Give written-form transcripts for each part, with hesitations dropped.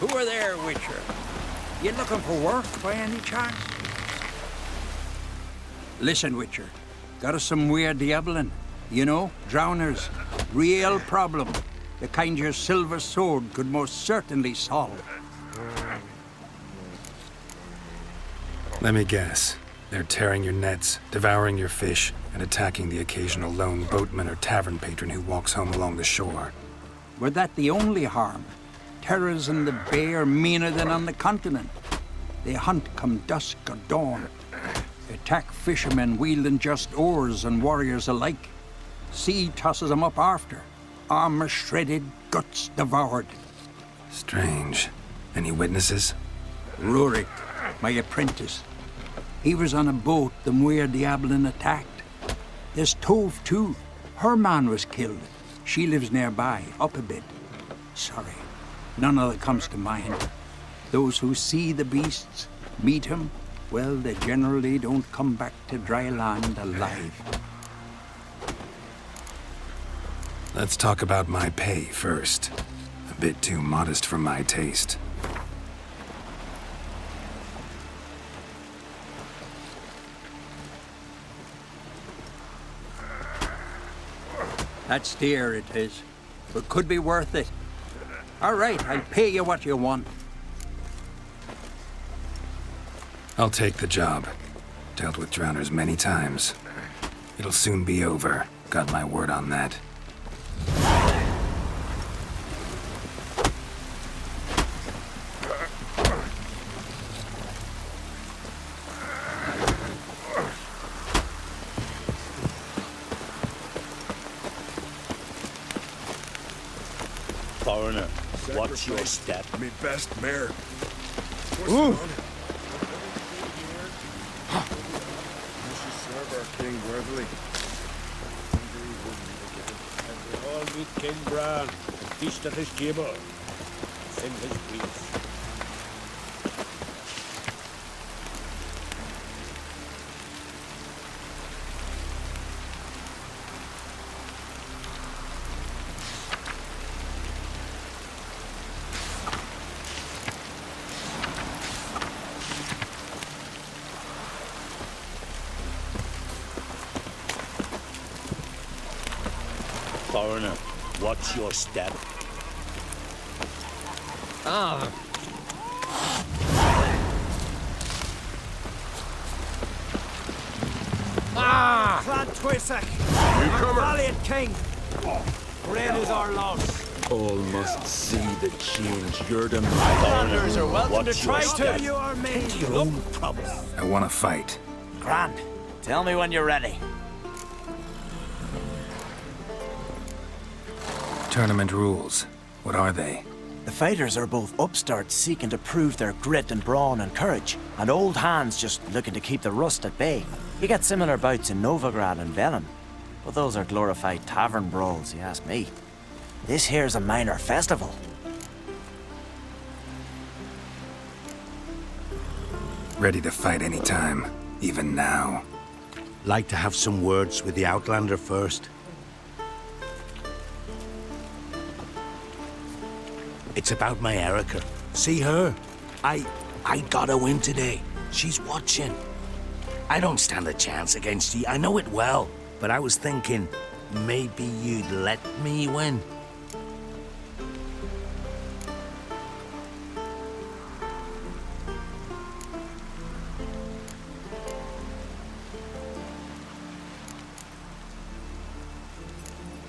Who are there, Witcher? You looking for work by any chance? Listen, Witcher. Got us some weird diabling. You know, drowners. Real problem. The kind your silver sword could most certainly solve. Let me guess. They're tearing your nets, devouring your fish, and attacking the occasional lone boatman or tavern patron who walks home along the shore. Were that the only harm? Terrors in the bay are meaner than on the continent. They hunt come dusk or dawn. Attack fishermen wielding just oars and warriors alike. Sea tosses them up after. Armor shredded, guts devoured. Strange. Any witnesses? Rurik, my apprentice. He was on a boat the Muir Diablin attacked. There's Tove, too. Her man was killed. She lives nearby, up a bit. Sorry, none of that comes to mind. Those who see the beasts, meet him, well, they generally don't come back to dry land alive. Let's talk about my pay first. A bit too modest for my taste. That's dear, it is, but could be worth it. All right, I'll pay you what you want. I'll take the job. Dealt with drowners many times. It'll soon be over. Got my word on that. Foreigner, watch your step. Me best mare. Ooh. We should serve our king worthily. And we all meet King Bran, feast at his table. Sing his peace. Foreigner, watch your step. Clan Twisak, valiant king. Great is our loss. All must see the change you're the Flanders are welcome to Watch try your step. to. You are me. Your own problem. I want to fight. Grand. Tell me when you're ready. Tournament rules. What are they? The fighters are both upstarts seeking to prove their grit and brawn and courage, and old hands just looking to keep the rust at bay. You get similar bouts in Novigrad and Venom, but those are glorified tavern brawls, you ask me. This here's a minor festival. Ready to fight anytime, even now. Like to have some words with the Outlander first. It's about my Erica. See her? I gotta win today. She's watching. I don't stand a chance against you. I know it well. But I was thinking, maybe you'd let me win.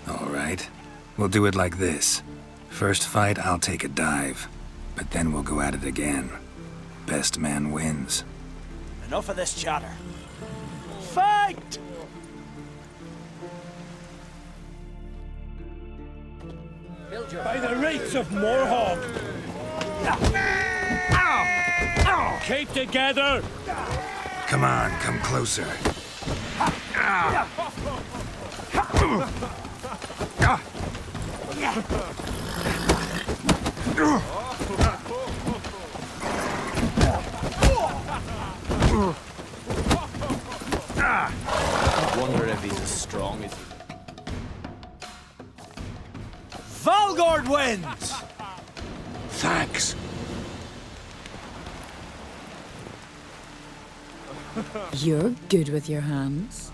All right. We'll do it like this. First fight, I'll take a dive. But then we'll go at it again. Best man wins. Enough of this chatter. Fight! By the rates of Morhawk! Keep together! Come on, come closer. I wonder if he's as strong as he... Valgord wins! Thanks. You're good with your hands.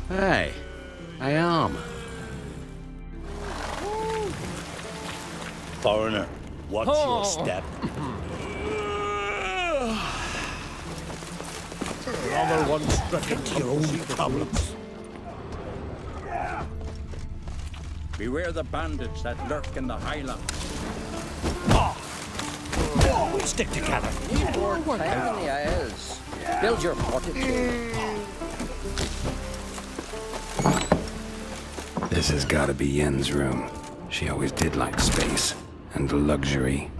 Hey, I am. Foreigner, watch your step. Another one stricken Get your own problems. Beware the bandits that lurk in the highlands. Stick together. Need more time in the Isles. Build your fortitude. This has gotta be Yen's room. She always did like space and luxury.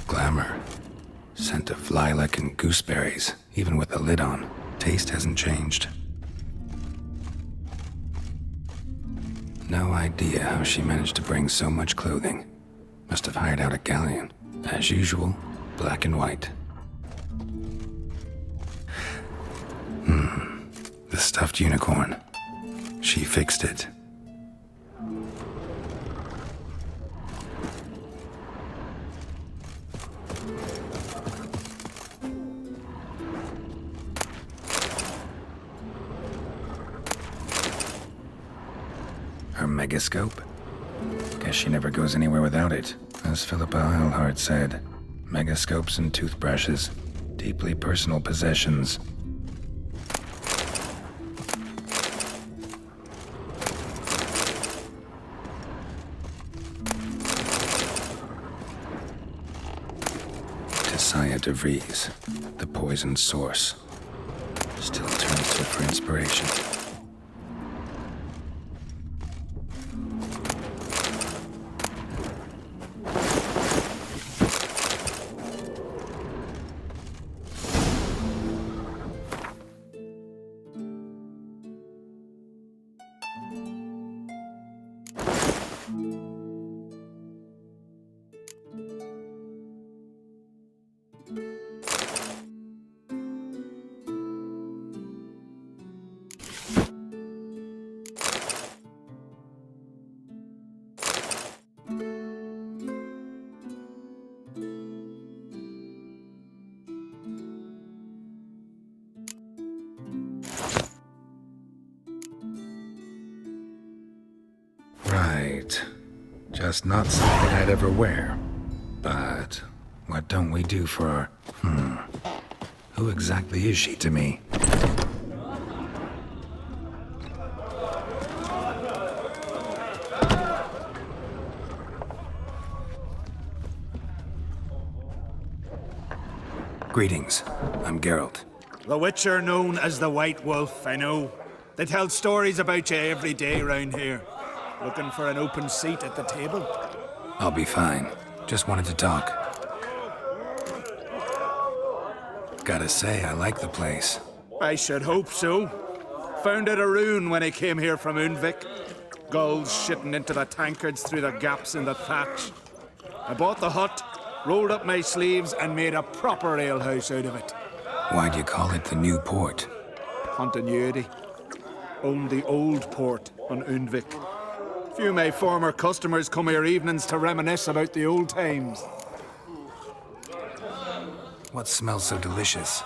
Glamour. Scent of lilac and gooseberries, even with the lid on. Taste hasn't changed. No idea how she managed to bring so much clothing. Must have hired out a galleon. As usual, black and white. The stuffed unicorn. She fixed it. Her megascope? Guess she never goes anywhere without it. As Philippa Eilhart said, megascopes and toothbrushes, deeply personal possessions. Saya de Vries, the poison source. Still turns to it for inspiration. Right. Just not something I'd ever wear. But what don't we do for our... Who exactly is she to me? Greetings. I'm Geralt. The Witcher known as the White Wolf, I know. They tell stories about you every day round here. Looking for an open seat at the table? I'll be fine. Just wanted to talk. Gotta say, I like the place. I should hope so. Found it a ruin when I came here from Undvik. Gulls shitting into the tankards through the gaps in the thatch. I bought the hut, rolled up my sleeves, and made a proper alehouse out of it. Why'd you call it the New Port? Continuity. Owned the old port on Undvik. Few of my former customers come here evenings to reminisce about the old times. What smells so delicious?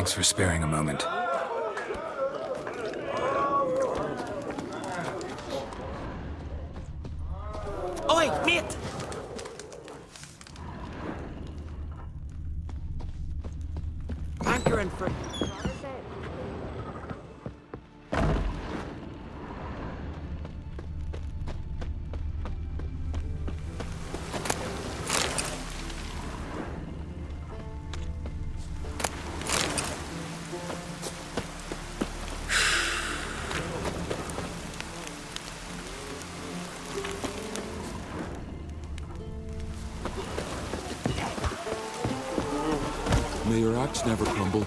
Thanks for sparing a moment. Oi, mate! Anchoring for... May your axe never crumble.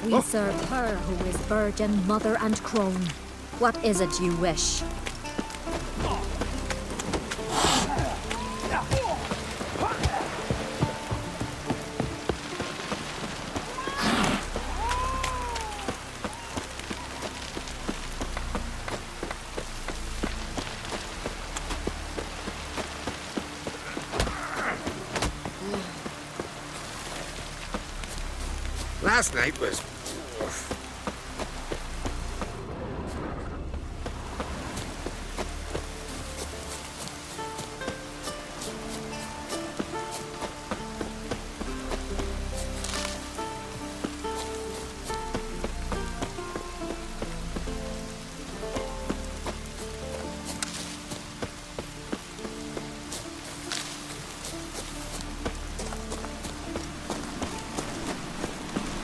We serve her who is virgin, mother, and crone. What is it you wish? Last night was...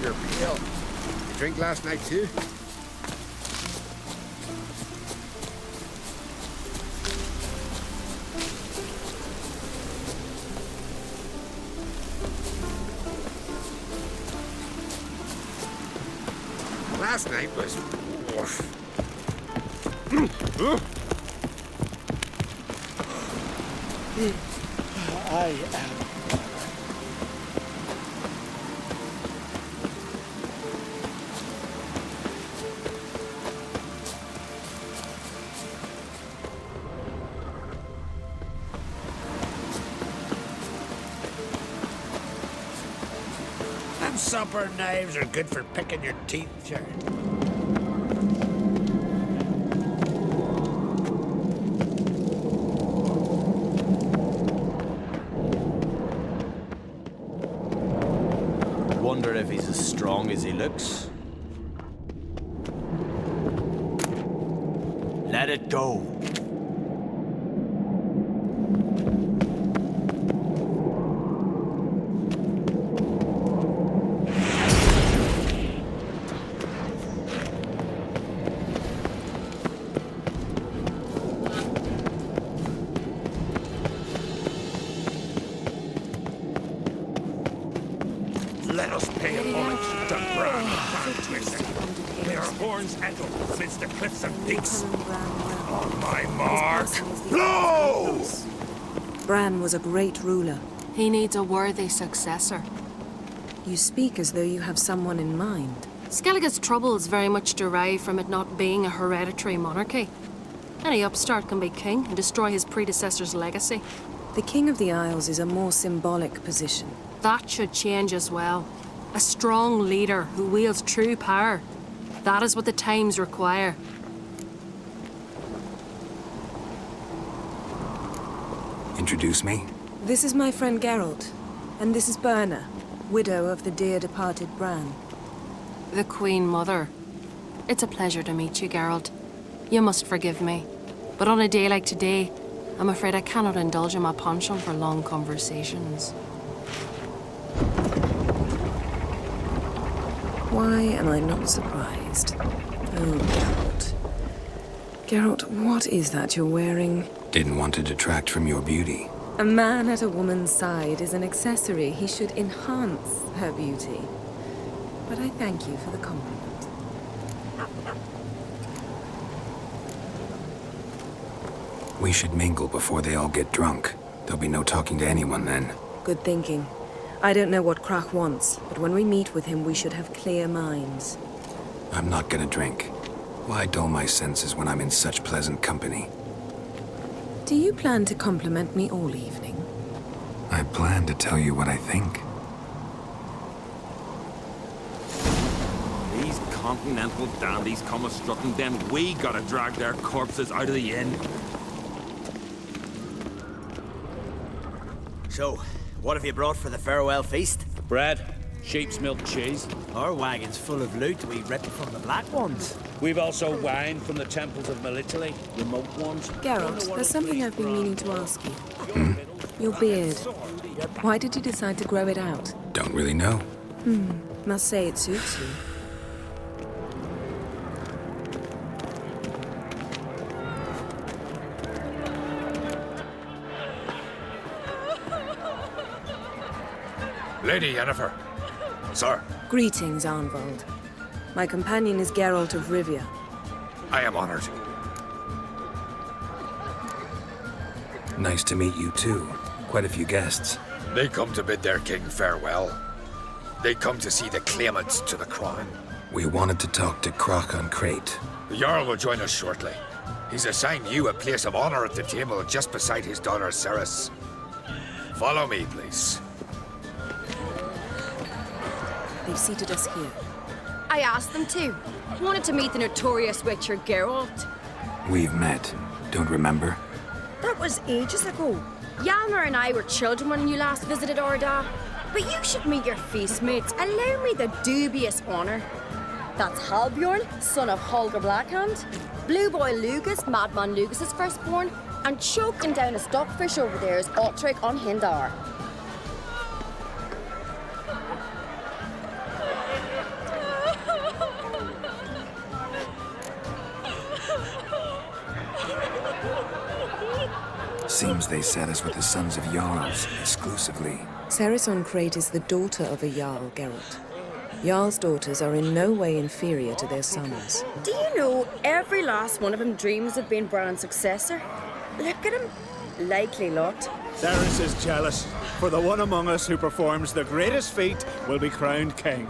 You're pale. You drink last night too? Last night was... I am... Them supper knives are good for picking your teeth, sure. Wonder if he's as strong as he looks. Let it go. Let us pay homage to Bran Twisted. May our horns echo amidst the cliffs and peaks. On my mark, blow! Bran was a great ruler. He needs a worthy successor. You speak as though you have someone in mind. Skellige's troubles very much derive from it not being a hereditary monarchy. Any upstart can be king and destroy his predecessor's legacy. The King of the Isles is a more symbolic position. That should change as well. A strong leader who wields true power. That is what the times require. Introduce me? This is my friend Geralt, and this is Berna, widow of the dear departed Bran. The Queen Mother. It's a pleasure to meet you, Geralt. You must forgive me. But on a day like today, I'm afraid I cannot indulge in my penchant for long conversations. Why am I not surprised? Oh, Geralt. Geralt, what is that you're wearing? Didn't want to detract from your beauty. A man at a woman's side is an accessory. He should enhance her beauty. But I thank you for the compliment. We should mingle before they all get drunk. There'll be no talking to anyone then. Good thinking. I don't know what Krach wants, but when we meet with him, we should have clear minds. I'm not gonna drink. Why dull my senses when I'm in such pleasant company? Do you plan to compliment me all evening? I plan to tell you what I think. these continental dandies come a-strutting, then we gotta drag their corpses out of the inn. So, what have you brought for the farewell feast? Bread, sheep's milk cheese. Our wagon's full of loot we ripped from the Black Ones. We've also wine from the temples of Melitele, remote ones. Geralt, there's something I've been meaning to ask you. Your beard. Why did you decide to grow it out? Don't really know. Must say it suits you. Lady Yennefer. Sir. Greetings, Arnvald. My companion is Geralt of Rivia. I am honored. Nice to meet you too. Quite a few guests. They come to bid their king farewell. They come to see the claimants to the crown. We wanted to talk to Croc on Crate. The Jarl will join us shortly. He's assigned you a place of honor at the table just beside his daughter Ceres. Follow me, please. They've seated us here. I asked them to. Wanted to meet the notorious witcher Geralt. We've met. Don't remember? That was ages ago. Hjalmar and I were children when you last visited Orda. But you should meet your feast mates. Allow me the dubious honor. That's Halbjorn, son of Holger Blackhand. Blue Boy Lugus, Madman Lugus' firstborn. And choking down a stockfish over there is Otrek on Hindar. Seems they set us with the sons of Jarls, exclusively. Ceres on Crate is the daughter of a Jarl, Geralt. Jarl's daughters are in no way inferior to their sons. Do you know every last one of them dreams of being Bran's successor? Look at him. Likely lot. Ceres is jealous, for the one among us who performs the greatest feat will be crowned king.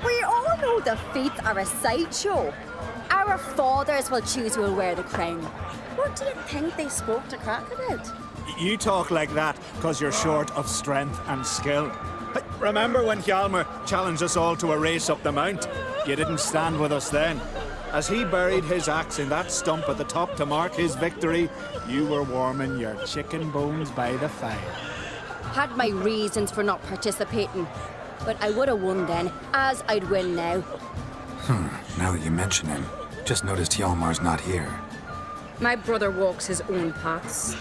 We all know the feats are a sideshow. Our fathers will choose who will wear the crown. What do you think they spoke to Crack about? You talk like that because you're short of strength and skill. Remember when Hjalmar challenged us all to a race up the mount? You didn't stand with us then. As he buried his axe in that stump at the top to mark his victory, you were warming your chicken bones by the fire. Had my reasons for not participating, but I would have won then, as I'd win now. Now that you mention him, just noticed Hjalmar's not here. My brother walks his own paths.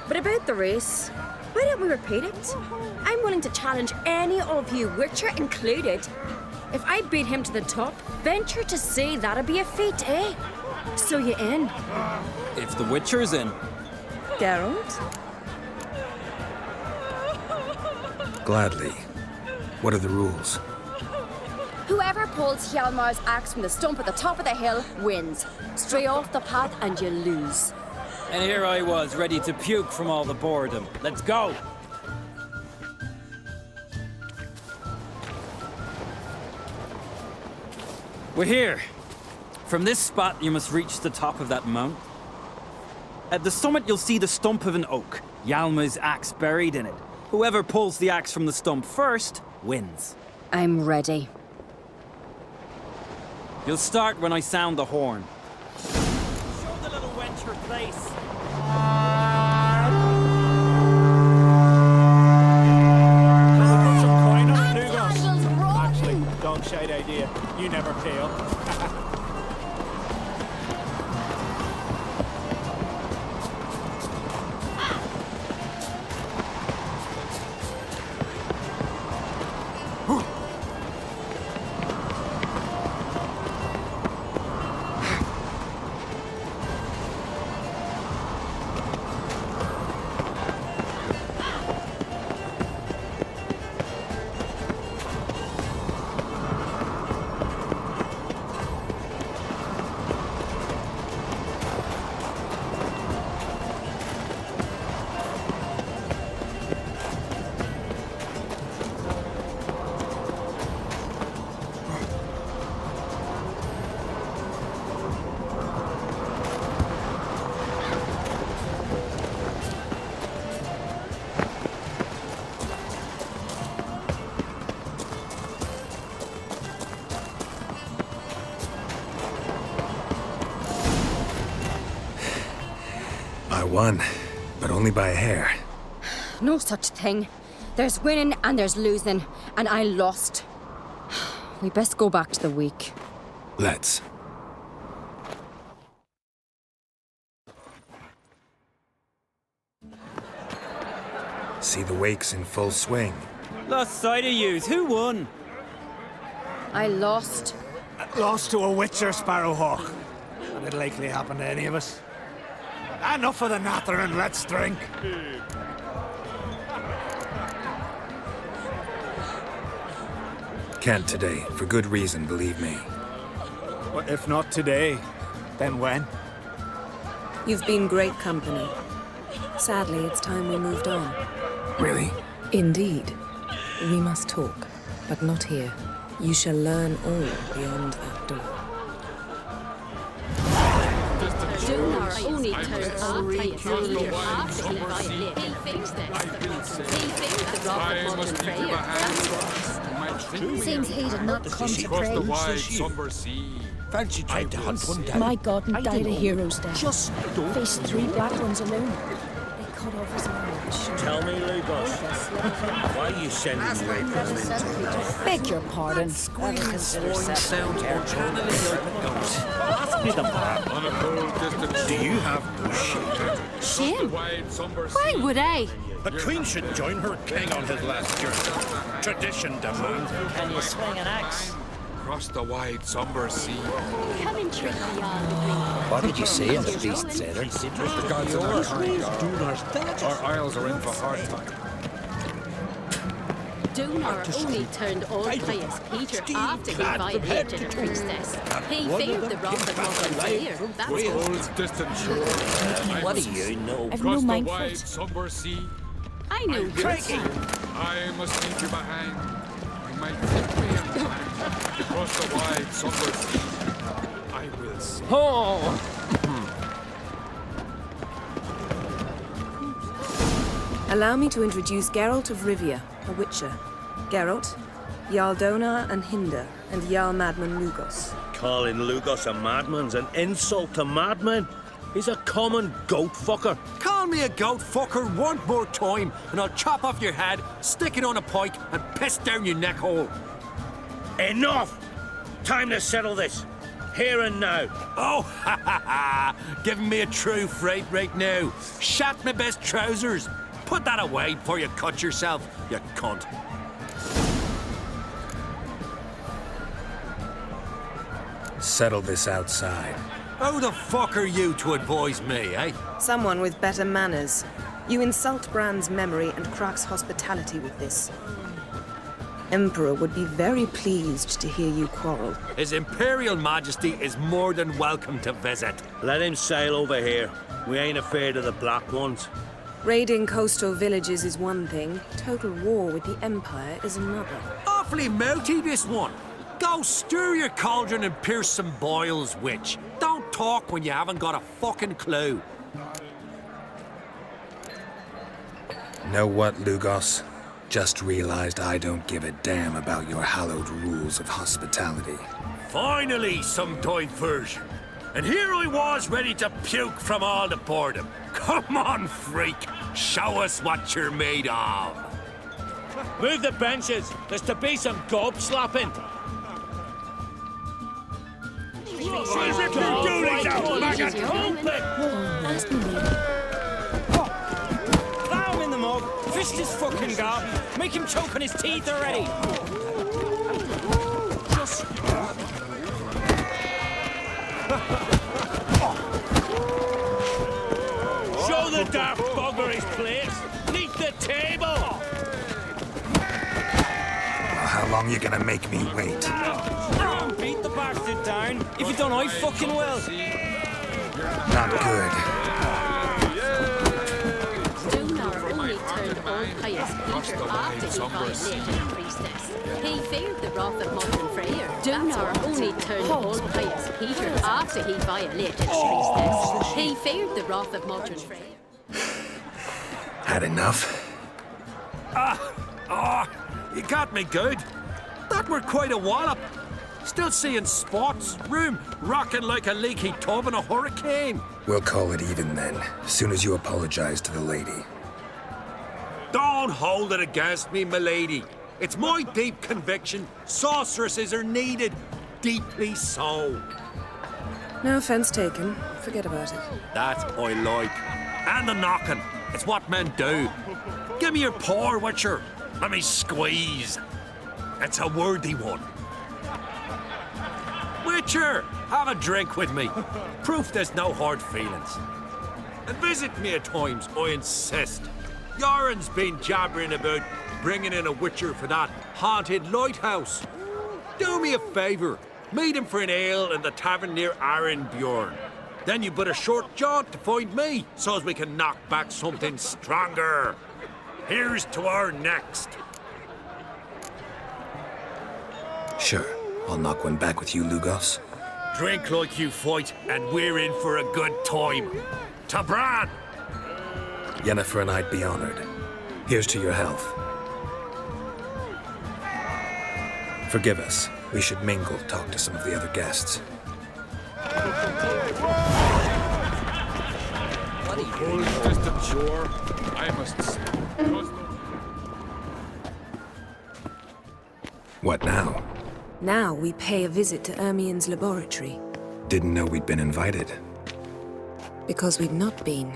But about the race, why don't we repeat it? I'm willing to challenge any of you, Witcher included. If I beat him to the top, venture to say that'd be a feat, eh? So you in? If the Witcher's in. Geralt? Gladly. What are the rules? Whoever pulls Hjalmar's axe from the stump at the top of the hill wins. Stray off the path and you lose. And here I was, ready to puke from all the boredom. Let's go! We're here. From this spot, you must reach the top of that mount. At the summit, you'll see the stump of an oak. Hjalmar's axe buried in it. Whoever pulls the axe from the stump first, wins. I'm ready. You'll start when I sound the horn. Show the little wench her place. Some coin on Lugos. Actually, dog shite idea. You never pay up. won, but only by a hair. No such thing. There's winning and there's losing, and I lost. We best go back to the week. Let's. See the wakes in full swing. Lost sight of yous. Who won? I lost. Lost to a witcher, Sparrowhawk. And it'll likely happen to any of us. Enough of the nattering, let's drink. Can't today, for good reason, believe me. Well, if not today, then when? You've been great company. Sadly, it's time we moved on. Really? Indeed. We must talk, but not here. You shall learn all beyond that door. Seems he did not come to pray. Fancy trying to hunt one down. My God, and died a hero's death. Just faced 3 black ones alone. They cut off his arm. Tell me, Lugos, why are you sending me? Beg your pardon. Do you have Shame? Why would I? The Queen should join her king on his last journey. Tradition demands. Can you swing an axe? Across the wide, somber sea. Come and treat me on the What did you say in the beast said? The gods are not kind. Our isles are in for hard time. Donar only turned old pious Peter after he violated a priestess. He feared the wrath of Mother Freya. That's Old distant shore. What do you know? I've no Across the mind for wide, it. somber sea. I know this. I must leave you behind. You might take me in time. Across the wide, somber sea. I will see. Allow me to introduce Geralt of Rivia, a witcher. Geralt, Jarl Donar and Hinder, and Jarl Madman Lugos. Calling Lugos a madman's an insult to madmen. He's a common goat fucker. Call me a goat fucker one more time, and I'll chop off your head, stick it on a pike, and piss down your neck hole. Enough! Time to settle this. Here and now. Oh, ha ha ha! Giving me a true fright right now. Shat my best trousers. Put that away before you cut yourself, you cunt. Settle this outside. Who the fuck are you to advise me, eh? Someone with better manners. You insult Bran's memory and Crach's hospitality with this. Emperor would be very pleased to hear you quarrel. His Imperial Majesty is more than welcome to visit. Let him sail over here. We ain't afraid of the Black Ones. Raiding coastal villages is one thing. Total war with the Empire is another. Awfully melty, this one. Go stir your cauldron and pierce some boils, witch. Don't talk when you haven't got a fucking clue. Know what, Lugos? Just realized I don't give a damn about your hallowed rules of hospitality. Finally, some diversion. And here I was ready to puke from all the boredom. Come on, freak. Show us what you're made of. Move the benches. There's to be some gob slapping. Plow him in the mug. Fist his fucking gob. Make him choke on his teeth already. Show the daft bugger his place. Leave the table. How long you gonna make me wait? Beat the bastard down. If you don't, I fucking will. Not good. Donar only turned old pious Peter after he violated a priestess. He feared the wrath of Mother Freya. Donar only turned old pious Peter after he violated a priestess. He feared the wrath of Mother Freya. Had enough? You got me good. That were quite a wallop. Still seeing spots, room rocking like a leaky tub in a hurricane. We'll call it even then, as soon as you apologize to the lady. Don't hold it against me, milady. It's my deep conviction sorceresses are needed. Deeply so. No offense taken. Forget about it. That I like. And the knocking. It's what men do. Give me your paw, Witcher. Let me squeeze. It's a worthy one. Witcher, have a drink with me. Proof there's no hard feelings. And visit me at times, I insist. Yoren's been jabbering about bringing in a Witcher for that haunted lighthouse. Do me a favour. Meet him for an ale in the tavern near Arenbjorn. Then you but a short jaunt to find me, so as we can knock back something stronger. Here's to our next. Sure, I'll knock one back with you, Lugos. Drink like you fight, and we're in for a good time. To Bran! Yennefer and I'd be honored. Here's to your health. Forgive us. We should mingle, talk to some of the other guests. What are you distant shore? I must say. What now? Now we pay a visit to Ermien's laboratory. Didn't know we'd been invited. Because we've not been.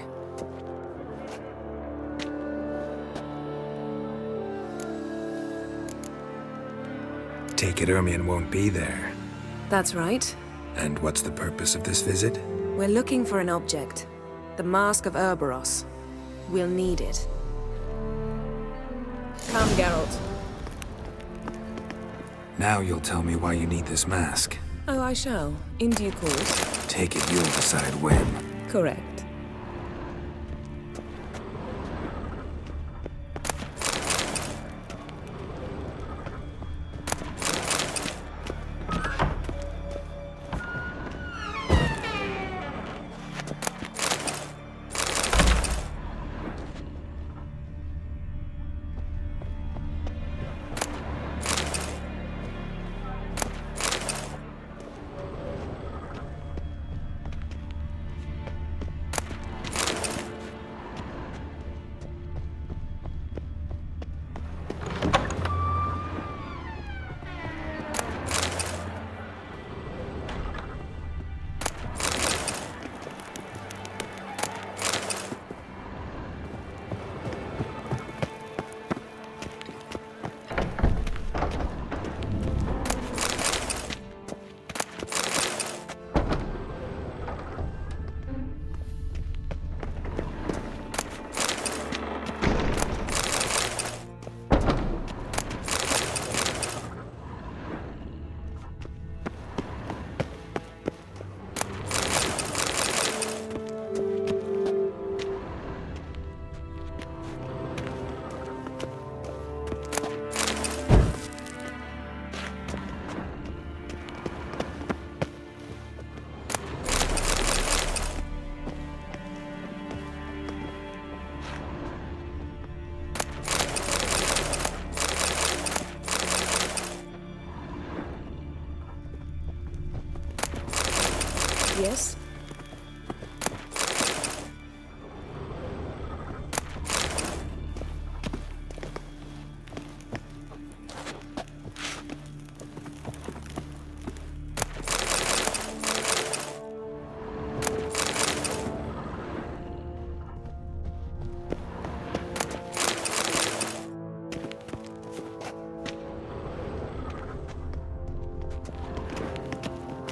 Take it Ermien won't be there. That's right. And what's the purpose of this visit? We're looking for an object. The Mask of Ouroboros. We'll need it. Come, Geralt. Now you'll tell me why you need this mask. Oh, I shall. In due course. Take it you'll decide when. Correct. Yes?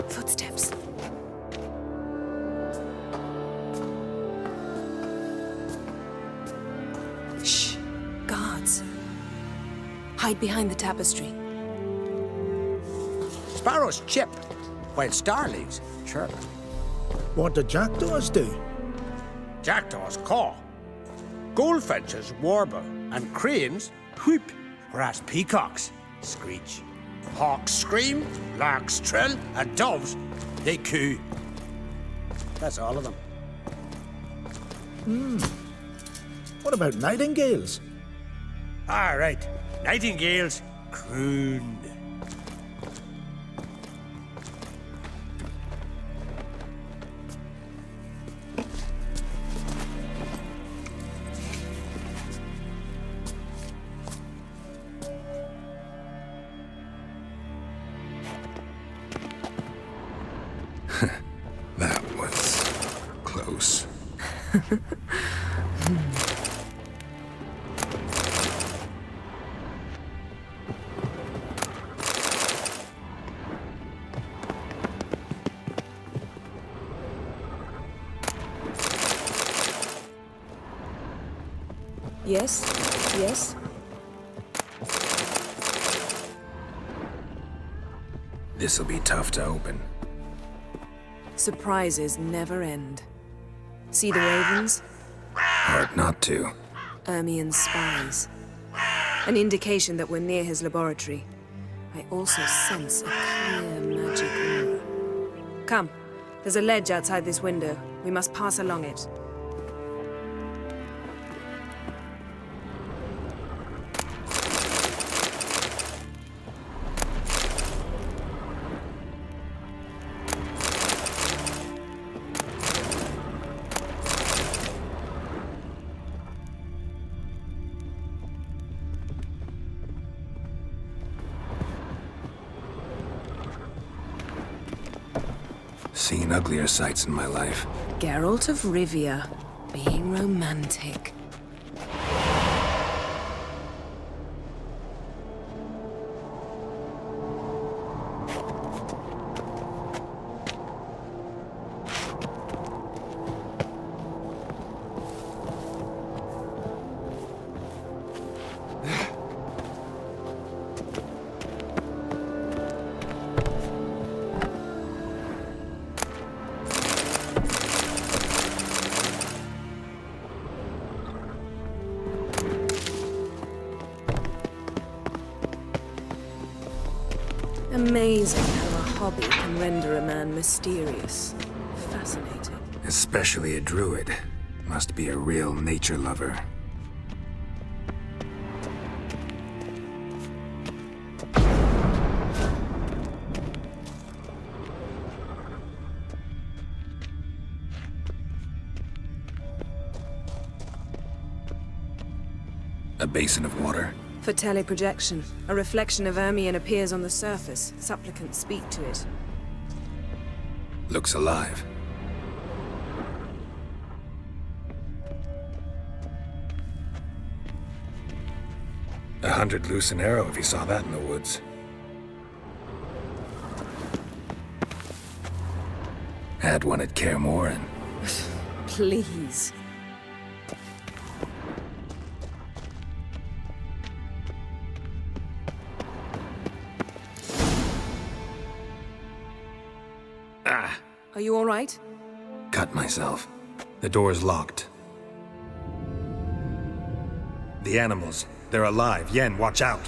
Footsteps. Shh. Guards. Hide behind the tapestry. Sparrows chip, while starlings chirp. What do jackdaws do? Jackdaws caw. Goldfinches warble, and cranes whoop, whereas peacocks screech. Hawks scream, larks trill, and doves, they coo. That's all of them. What about nightingales? All right, nightingales croon. Yes, yes. This'll be tough to open. Surprises never end. See the ravens? Hard not to. Ermien's spies. An indication that we're near his laboratory. I also sense a clear magic aura. Come, there's a ledge outside this window. We must pass along it. Seen uglier sights in my life. Geralt of Rivia, being romantic. Amazing how a hobby can render a man mysterious. Fascinating. Especially a druid. Must be a real nature lover. A basin of water. For teleprojection, a reflection of Ermien appears on the surface. Supplicants speak to it. Looks alive. A 100 loose an arrow if you saw that in the woods. Had one at Kaer Morhen. Please. Are you all right? Cut myself. The door's locked. The animals, they're alive. Yen, watch out.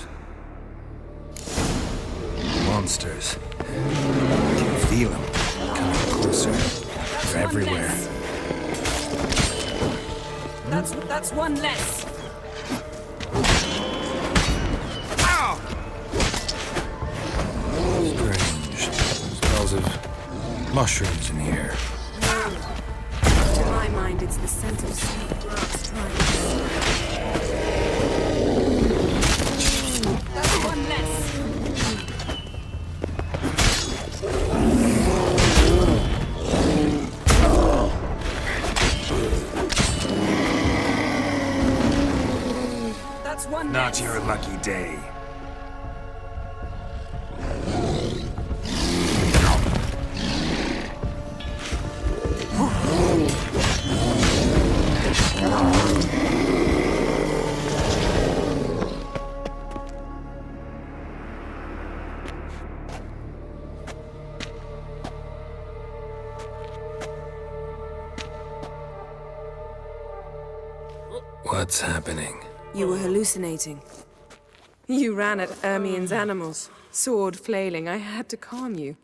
Monsters. I can feel them coming closer. They're everywhere. That's one less. Ow! Strange. Smells of mushrooms in here. To my mind, it's the scent of sweet grass trying to... That's one less. That's one Not less. your lucky day. What's happening? You were hallucinating. You ran at Ermien's animals, sword flailing. I had to calm you.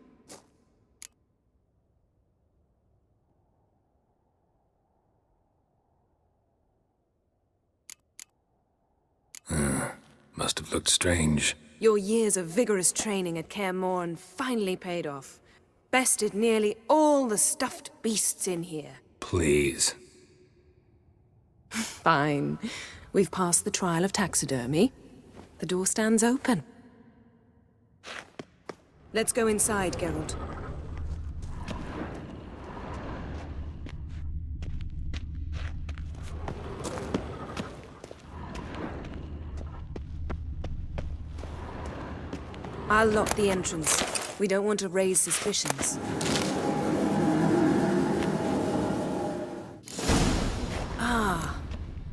Must have looked strange. Your years of vigorous training at Kaer Morhen finally paid off. Bested nearly all the stuffed beasts in here. Please. Fine. We've passed the trial of taxidermy. The door stands open. Let's go inside, Geralt. I'll lock the entrance. We don't want to raise suspicions. Ah,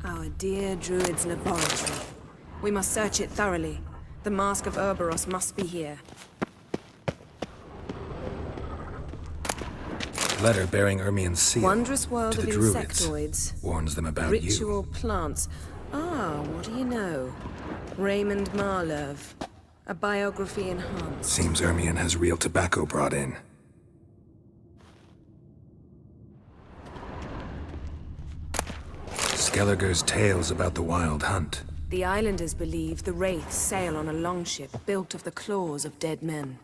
our dear Druid's laboratory. We must search it thoroughly. The Mask of Ouroboros must be here. Letter bearing Ermian's seal. Wondrous world to of the Druids. insectoids. Warns them about Ritual you. plants. Ah, what do you know? Raymond Marlev. A biography enhanced. Seems Ermian has real tobacco brought in. Skelliger's tales about the wild hunt. The islanders believe the wraiths sail on a longship built of the claws of dead men.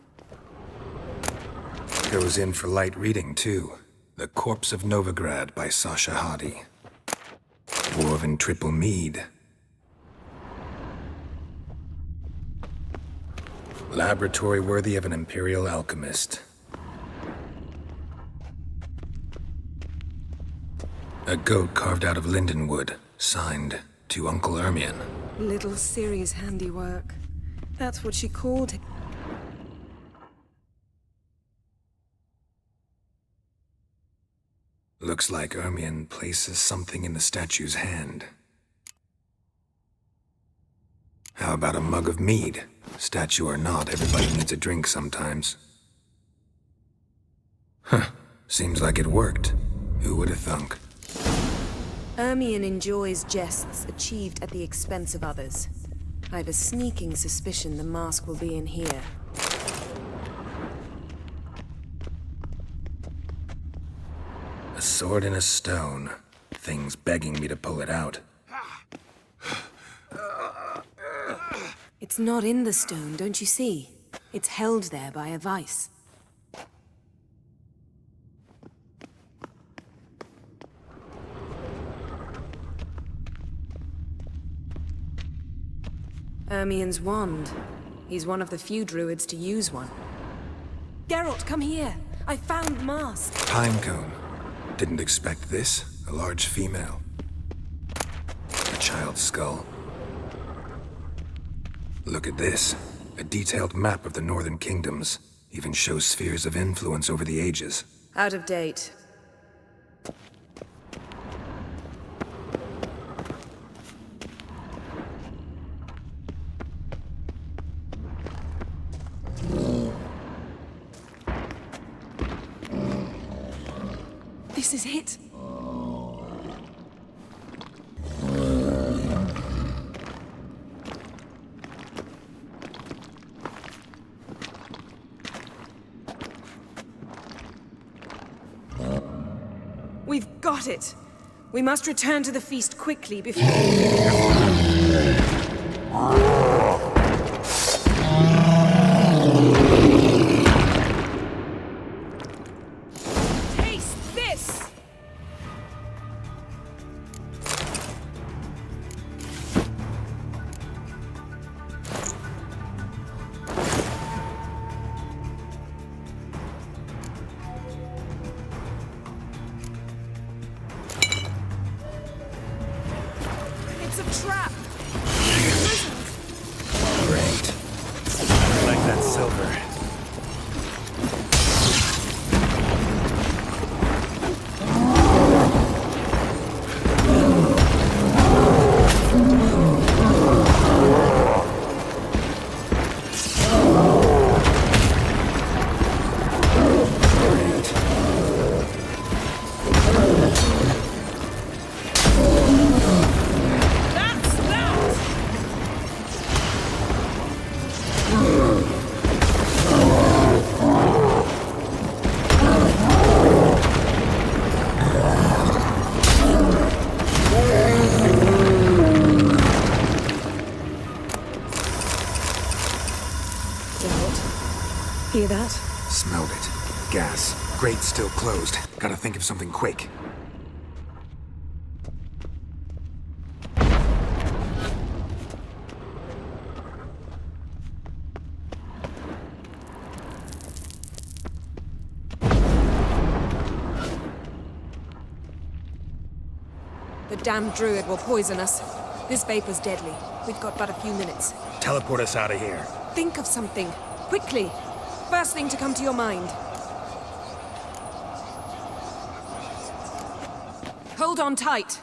Goes in for light reading, too. The Corpse of Novigrad by Sasha Hadi. Dwarven Triple Mead. Laboratory worthy of an imperial alchemist. A goat carved out of lindenwood, signed to Uncle Ermian. Little Ciri's handiwork. That's what she called him. Looks like Ermian places something in the statue's hand. How about a mug of mead? Statue or not, everybody needs a drink sometimes. Huh. Seems like it worked. Who would have thunk? Ermian enjoys jests achieved at the expense of others. I have a sneaking suspicion the mask will be in here. A sword and a stone. Thing's begging me to pull it out. It's not in the stone, don't you see? It's held there by a vice. Ermian's wand. He's one of the few druids to use one. Geralt, come here! I found the mask! Pinecone. Didn't expect this. A large female. A child's skull. Look at this. A detailed map of the northern kingdoms. Even shows spheres of influence over the ages. Out of date. This is it. We've got it. We must return to the feast quickly before... Taste this! It's a trap! Great. I like that silver. Hear that? Smelled it. Gas. Grate still closed. Gotta think of something quick. The damned druid will poison us. This vapor's deadly. We've got but a few minutes. Teleport us out of here. Think of something. Quickly. First thing to come to your mind. Hold on tight.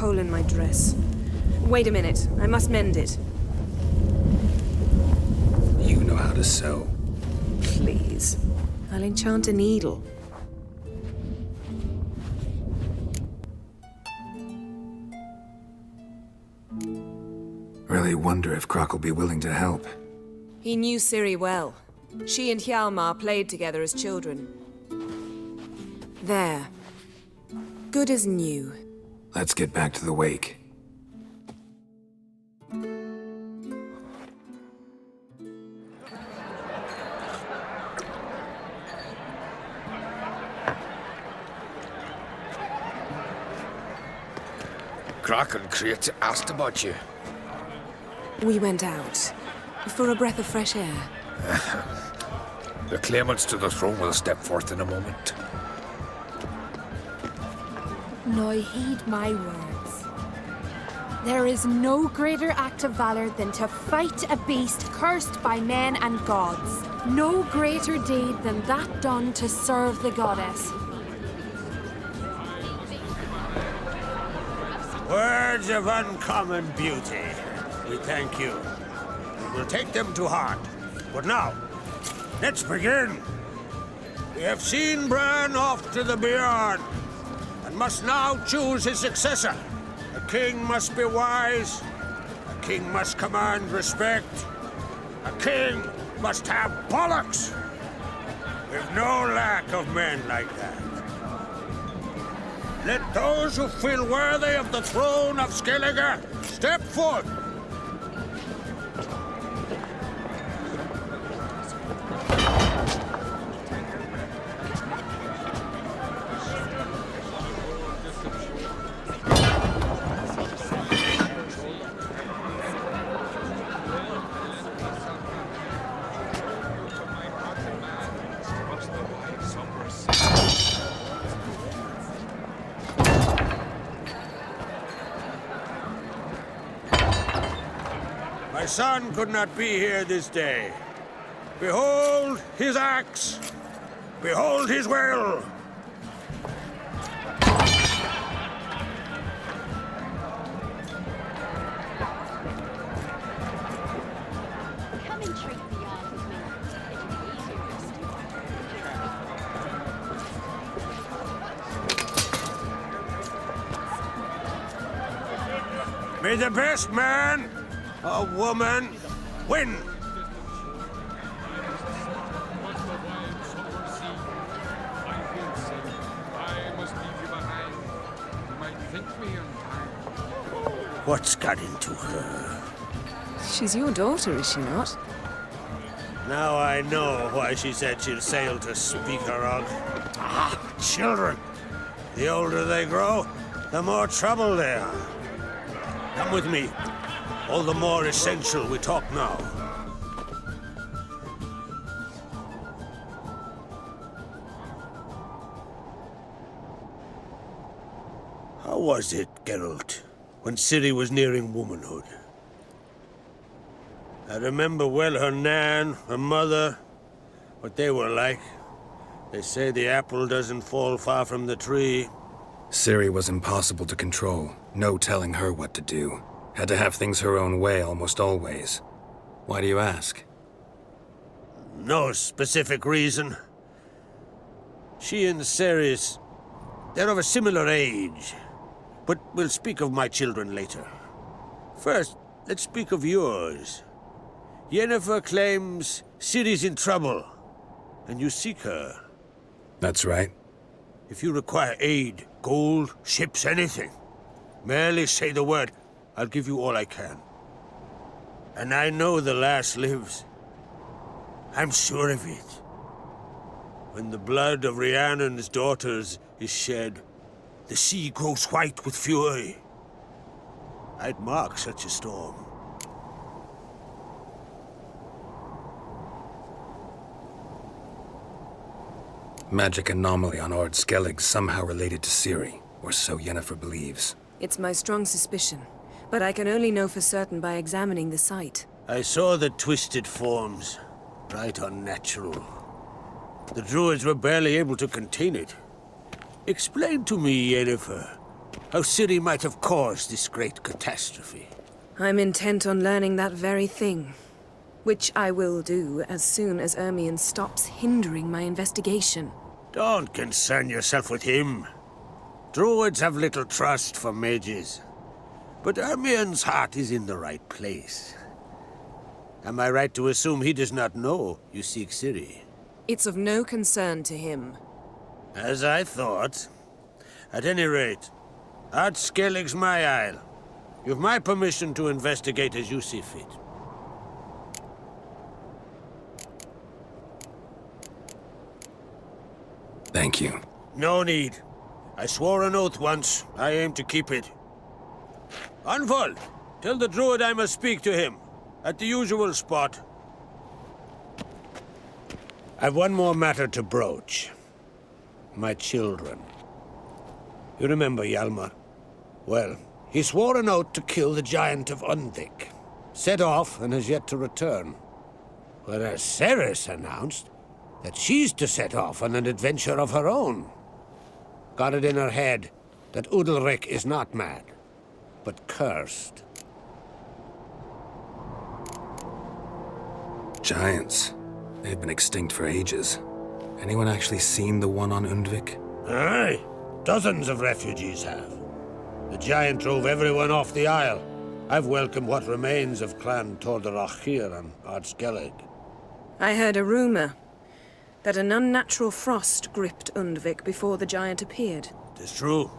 hole in my dress. Wait a minute. I must mend it. You know how to sew. Please. I'll enchant a needle. Really wonder if Croc will be willing to help. He knew Ciri well. She and Hjalmar played together as children. There. Good as new. Let's get back to the wake. Croc and Crate asked about you. We went out. For a breath of fresh air. The claimants to the throne will step forth in a moment. Now heed my words. There is no greater act of valor than to fight a beast cursed by men and gods. No greater deed than that done to serve the goddess. Words of uncommon beauty. We thank you. We will take them to heart. But now, let's begin. We have seen Bran off to the beyond, and must now choose his successor. A king must be wise. A king must command respect. A king must have bollocks. We've no lack of men like that. Let those who feel worthy of the throne of Skellige step forth. My son could not be here this day. Behold his axe. Behold his will. Come and treat the yard with me. It'll be easier just May the best man or woman win. What's got into her? She's your daughter, is she not? Now I know why she said she'll sail to speak her of. Ah, children. The older they grow, the more trouble they are. Come with me. All the more essential we talk now. How was it, Geralt, when Ciri was nearing womanhood? I remember well her nan, her mother, what they were like. They say the apple doesn't fall far from the tree. Ciri was impossible to control. No telling her what to do. Had to have things her own way almost always. Why do you ask? No specific reason. She and Ceres, they're of a similar age. But we'll speak of my children later. First, let's speak of yours. Yennefer claims Ciri's in trouble, and you seek her. That's right. If you require aid, gold, ships, anything, merely say the word. I'll give you all I can. And I know the lass lives. I'm sure of it. When the blood of Rhiannon's daughters is shed, the sea grows white with fury. I'd mark such a storm. Magic anomaly on Ord Skellig somehow related to Ciri, or so Yennefer believes. It's my strong suspicion, but I can only know for certain by examining the site. I saw the twisted forms. Right unnatural. The druids were barely able to contain it. Explain to me, Yennefer, how Ciri might have caused this great catastrophe. I'm intent on learning that very thing. Which I will do as soon as Ermion stops hindering my investigation. Don't concern yourself with him. Druids have little trust for mages. But Ermion's heart is in the right place. Am I right to assume he does not know you seek Ciri? It's of no concern to him. As I thought. At any rate, Ard Skellig's my isle. You've my permission to investigate as you see fit. Thank you. No need. I swore an oath once. I aim to keep it. Anvol, tell the druid I must speak to him. At the usual spot. I've one more matter to broach. My children. You remember Hjalmar? Well, he swore an oath to kill the giant of Undvik. Set off and has yet to return. Whereas Ceres announced that she's to set off on an adventure of her own. Got it in her head that Udalric is not mad, but cursed. Giants. They've been extinct for ages. Anyone actually seen the one on Undvik? Aye. Dozens of refugees have. The giant drove everyone off the isle. I've welcomed what remains of Clan Tordarach here on Ard Skellig. I heard a rumor that an unnatural frost gripped Undvik before the giant appeared. Tis true.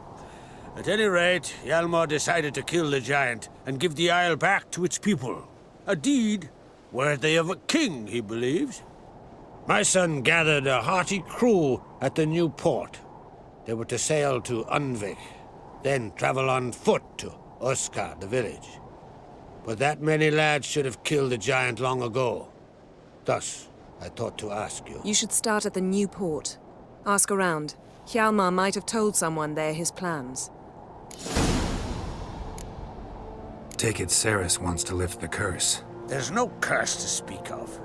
At any rate, Hjalmar decided to kill the giant and give the isle back to its people. A deed worthy of a king, he believes. My son gathered a hearty crew at the new port. They were to sail to Undvik, then travel on foot to Oskar, the village. But that many lads should have killed the giant long ago. Thus, I thought to ask you. You should start at the new port. Ask around. Hjalmar might have told someone there his plans. Take it Ceres wants to lift the curse. There's no curse to speak of.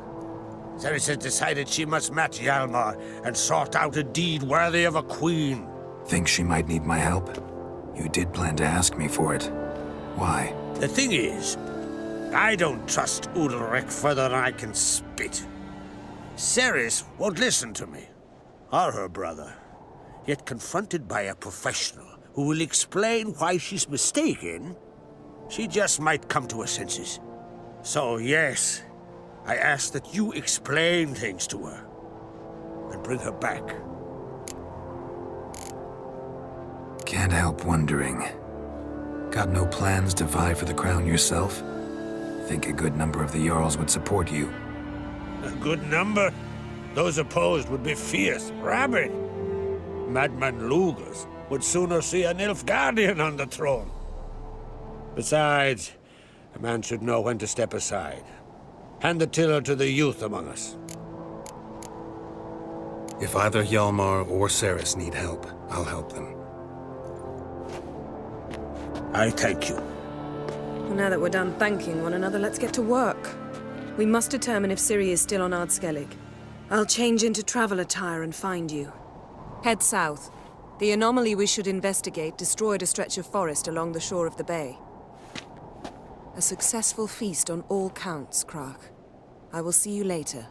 Ceres has decided she must match Hjalmar and sort out a deed worthy of a queen. Think she might need my help? You did plan to ask me for it. Why? The thing is, I don't trust Udalric further than I can spit. Ceres won't listen to me, or her brother. Yet confronted by a professional who will explain why she's mistaken, she just might come to her senses. So yes, I ask that you explain things to her and bring her back. Can't help wondering. Got no plans to vie for the crown yourself? Think a good number of the Jarls would support you. A good number? Those opposed would be fierce, rabid. Madman Lugas would sooner see an Nilfgaardian on the throne. Besides, a man should know when to step aside. Hand the tiller to the youth among us. If either Hjalmar or Ceres need help, I'll help them. I thank you. Well, now that we're done thanking one another, let's get to work. We must determine if Ciri is still on Ard Skellig. I'll change into travel attire and find you. Head south. The anomaly we should investigate destroyed a stretch of forest along the shore of the bay. A successful feast on all counts, Krach. I will see you later.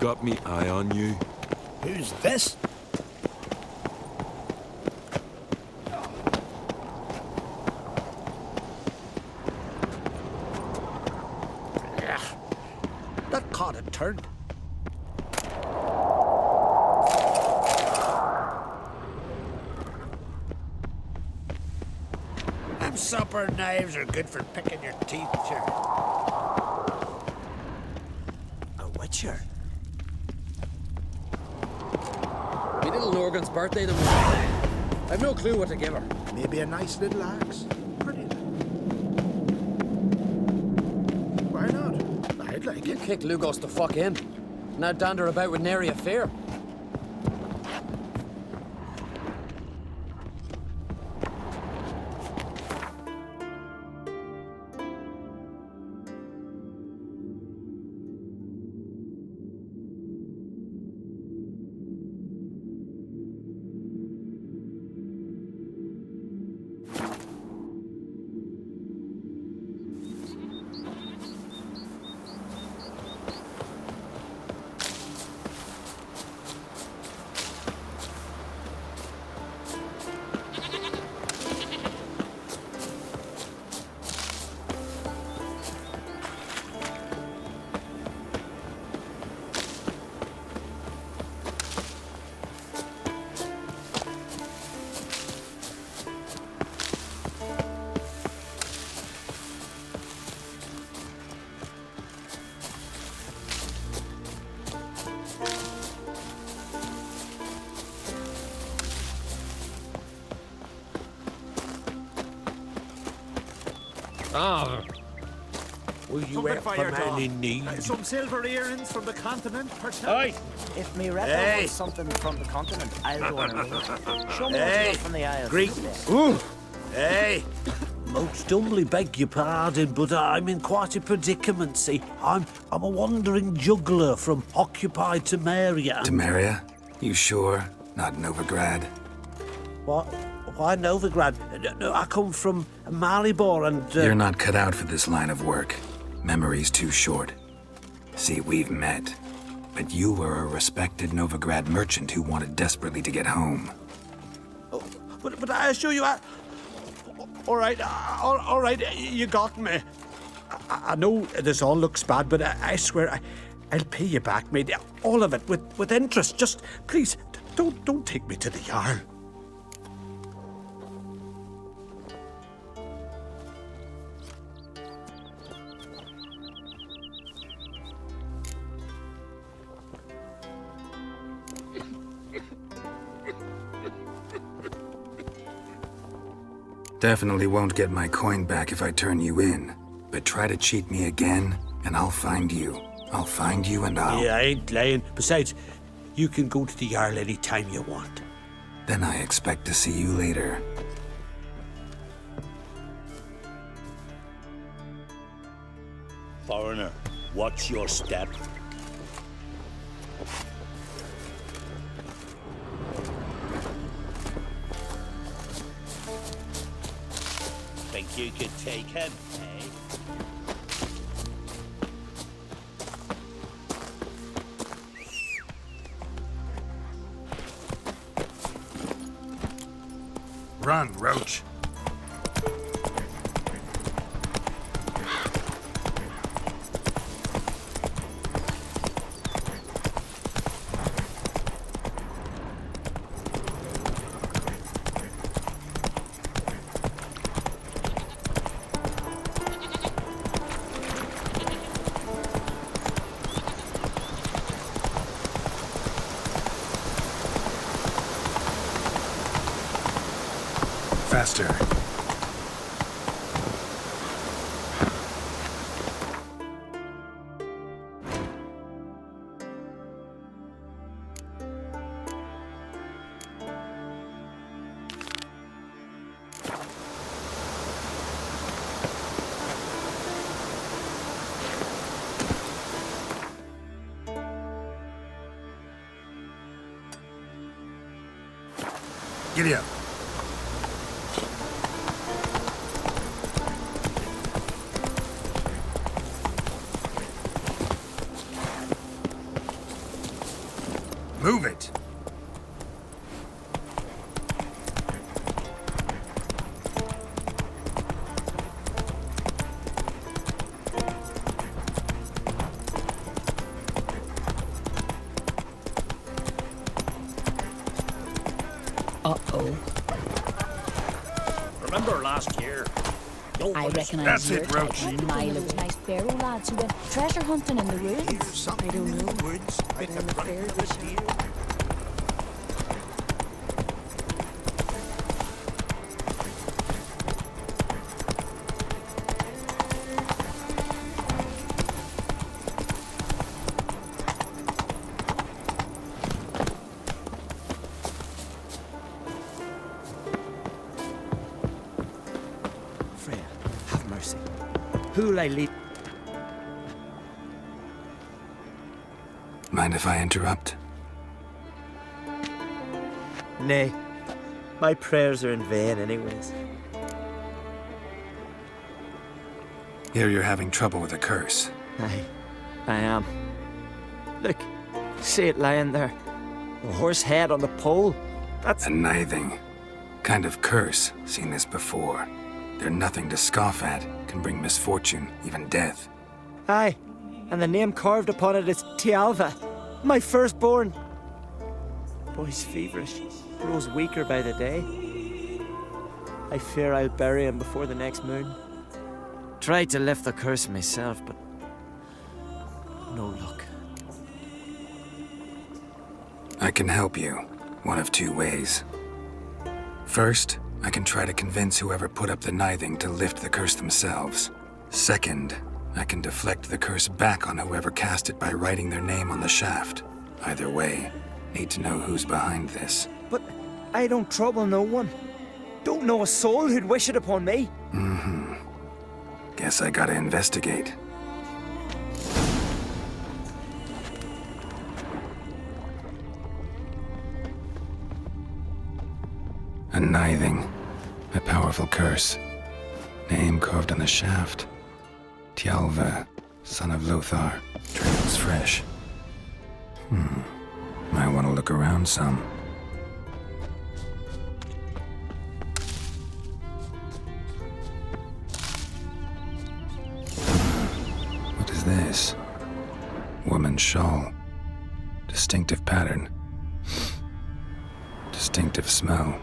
got me eye on you. Who's this? That caught had turned. Them supper knives are good for picking your teeth, sure. A witcher? Me little Norgan's birthday tomorrow. I've no clue what to give her. Maybe a nice little axe. Pretty. Why not? I'd like You it. kicked Lugos the fuck in. Now dander about with nary a fear. Ah. Will you Something help for a your man dog. in need? Some silver earrings from the continent, perchance? Aye. If me rep Hey. wants something from the continent, I'll go on a road. Show me Hey. what's from the Isles. Greetings. Ooh. Hey. Most humbly beg your pardon, but I'm in quite a predicament, see. I'm a wandering juggler from occupied Temeria. Temeria? You sure? Not Novigrad? What? Why Novigrad? No, I come from Maribor and... You're not cut out for this line of work. Memory's too short. See, we've met. But you were a respected Novigrad merchant who wanted desperately to get home. But I assure you, all right, you got me. I know this all looks bad, but I swear I'll pay you back, mate. All of it, with interest. Just, please, don't take me to the Jarl. Definitely won't get my coin back if I turn you in. But try to cheat me again, and I'll find you. I'll find you and I'll... Yeah, I ain't lying. Besides, you can go to the Jarl any time you want. Then I expect to see you later. Foreigner, watch your step. Think you could take him, eh? Run, Roach. Faster. Giddy up. Move it! Uh-oh. Remember last year? I reckon I That's heard it, Roach. about Milo. Nice barrow lads who went treasure hunting in the ruins. I don't know. But I'm afraid we shall. Freya, have mercy. Who'll I lead? Mind if I interrupt? Nay. My prayers are in vain anyways. Hear you're having trouble with a curse. Aye, I am. Look, see it lying there. A horse head on the pole. That's a nithing. Kind of curse. Seen this before. They're nothing to scoff at. Can bring misfortune, even death. Aye, and the name carved upon it is Tialva, my firstborn. Boy's feverish, grows weaker by the day. I fear I'll bury him before the next moon. Tried to lift the curse myself, but no luck. I can help you, one of two ways. First, I can try to convince whoever put up the nithing to lift the curse themselves. Second, I can deflect the curse back on whoever cast it by writing their name on the shaft. Either way, need to know who's behind this. But I don't trouble no one. Don't know a soul who'd wish it upon me. Mm-hmm. Guess I gotta investigate. A nithing. A powerful curse. Name carved on the shaft. Tialva, son of Lothar. Trails fresh. Might want to look around some. What is this? Woman's shawl. Distinctive pattern. Distinctive smell.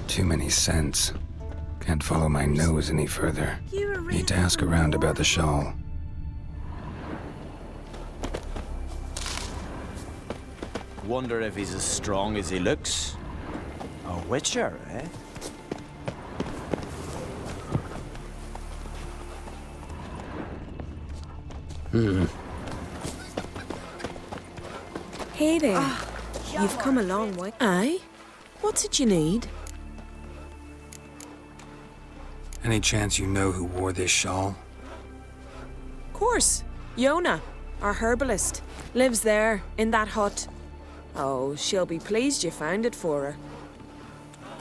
Too many scents. Can't follow my nose any further. Need to ask around about the shawl. Wonder if he's as strong as he looks. A witcher, eh? Hey there. You've come a long way. Aye? What's it you need? Any chance you know who wore this shawl? Course. Yona, our herbalist, lives there, in that hut. Oh, she'll be pleased you found it for her.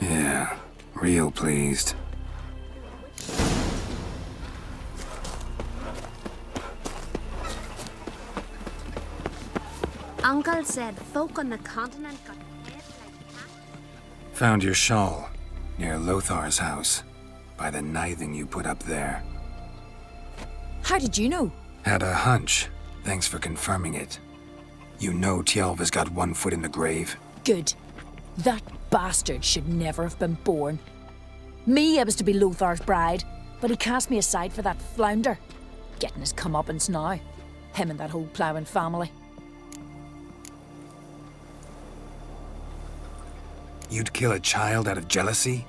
Yeah, real pleased. Uncle said folk on the continent got heads like cats. Found your shawl near Lothar's house by the nithing you put up there. How did you know? Had a hunch. Thanks for confirming it. You know Tialva's got one foot in the grave. Good. That bastard should never have been born. Me, I was to be Lothar's bride, but he cast me aside for that flounder. Getting his comeuppance now. Him and that whole ploughing family. You'd kill a child out of jealousy?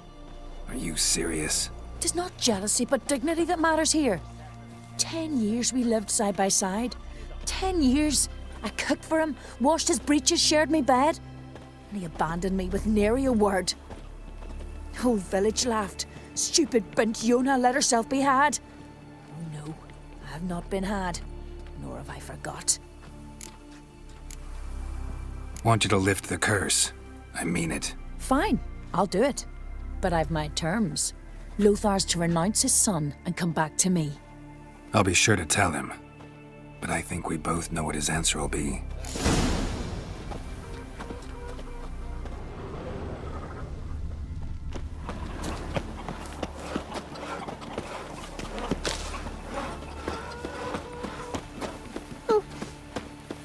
Are you serious? 'Tis not jealousy, but dignity that matters here. 10 years we lived side by side. 10 years. I cooked for him, washed his breeches, shared me bed. And he abandoned me with nary a word. The whole village laughed. Stupid bint Yona let herself be had. Oh no, I have not been had, nor have I forgot. Want you to lift the curse. I mean it. Fine, I'll do it. But I've my terms. Lothar's to renounce his son and come back to me. I'll be sure to tell him. But I think we both know what his answer will be.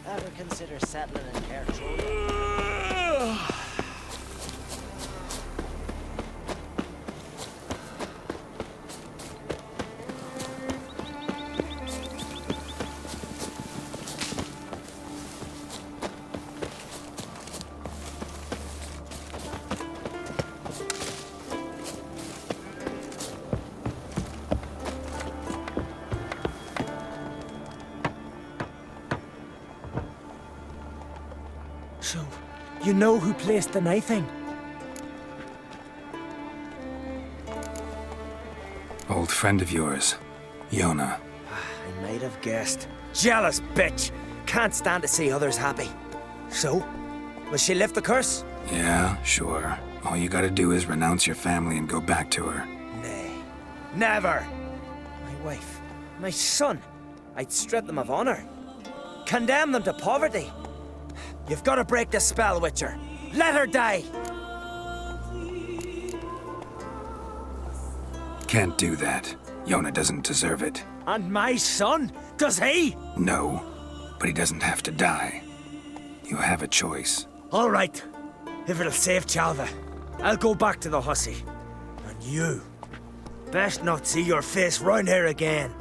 Ever consider settling in Kerch? So, you know who placed the knifing? Old friend of yours, Yona. I might have guessed. Jealous bitch! Can't stand to see others happy. So, will she lift the curse? Yeah, sure. All you gotta do is renounce your family and go back to her. Nay, never! My wife, my son, I'd strip them of honor. Condemn them to poverty. You've got to break the spell, Witcher. Let her die! Can't do that. Yona doesn't deserve it. And my son? Does he? No, but he doesn't have to die. You have a choice. All right. If it'll save Chalva, I'll go back to the hussy. And you, best not see your face round here again.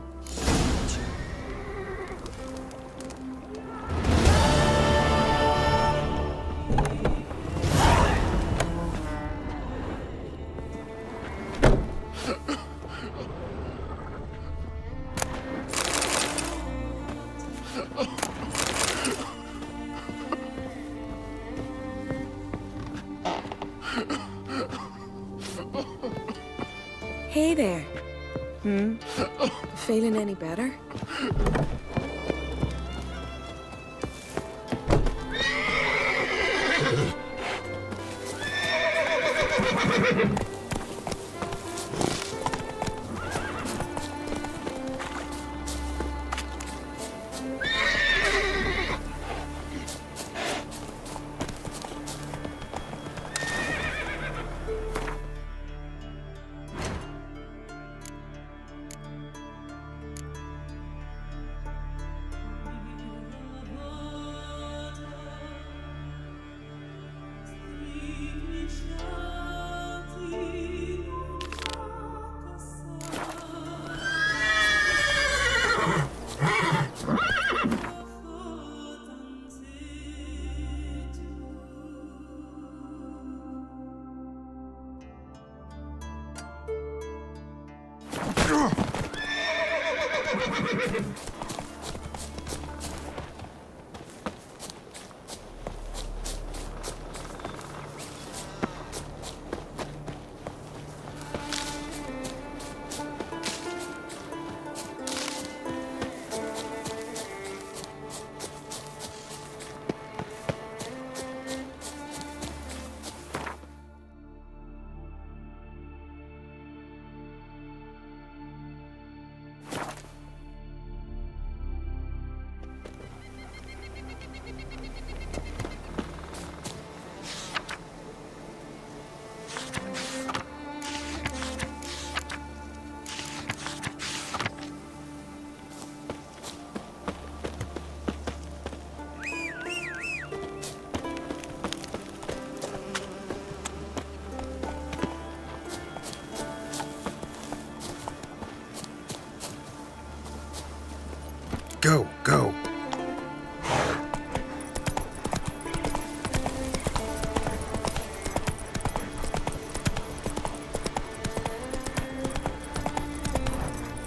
Hey there. Feeling any better? Go, go.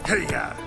Hey-ya!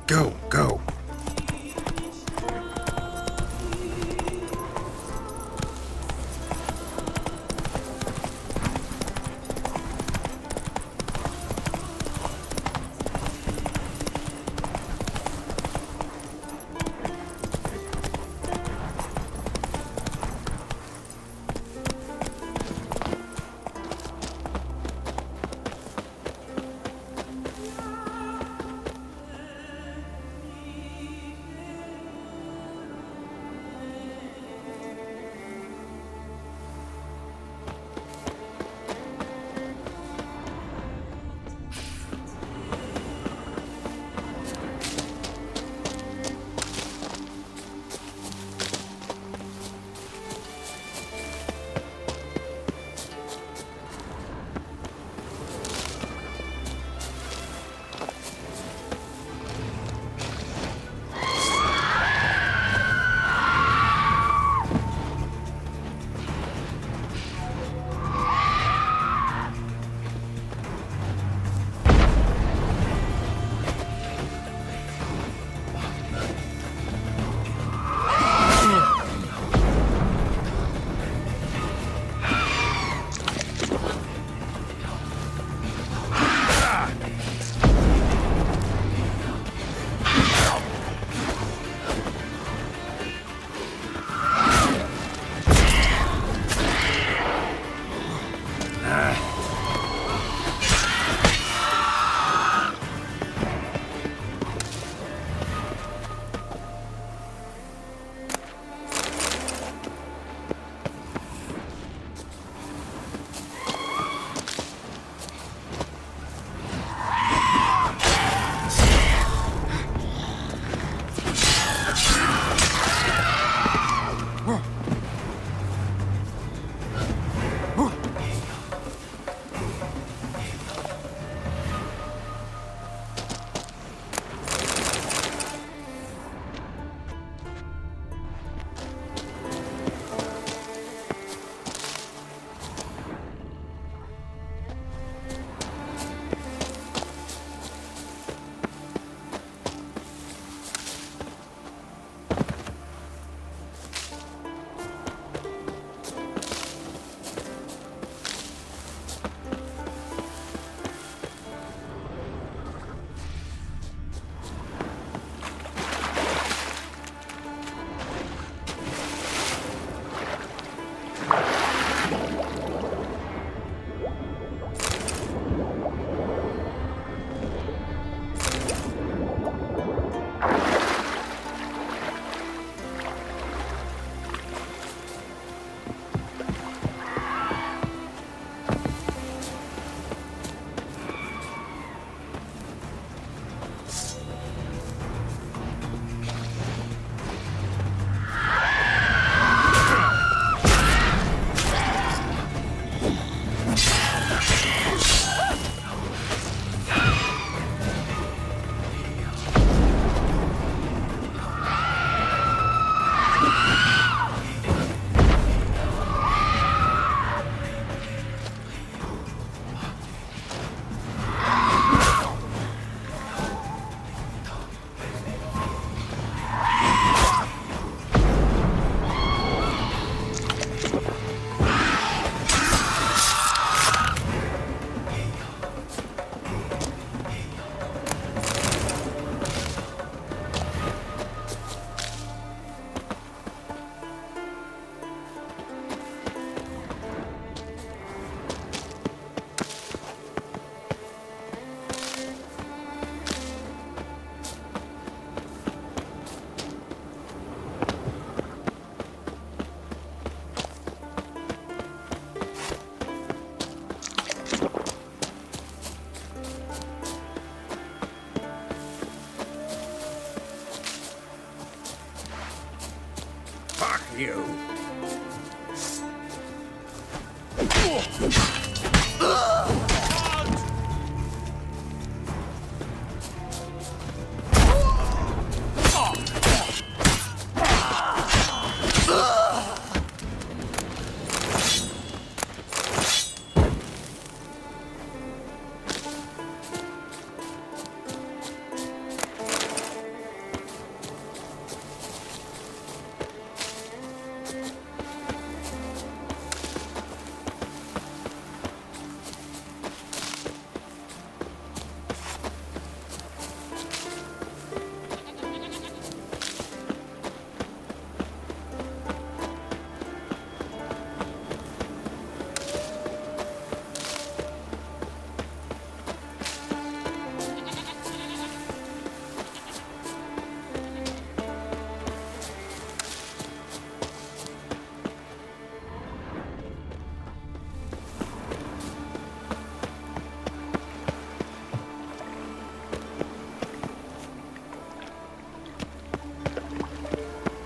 Go, go.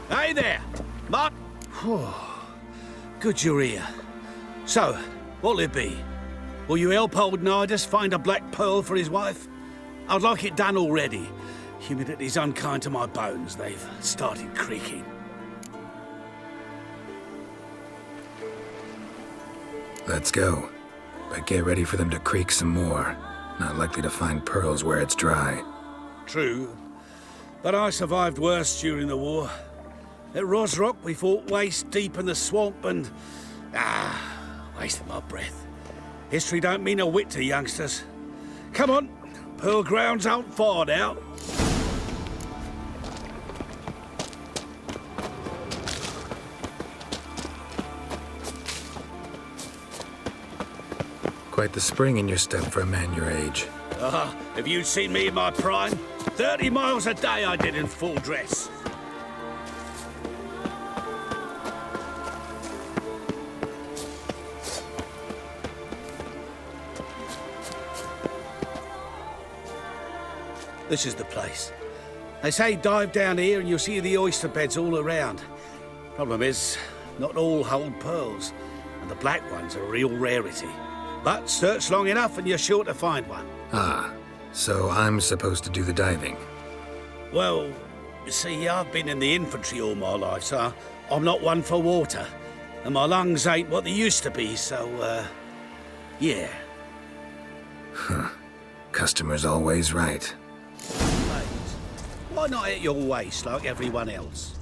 Hey there, Mark. Good you're here. So, what'll it be? Will you help old Nidus find a black pearl for his wife? I'd like it done already. Humidity's unkind to my bones. They've started creaking. Let's go. But get ready for them to creak some more. Not likely to find pearls where it's dry. True. But I survived worse during the war. At Rosrock, we fought waist deep in the swamp and... wasted my breath. History don't mean a whit to youngsters. Come on, Pearl Grounds aren't far now. Quite the spring in your step for a man your age. Have you seen me in my prime? 30 miles a day I did in full dress. This is the place. They say dive down here and you'll see the oyster beds all around. Problem is, not all hold pearls, and the black ones are a real rarity. But search long enough and you're sure to find one. So I'm supposed to do the diving. Well, you see, I've been in the infantry all my life, so I'm not one for water. And my lungs ain't what they used to be, so, yeah. Customer's always right. Mate, why not at your waist like everyone else?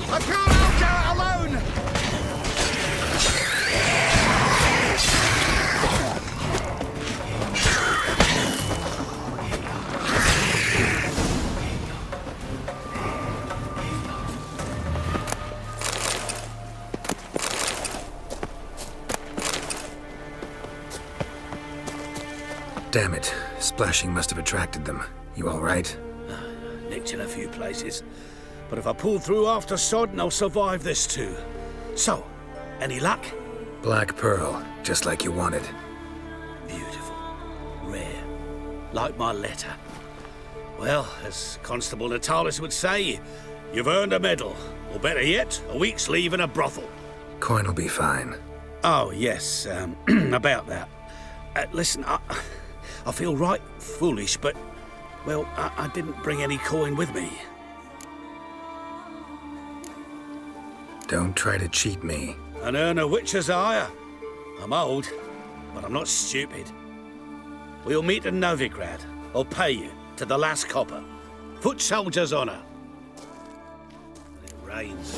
I can't out there alone! Damn it. Splashing must have attracted them. You all right? Nicked in a few places. But if I pull through after sodden, I'll survive this too. So, any luck? Black pearl, just like you wanted. Beautiful. Rare. Like my letter. Well, as Constable Natalis would say, you've earned a medal. Or better yet, a week's leave in a brothel. Coin'll be fine. Oh, yes, about that. Listen, I feel right foolish, but, well, I didn't bring any coin with me. Don't try to cheat me. An earner witcher's hire. I'm old, but I'm not stupid. We'll meet in Novigrad. I'll pay you to the last copper. Foot soldier's honor. It rains.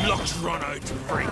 Luck's run out, freak.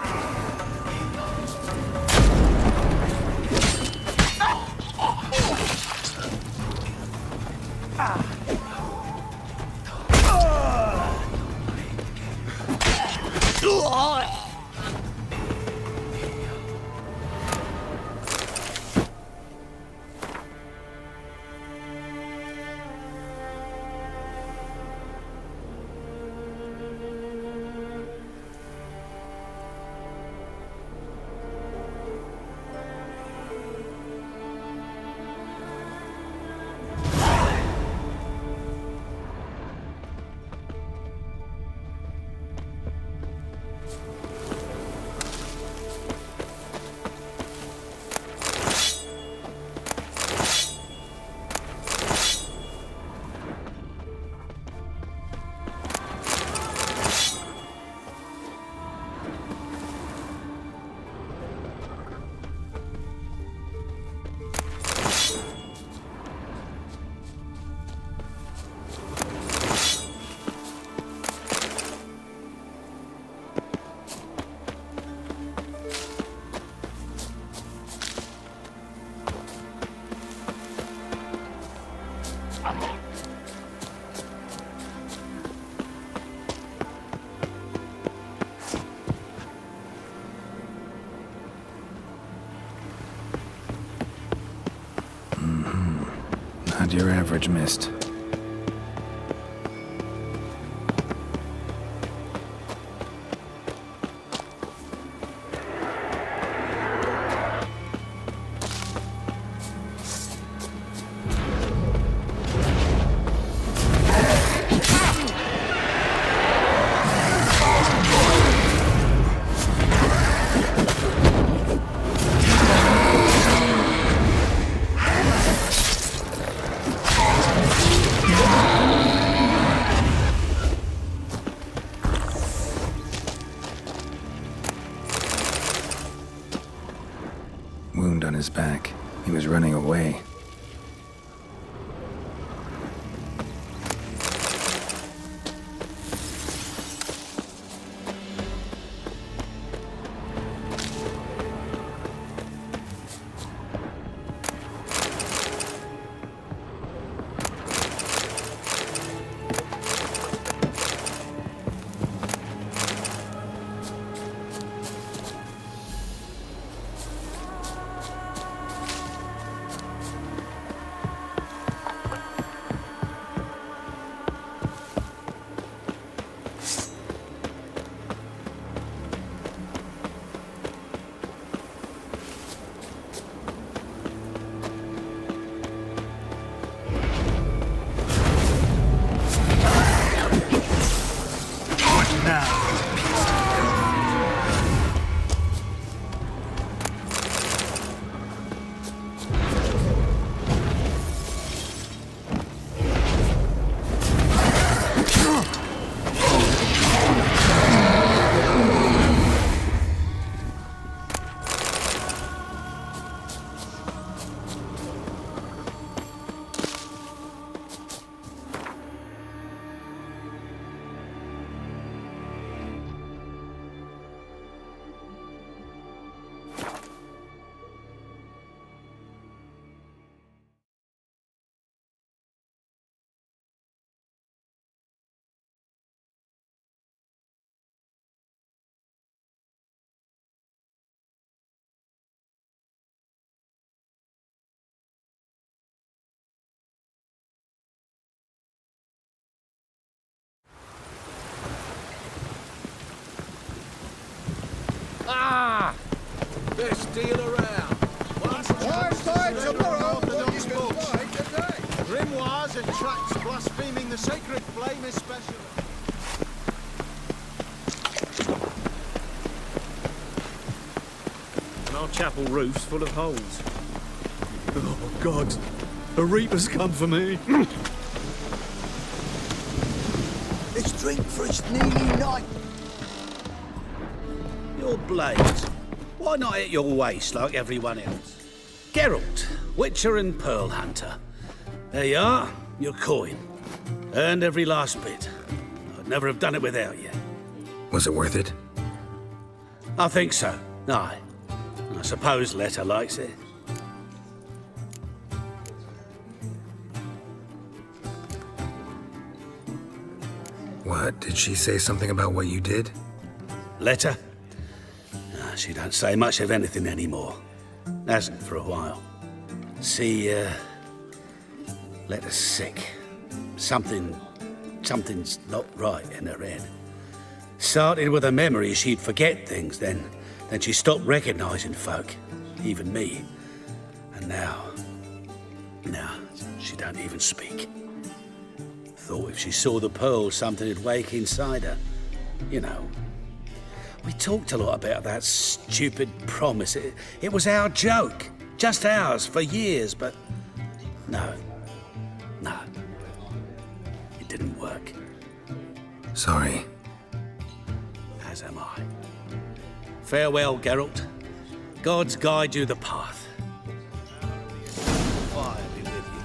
Not your average mist. Wound on his back. He was running away. Ah! Best deal around. Grimoires and tracts blaspheming the sacred flame especially. And our chapel roof's full of holes. Oh, God. A reaper's come for me. Let's drink for it's nearly night. Your blades. Why not at your waist like everyone else? Geralt, Witcher and Pearl Hunter. There you are, your coin. Earned every last bit. I'd never have done it without you. Was it worth it? I think so. Aye. I suppose Letta likes it. What, did she say something about what you did? Letta? She don't say much of anything anymore. Hasn't for a while. Letta's sick. Something's not right in her head. Started with a memory she'd forget things, then she stopped recognizing folk, even me. And now she don't even speak. Thought if she saw the pearl, something'd wake inside her. You know. We talked a lot about that stupid promise. It was our joke. Just ours for years, but no. It didn't work. Sorry. As am I. Farewell, Geralt. Gods guide you the path. I'll be with you.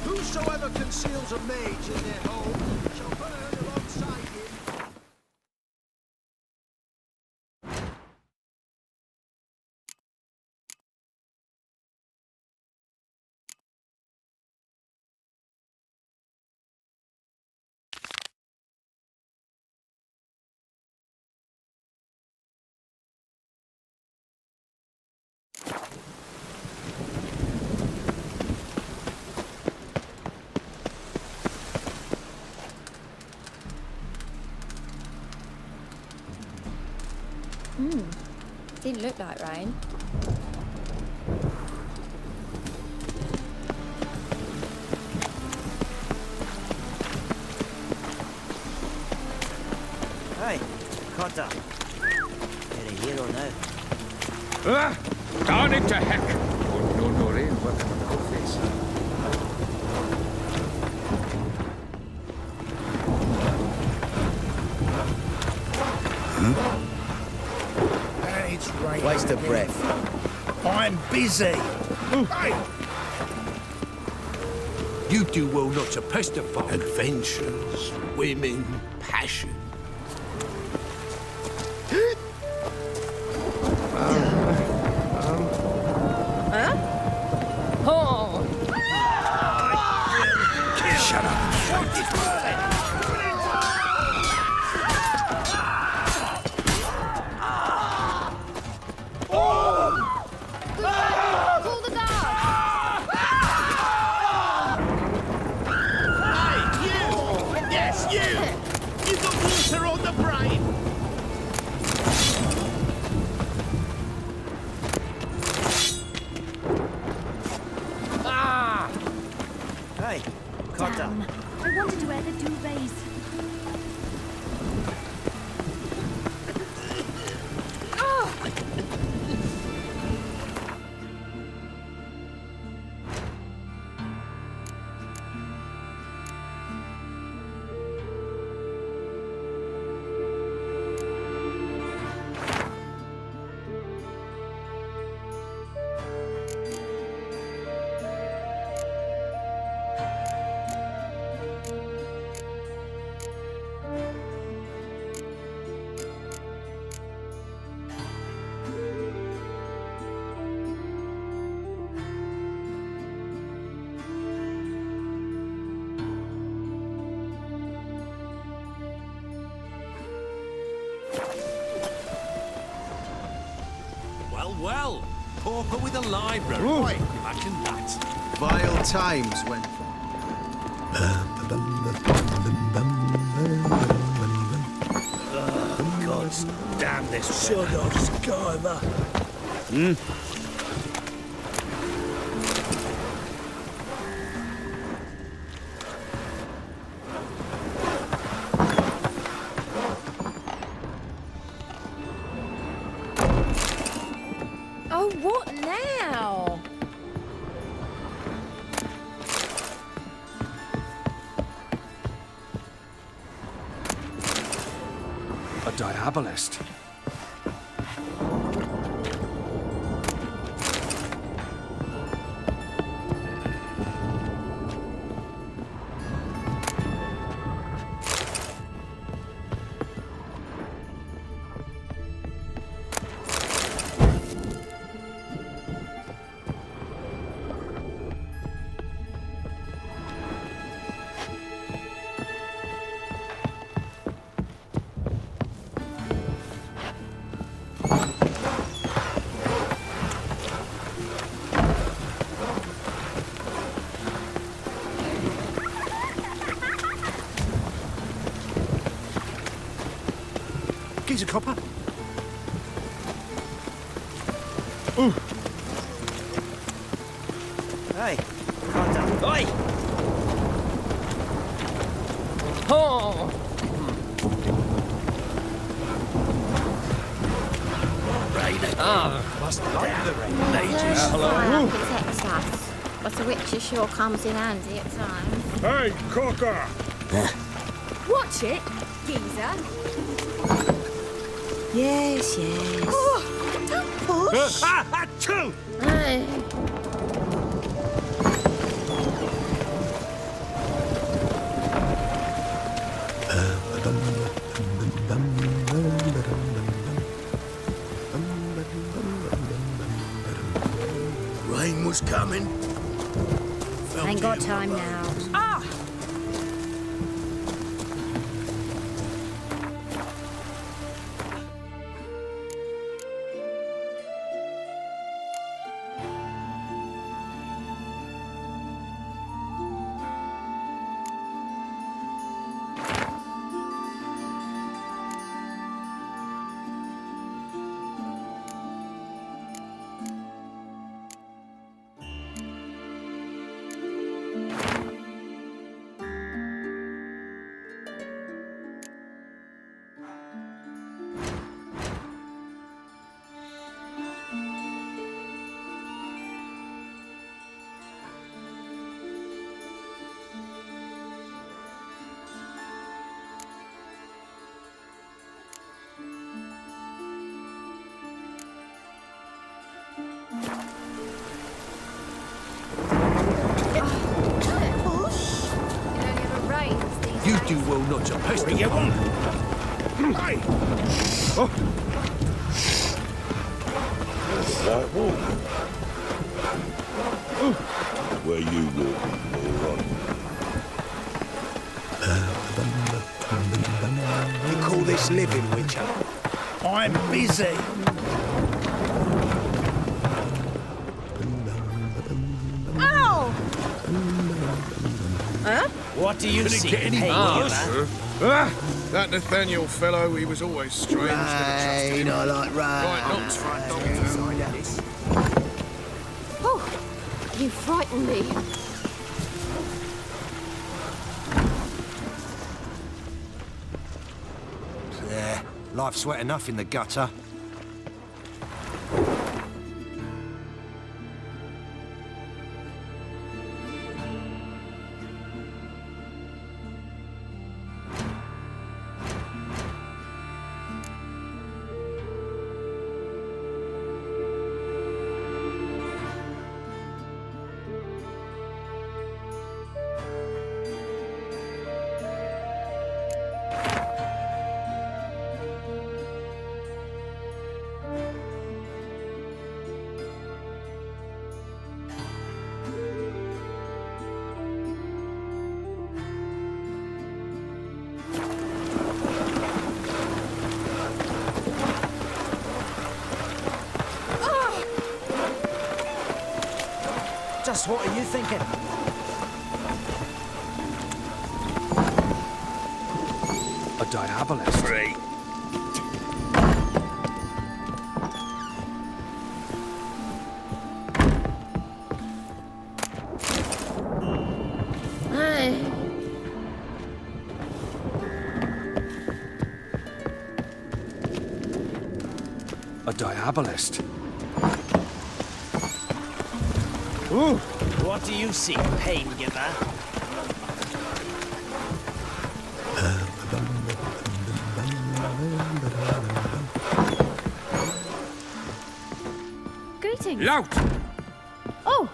Whosoever conceals a mage in their home shall burn alongside him. Didn't look like rain. Hey, Cotta. You're a hero now. Down into heck! No, rain, what am I face? It's right. Waste of breath. I'm busy. Hey! You do well not to pester folk. Adventures, women, passion. Shut up. down. I wanted to wear the duvets. Well, pauper with a library. Right. Imagine that. Vile times when... God damn this sod of Skyver. Oh, what now? A diabolist. He's a copper. Hey, contact. Oi! Oh! Must like the rain. Ages. Hello. Protects us. But a witcher sure comes in handy at times. Hey, cocker! Watch it, geezer. Yes, yes. Oh, don't push. Achoo! Hey. Rain was coming. Ain't got time now. Ah! You do well not to pester you won't. Hey! Oh. Where you walking, moron? You call this living, Witcher? I'm busy. Ow! Huh? What do you see? Get any that Nathaniel fellow, he was always strange. Rain, I like rain. Right, Knox front door. Oh, you frightened me. Life's wet enough in the gutter. Just what are you thinking? A diabolist. Free. A diabolist. Ooh, what do you see, pain giver? Greetings. Lout! Oh,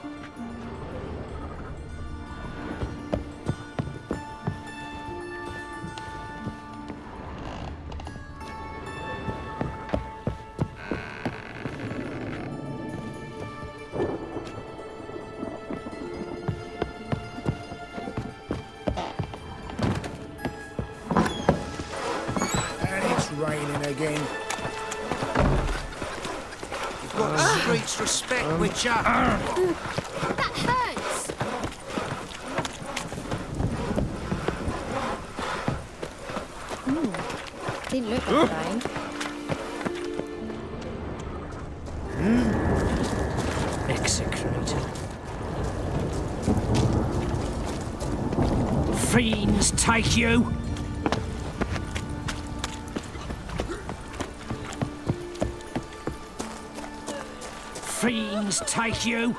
And it's raining again. You've got the streets respect, Witcher. that hurts. Didn't look like rain. Execrated. Fiends take you! Fiends take you!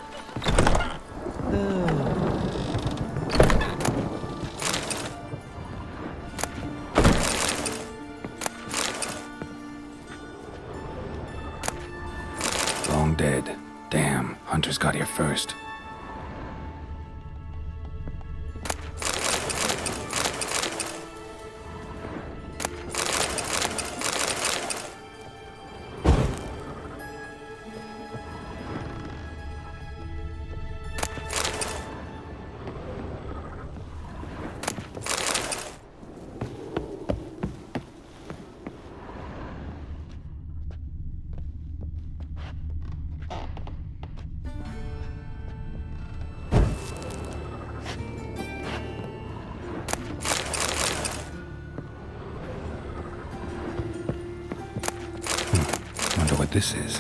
Long dead. Damn, Hunter's got here first. Wonder what this is.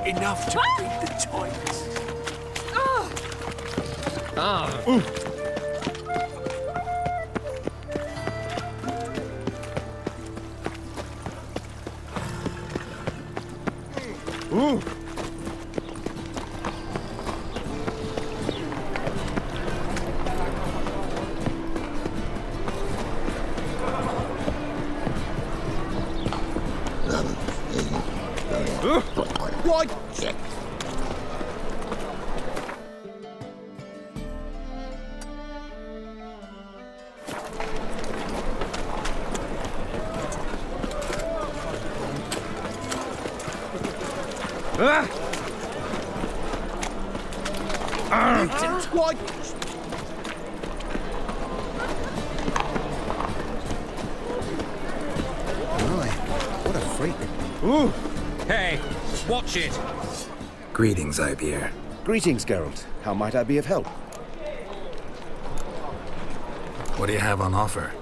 Enough to beat the toilets. Ooh. What? What? My, what a freak. Ooh. Hey, watch it. Greetings, Ivier. Greetings, Geralt. How might I be of help? What do you have on offer?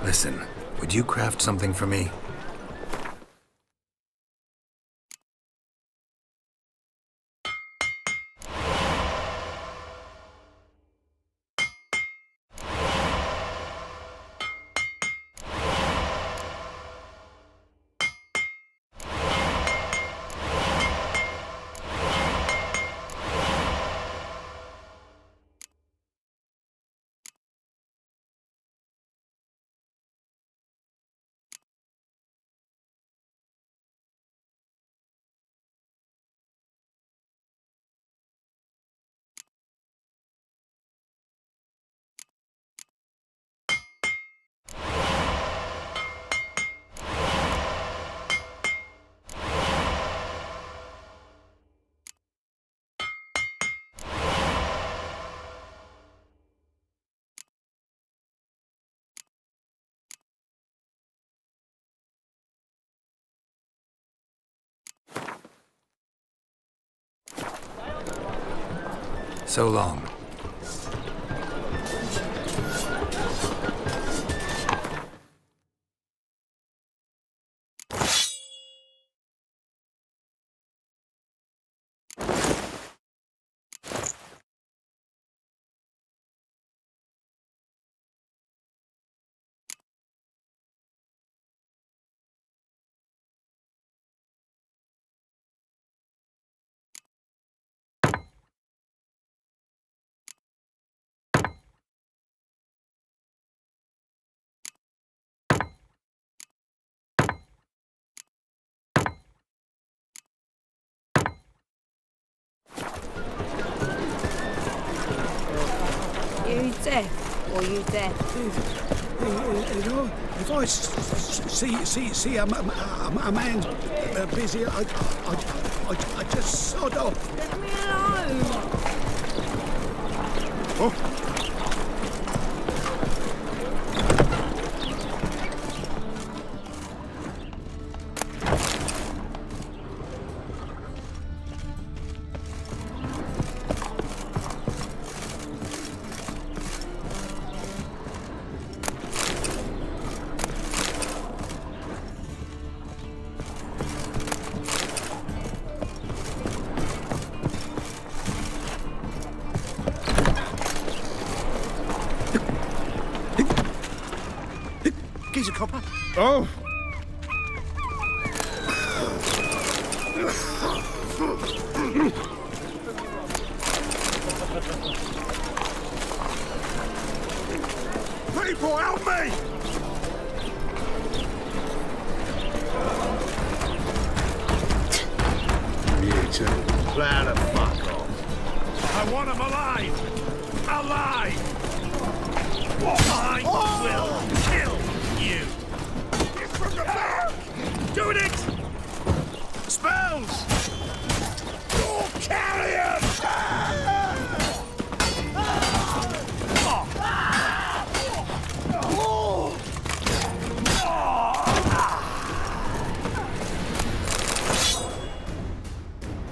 Listen, would you craft something for me? So long. You deaf or you deaf? If I see a man's busy, I just sod off. Let me alone. Oh. Geezer copper. Oh. People, help me! Yeah, Plan to fuck off. I want him alive! Alive! I will kill you! It's from the back! Doing it! Spells! You're carrion!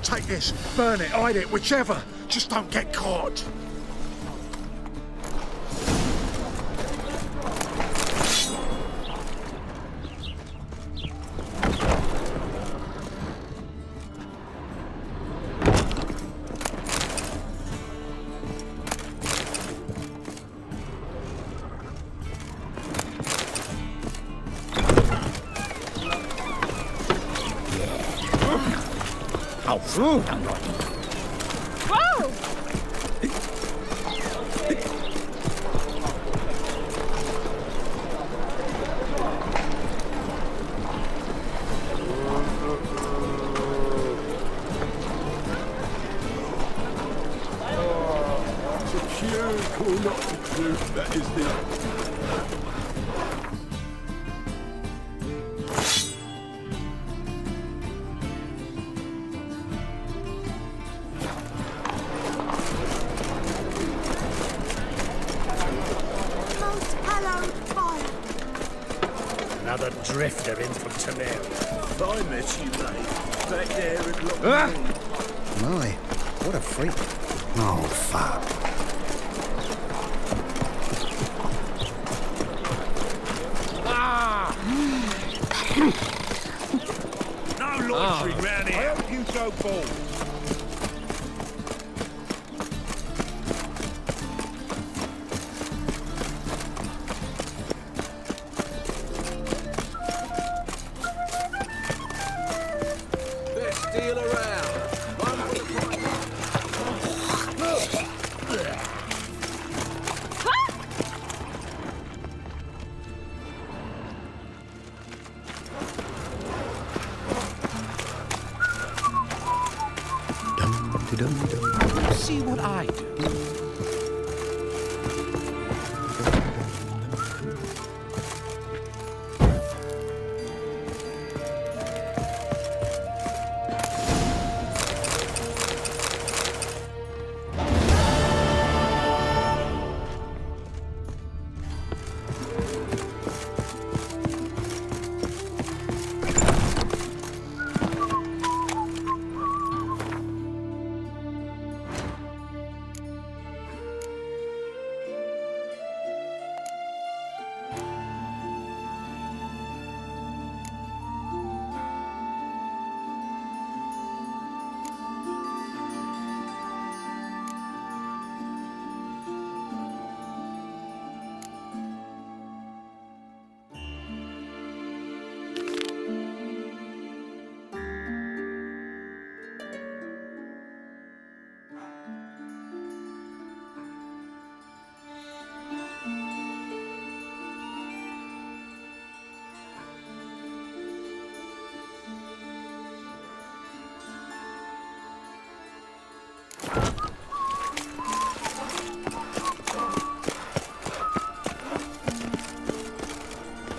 Take this, burn it, hide it, whichever. Just don't get caught. Oh, whoa! That is the... Another drifter in from Tamera. I met you, mate. Back there at Loch My, what a freak. Oh, fuck. No loitering round here. I hope you so bold. Let's steal around. One for the price. See what I do.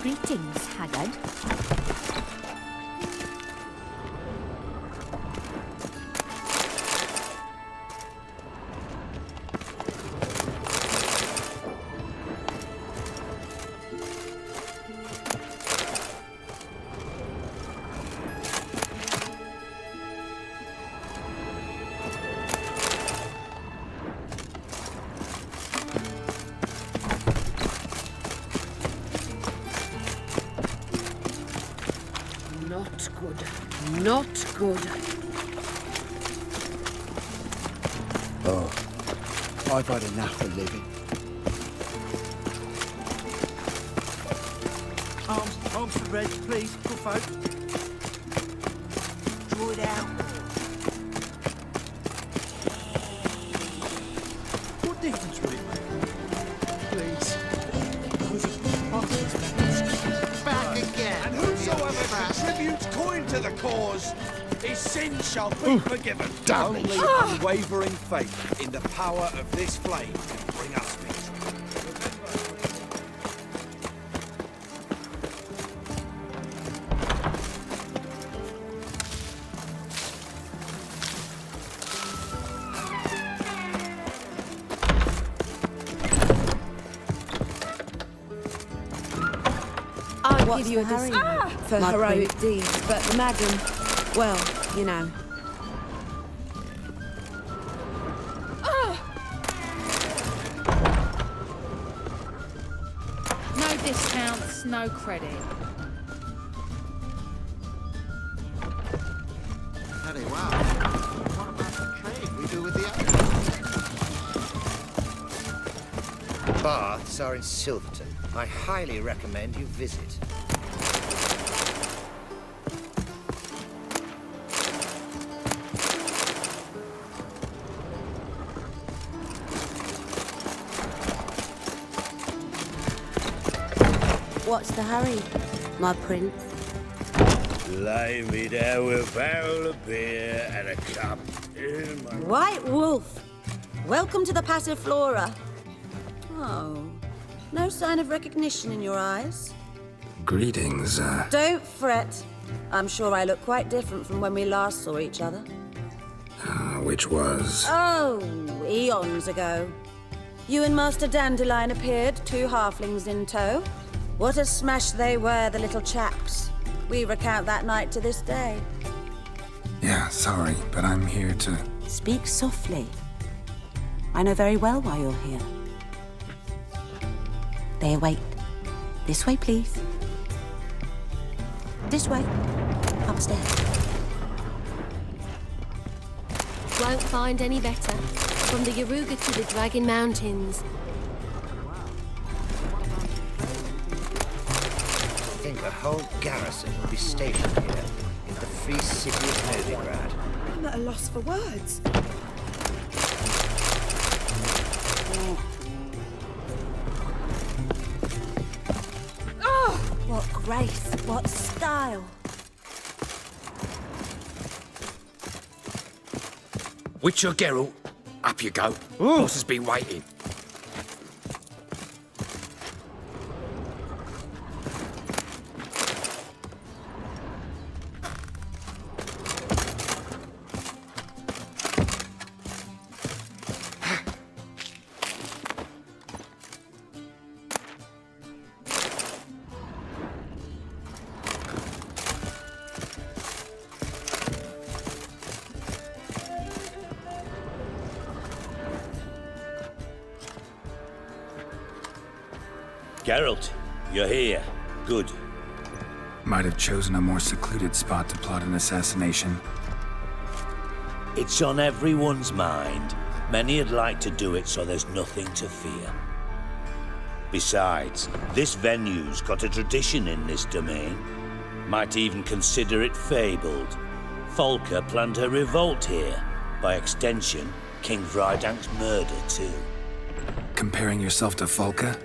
Greetings, Haggard. Not good. Not good. Oh, I've had enough of living. Arms for Reg, please. Good folk. Draw it out. What difference will it make? Please. Back again. And whosoever contributes coin to the cause His sins shall be forgiven. Damn it. Only unwavering faith in the power of this flame can bring us victory. I'll give you a discount for heroic deeds, but the madam, well, you know. No discounts, no credit. Very well. What about the trade we do with the others? Baths are in Silverton. I highly recommend you visit. What's the hurry, my prince? Lay me there with a barrel of beer and a cup in my... White Wolf! Welcome to the Passiflora. Oh, no sign of recognition in your eyes? Greetings, Don't fret. I'm sure I look quite different from when we last saw each other. which was... Oh, eons ago. You and Master Dandelion appeared, 2 halflings in tow. What a smash they were, the little chaps. We recount that night to this day. Yeah, sorry, but I'm here to... Speak softly. I know very well why you're here. They await. This way, please. This way. Upstairs. Won't find any better. From the Yaruga to the Dragon Mountains. I think a whole garrison will be stationed here in the free city of Novigrad. I'm at a loss for words. Oh, what grace, what style. Witcher Geralt, up you go. Boss has been waiting. Geralt, you're here. Good. Might have chosen a more secluded spot to plot an assassination. It's on everyone's mind. Many'd like to do it so there's nothing to fear. Besides, this venue's got a tradition in this domain. Might even consider it fabled. Folka planned her revolt here. By extension, King Vrydank's murder too. Comparing yourself to Folka?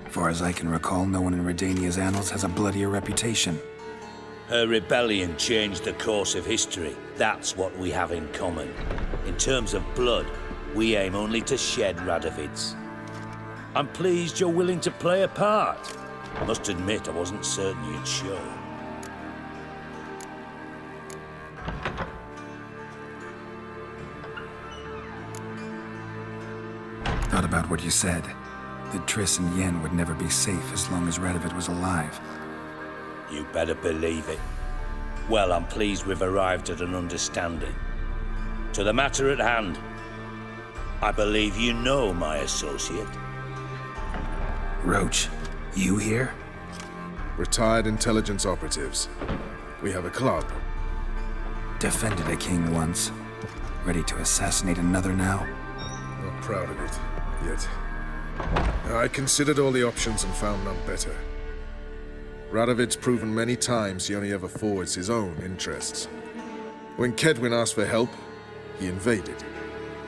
Far as I can recall, no one in Redania's annals has a bloodier reputation. Her rebellion changed the course of history. That's what we have in common. In terms of blood, we aim only to shed Radovid's. I'm pleased you're willing to play a part. I must admit, I wasn't certain you'd show. Thought about what you said. That Triss and Yen would never be safe as long as Radovid was alive. You better believe it. Well, I'm pleased we've arrived at an understanding. To the matter at hand, I believe you know my associate. Roach, you here? Retired intelligence operatives. We have a club. Defended a king once. Ready to assassinate another now? Not proud of it, yet. I considered all the options and found none better. Radovid's proven many times he only ever forwards his own interests. When Kedwin asked for help, he invaded.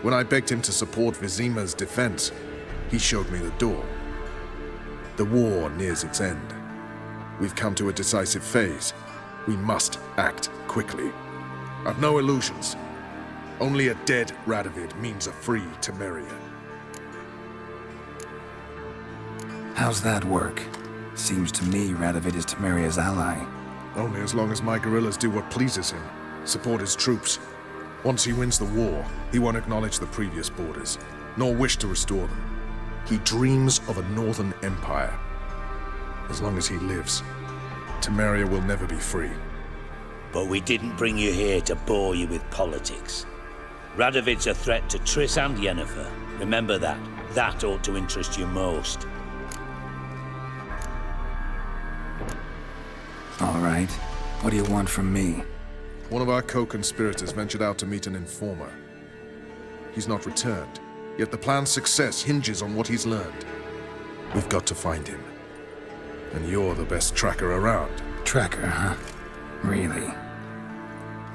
When I begged him to support Vizima's defense, he showed me the door. The war nears its end. We've come to a decisive phase. We must act quickly. I've no illusions. Only a dead Radovid means a free Temeria. How's that work? Seems to me Radovid is Temeria's ally. Only as long as my guerrillas do what pleases him, support his troops. Once he wins the war, he won't acknowledge the previous borders, nor wish to restore them. He dreams of a northern empire. As long as he lives, Temeria will never be free. But we didn't bring you here to bore you with politics. Radovid's a threat to Triss and Yennefer. Remember that. That ought to interest you most. All right. What do you want from me? One of our co-conspirators ventured out to meet an informer. He's not returned, yet the plan's success hinges on what he's learned. We've got to find him. And you're the best tracker around. Tracker, huh? Really?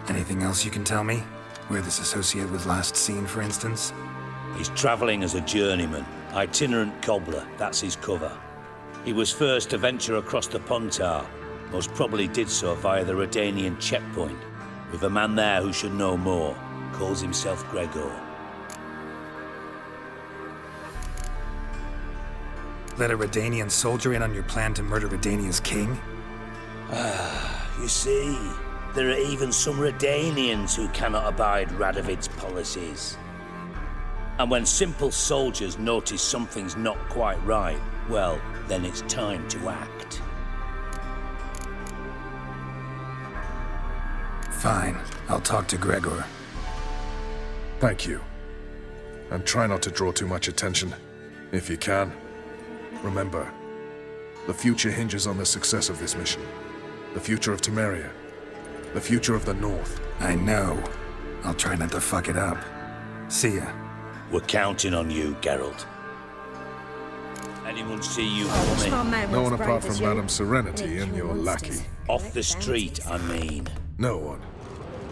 Anything else you can tell me? Where this associate was last seen, for instance? He's travelling as a journeyman. Itinerant cobbler, that's his cover. He was first to venture across the Pontar. Most probably did so via the Redanian checkpoint. With a man there who should know more. Calls himself Gregor. Let a Redanian soldier in on your plan to murder Redania's king? You see, there are even some Redanians who cannot abide Radovid's policies. And when simple soldiers notice something's not quite right, well, then it's time to act. Fine. I'll talk to Gregor. Thank you. And try not to draw too much attention, if you can. Remember, the future hinges on the success of this mission. The future of Temeria. The future of the North. I know. I'll try not to fuck it up. See ya. We're counting on you, Geralt. Anyone see you coming? No one apart from Madame Serenity and your lackey. Off the street, I mean. No one.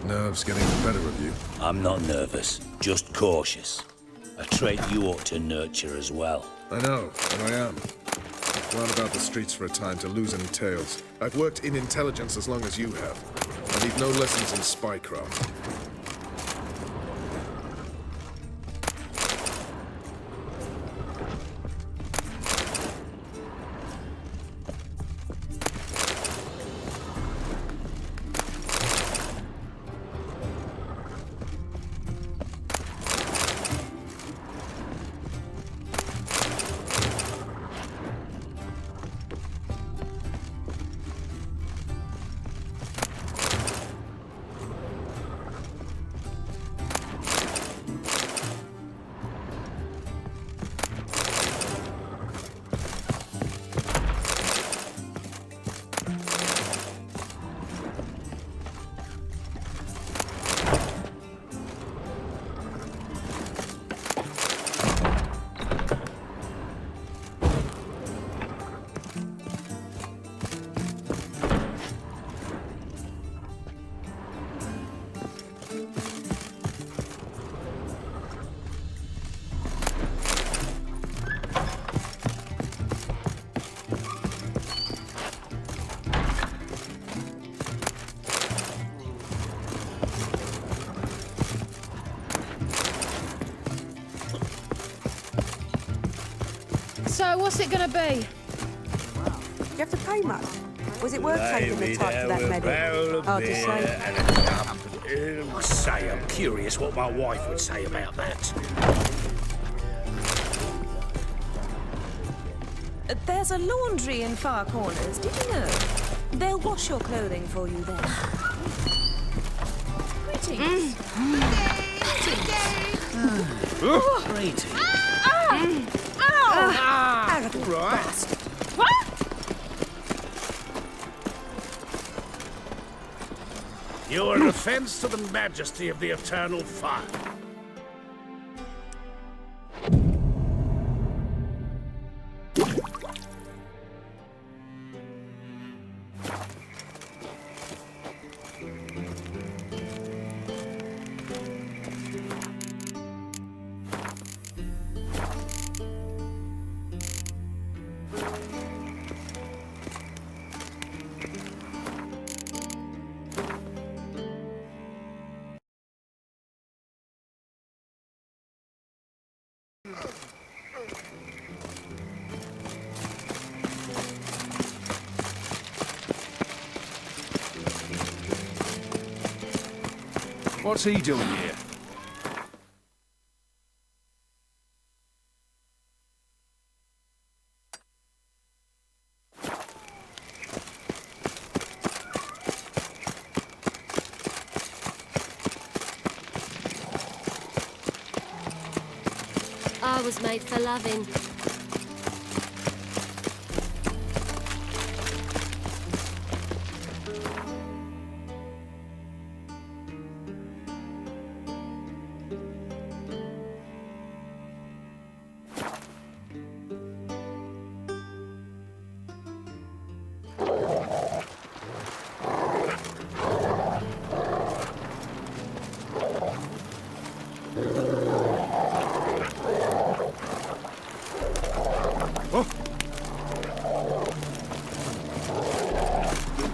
Nerves getting the better of you. I'm not nervous, just cautious. A trait you ought to nurture as well. I know, and I am. Go out about the streets for a time to lose any tales. I've worked in intelligence as long as you have. I need no lessons in spycraft. So, what's it gonna be? You have to pay much. Was it worth taking the type to that medic? Hard to say. Say, I'm curious what my wife would say about that. There's a laundry in Far Corners, did you know? They'll wash your clothing for you there. Greetings. Greetings. Arrogant bastard. What? You're an offense to the majesty of the eternal fire. What's he doing here? I was made for loving.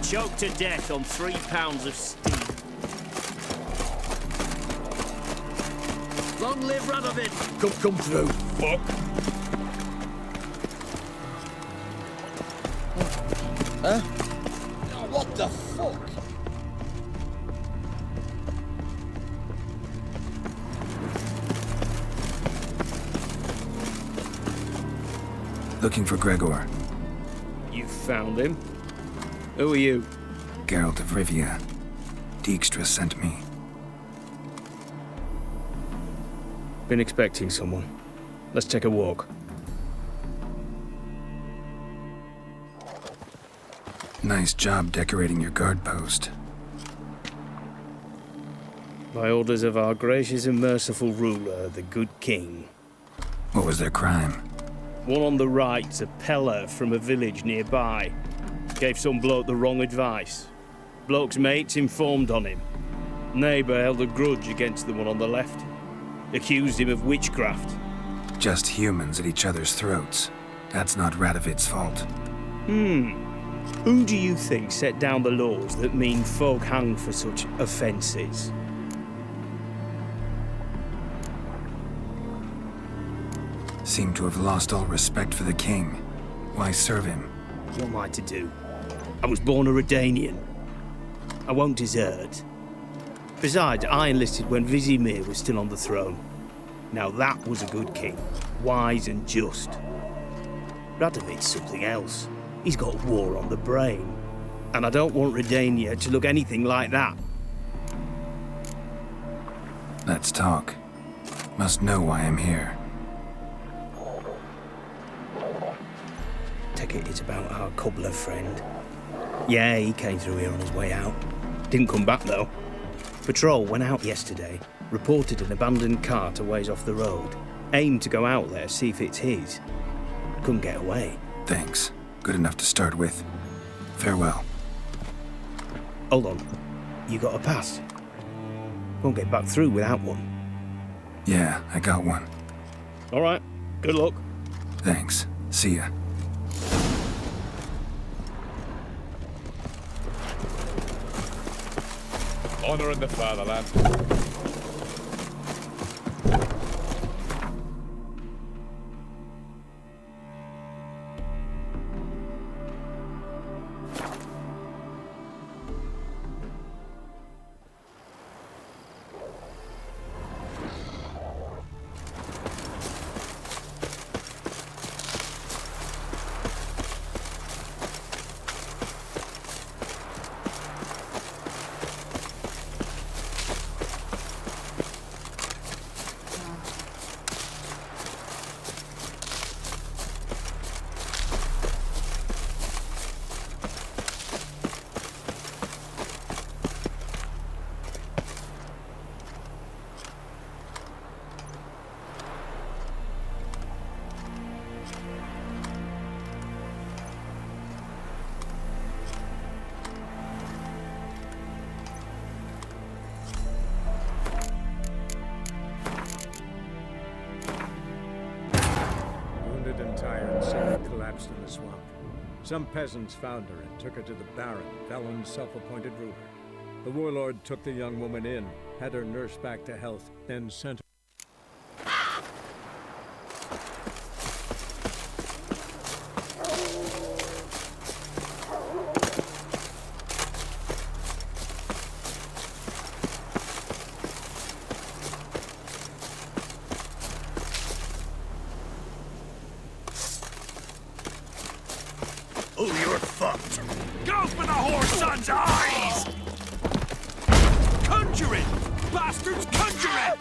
Choked to death on 3 pounds of steam. Long live Radovid! Come through, fuck! Huh? Oh, what the fuck? Looking for Gregor. You found him? Who are you? Geralt of Rivia. Dijkstra sent me. Been expecting someone. Let's take a walk. Nice job decorating your guard post. By orders of our gracious and merciful ruler, the good king. What was their crime? One on the right's a peller from a village nearby. Gave some bloke the wrong advice. Bloke's mates informed on him. Neighbour held a grudge against the one on the left. Accused him of witchcraft. Just humans at each other's throats. That's not Radovid's fault. Who do you think set down the laws that mean folk hang for such offences? Seem to have lost all respect for the king. Why serve him? What am I to do? I was born a Redanian. I won't desert. Besides, I enlisted when Vizimir was still on the throne. Now that was a good king, wise and just. Radovid's something else. He's got war on the brain. And I don't want Redania to look anything like that. Let's talk. Must know why I'm here. Take it it's about our cobbler friend. Yeah, he came through here on his way out. Didn't come back, though. Patrol went out yesterday, reported an abandoned cart a ways off the road. Aimed to go out there, see if it's his. Couldn't get away. Thanks. Good enough to start with. Farewell. Hold on. You got a pass? Won't get back through without one. Yeah, I got one. All right. Good luck. Thanks. See ya. Honor in the fatherland. Collapsed in the swamp. Some peasants found her and took her to the Baron, Valen's self-appointed ruler. The warlord took the young woman in, had her nursed back to health, then sent her... Oh, you're fucked. Go for the whore's son's eyes! Conjure it! Bastards, conjure it!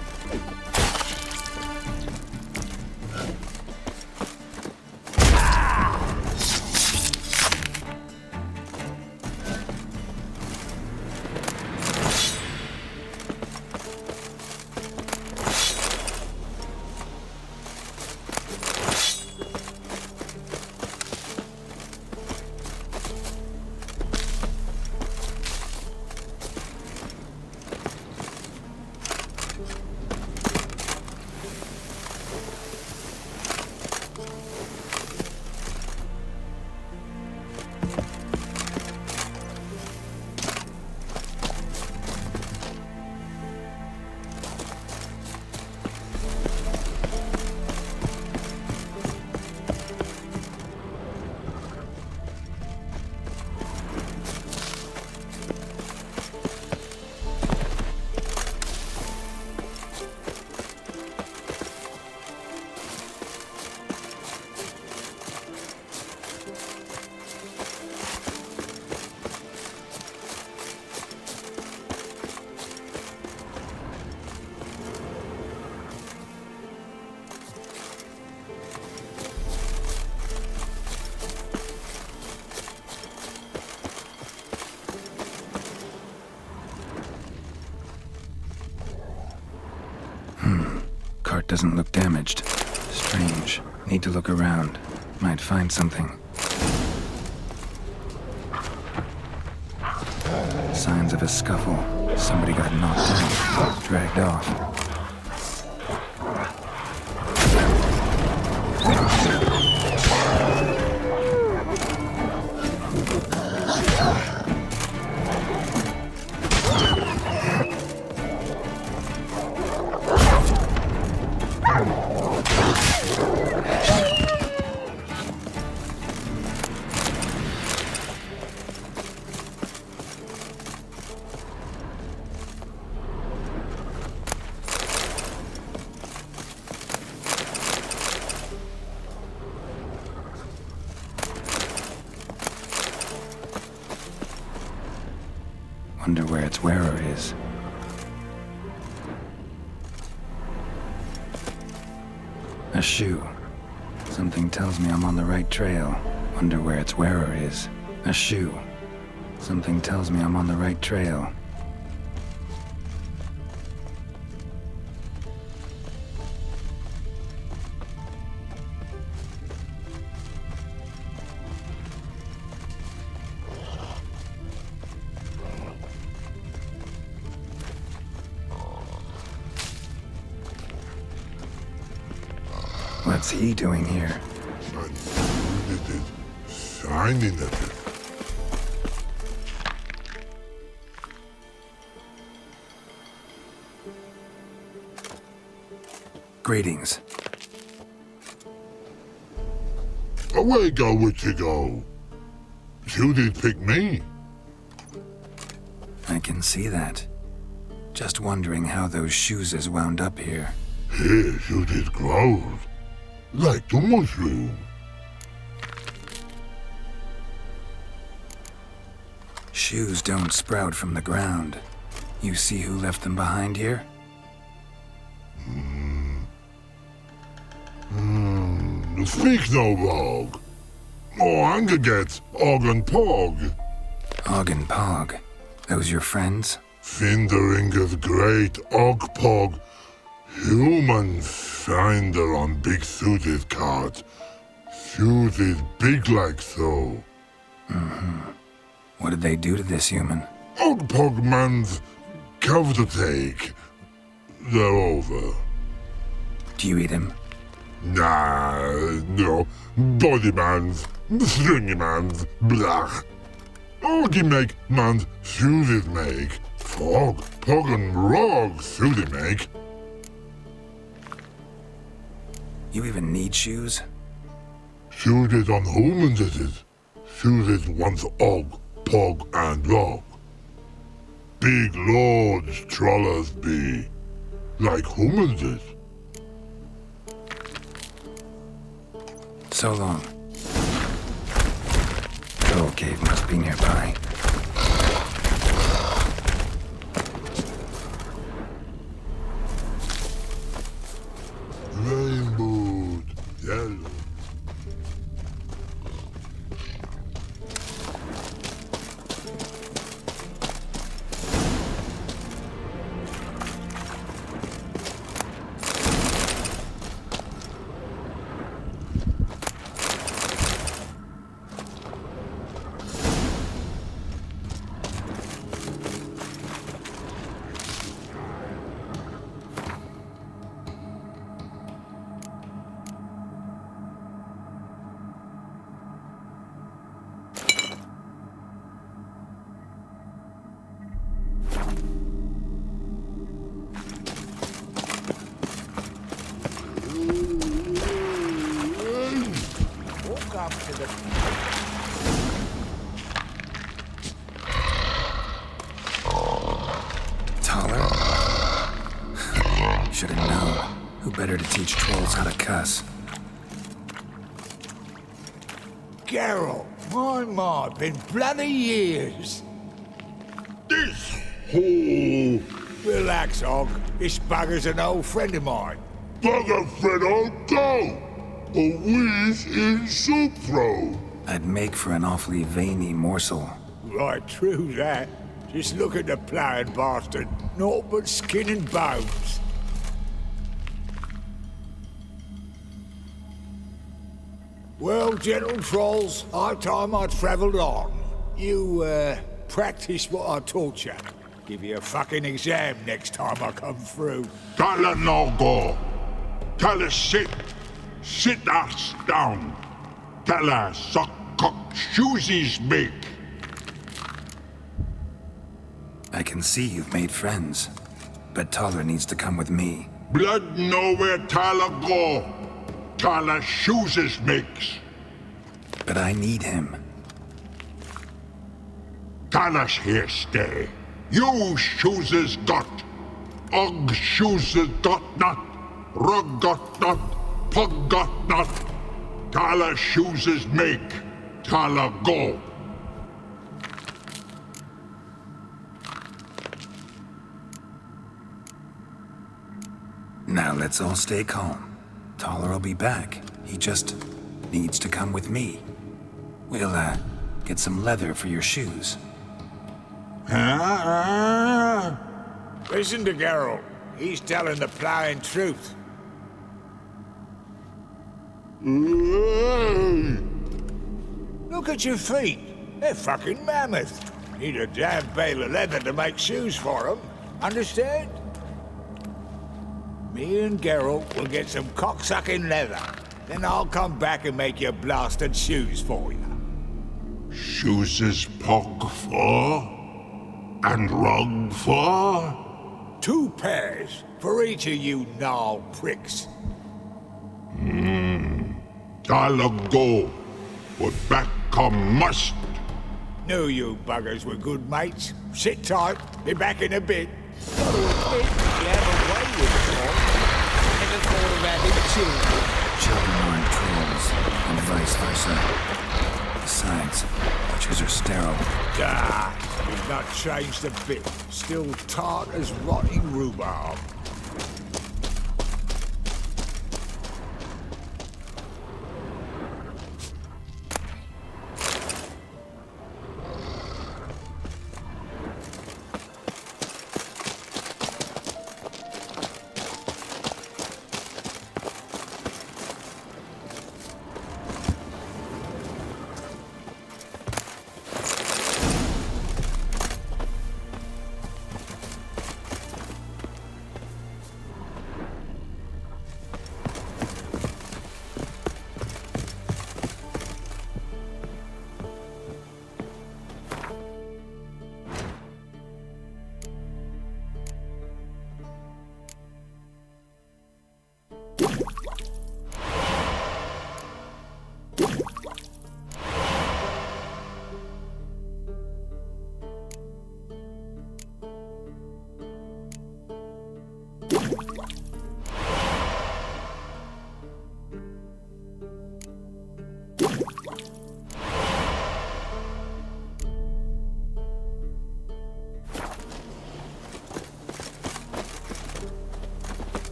Cart doesn't look damaged. Strange. Need to look around. Might find something. Signs of a scuffle. Somebody got knocked out. Dragged off. Wonder where its wearer is. A shoe. Something tells me I'm on the right trail. Wonder where its wearer is. A shoe. Something tells me I'm on the right trail. What's he doing here? Signing at it. Greetings. Away go with you go. You did pick me. I can see that. Just wondering how those shoes is wound up here. Here you did grow. Like the mushroom. Shoes don't sprout from the ground. You see who left them behind here? Speak no bog. Oh, anger gets Og and Pog. Og and Pog. Those your friends? Finderinger's great Og Pog. Human finder on big suited cart. Suited big like so. What did they do to this human? Og Pog man's cover to take. They're over. Do you eat him? Nah, no. Body man's, stringy man's, blach. Oggy make man's suited make. Fog, Pog and Rog suited make. You even need shoes? Suited on humans it is. Suited once Og, Pog and Rog. Big lords trollers be. Like humans is. So long. troll cave must be nearby. Rainbow, yellow. Walk up to the... Taller? Should have known. Who better to teach trolls how to cuss? Geralt, my, been bloody years. This hole. Relax, Og. This bugger's an old friend of mine. Bugger friend, I'll go. A wheeze in soup throw. I'd make for an awfully veiny morsel. Right, true that. Just look at the ploughing bastard. Naught but skin and bones. Well, gentle trolls, high time I travelled on. You, practice what I taught you. Give you a fucking exam next time I come through. Tala no go. Tala sit. Sit us down. Tala suck cock shoesies make. I can see you've made friends, but Taller needs to come with me. Blood know where Tala go. Tala shoeses makes. But I need him. Tala's here stay. You shoeses got. Og shoeses got not. Rug got not. Pug got not. Tala shoeses make. Tala go. Now let's all stay calm. Taller will be back. He just needs to come with me. We'll, get some leather for your shoes. Listen to Geralt. He's telling the ploughing truth. Look at your feet. They're fucking mammoth. Need a damn bale of leather to make shoes for them. Understand? Me and Geralt will get some cocksucking leather. Then I'll come back and make your blasted shoes for you. Shoeses pog for? And rug for? 2 pairs for each of you gnarled pricks. Tala go. But back come must. Knew you buggers were good mates. Sit tight. Be back in a bit. Gotta admit, you have a way with it all. Never thought of having children. Children aren't trolls, and vice versa. Besides, witches are sterile. Ah, you've not changed a bit. Still tart as rotting rhubarb.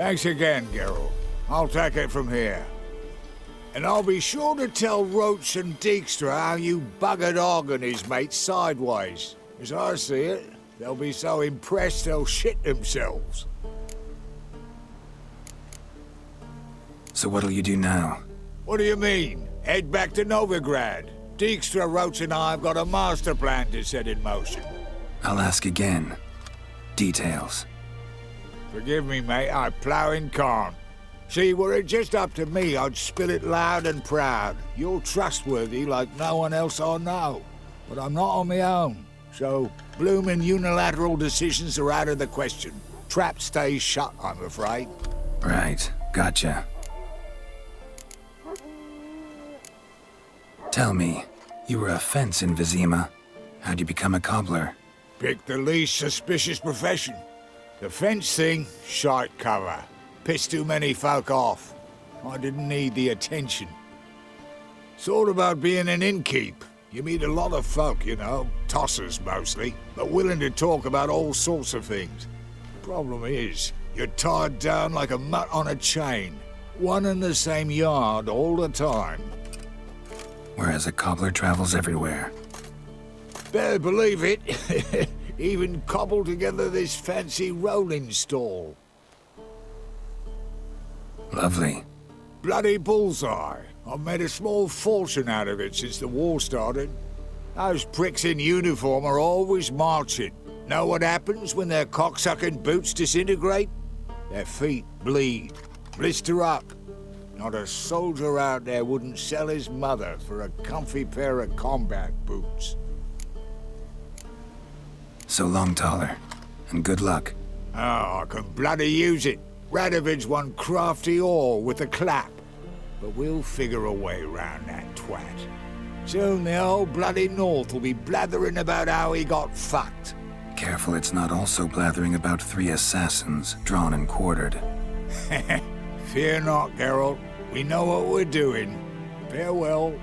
Thanks again, Geralt. I'll take it from here. And I'll be sure to tell Roach and Dijkstra how you buggered Og and his mates sideways. As I see it, they'll be so impressed they'll shit themselves. So what'll you do now? What do you mean? Head back to Novigrad. Dijkstra, Roach and I have got a master plan to set in motion. I'll ask again. Details. Forgive me, mate, I plowing can't. See, were it just up to me, I'd spill it loud and proud. You're trustworthy like no one else I know. But I'm not on my own. So, bloomin' unilateral decisions are out of the question. Trap stays shut, I'm afraid. Right, gotcha. Tell me, you were a fence in Vizima. How'd you become a cobbler? Pick the least suspicious profession. The fence thing, shite cover. Pissed too many folk off. I didn't need the attention. Sort about being an innkeep. You meet a lot of folk, you know, tossers mostly, but willing to talk about all sorts of things. Problem is, you're tied down like a mutt on a chain. One and the same yard all the time. Whereas a cobbler travels everywhere. Better believe it. Even cobbled together this fancy rolling stall. Lovely. Bloody bullseye. I've made a small fortune out of it since the war started. Those pricks in uniform are always marching. Know what happens when their cocksucking boots disintegrate? Their feet bleed, blister up. Not a soldier out there wouldn't sell his mother for a comfy pair of combat boots. So long, Taller. And good luck. Oh, I can bloody use it. Radovid's one crafty all with a clap. But we'll figure a way round that twat. Soon the whole bloody North will be blathering about how he got fucked. Careful it's not also blathering about 3 assassins, drawn and quartered. Fear not, Geralt. We know what we're doing. Farewell.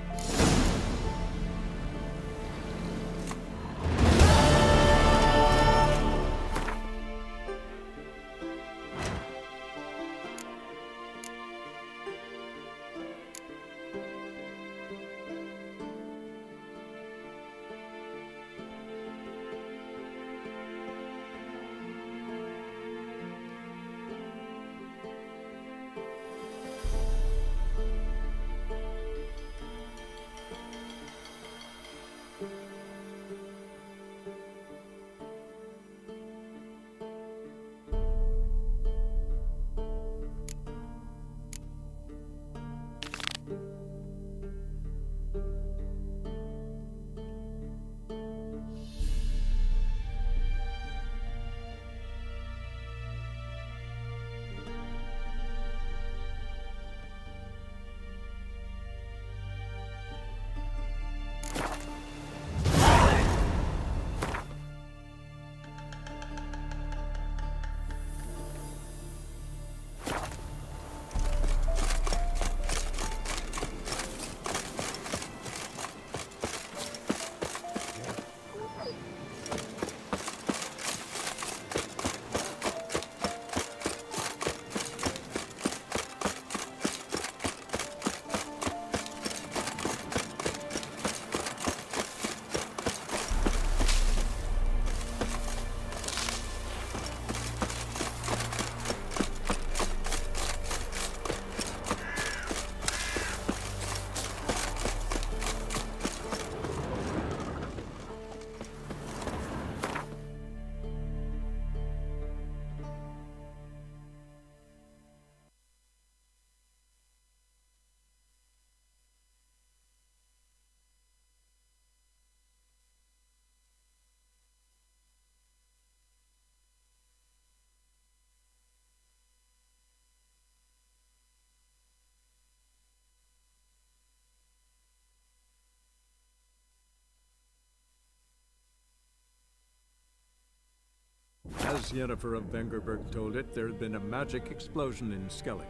As Yennefer of Vengerberg told it, there had been a magic explosion in Skellige.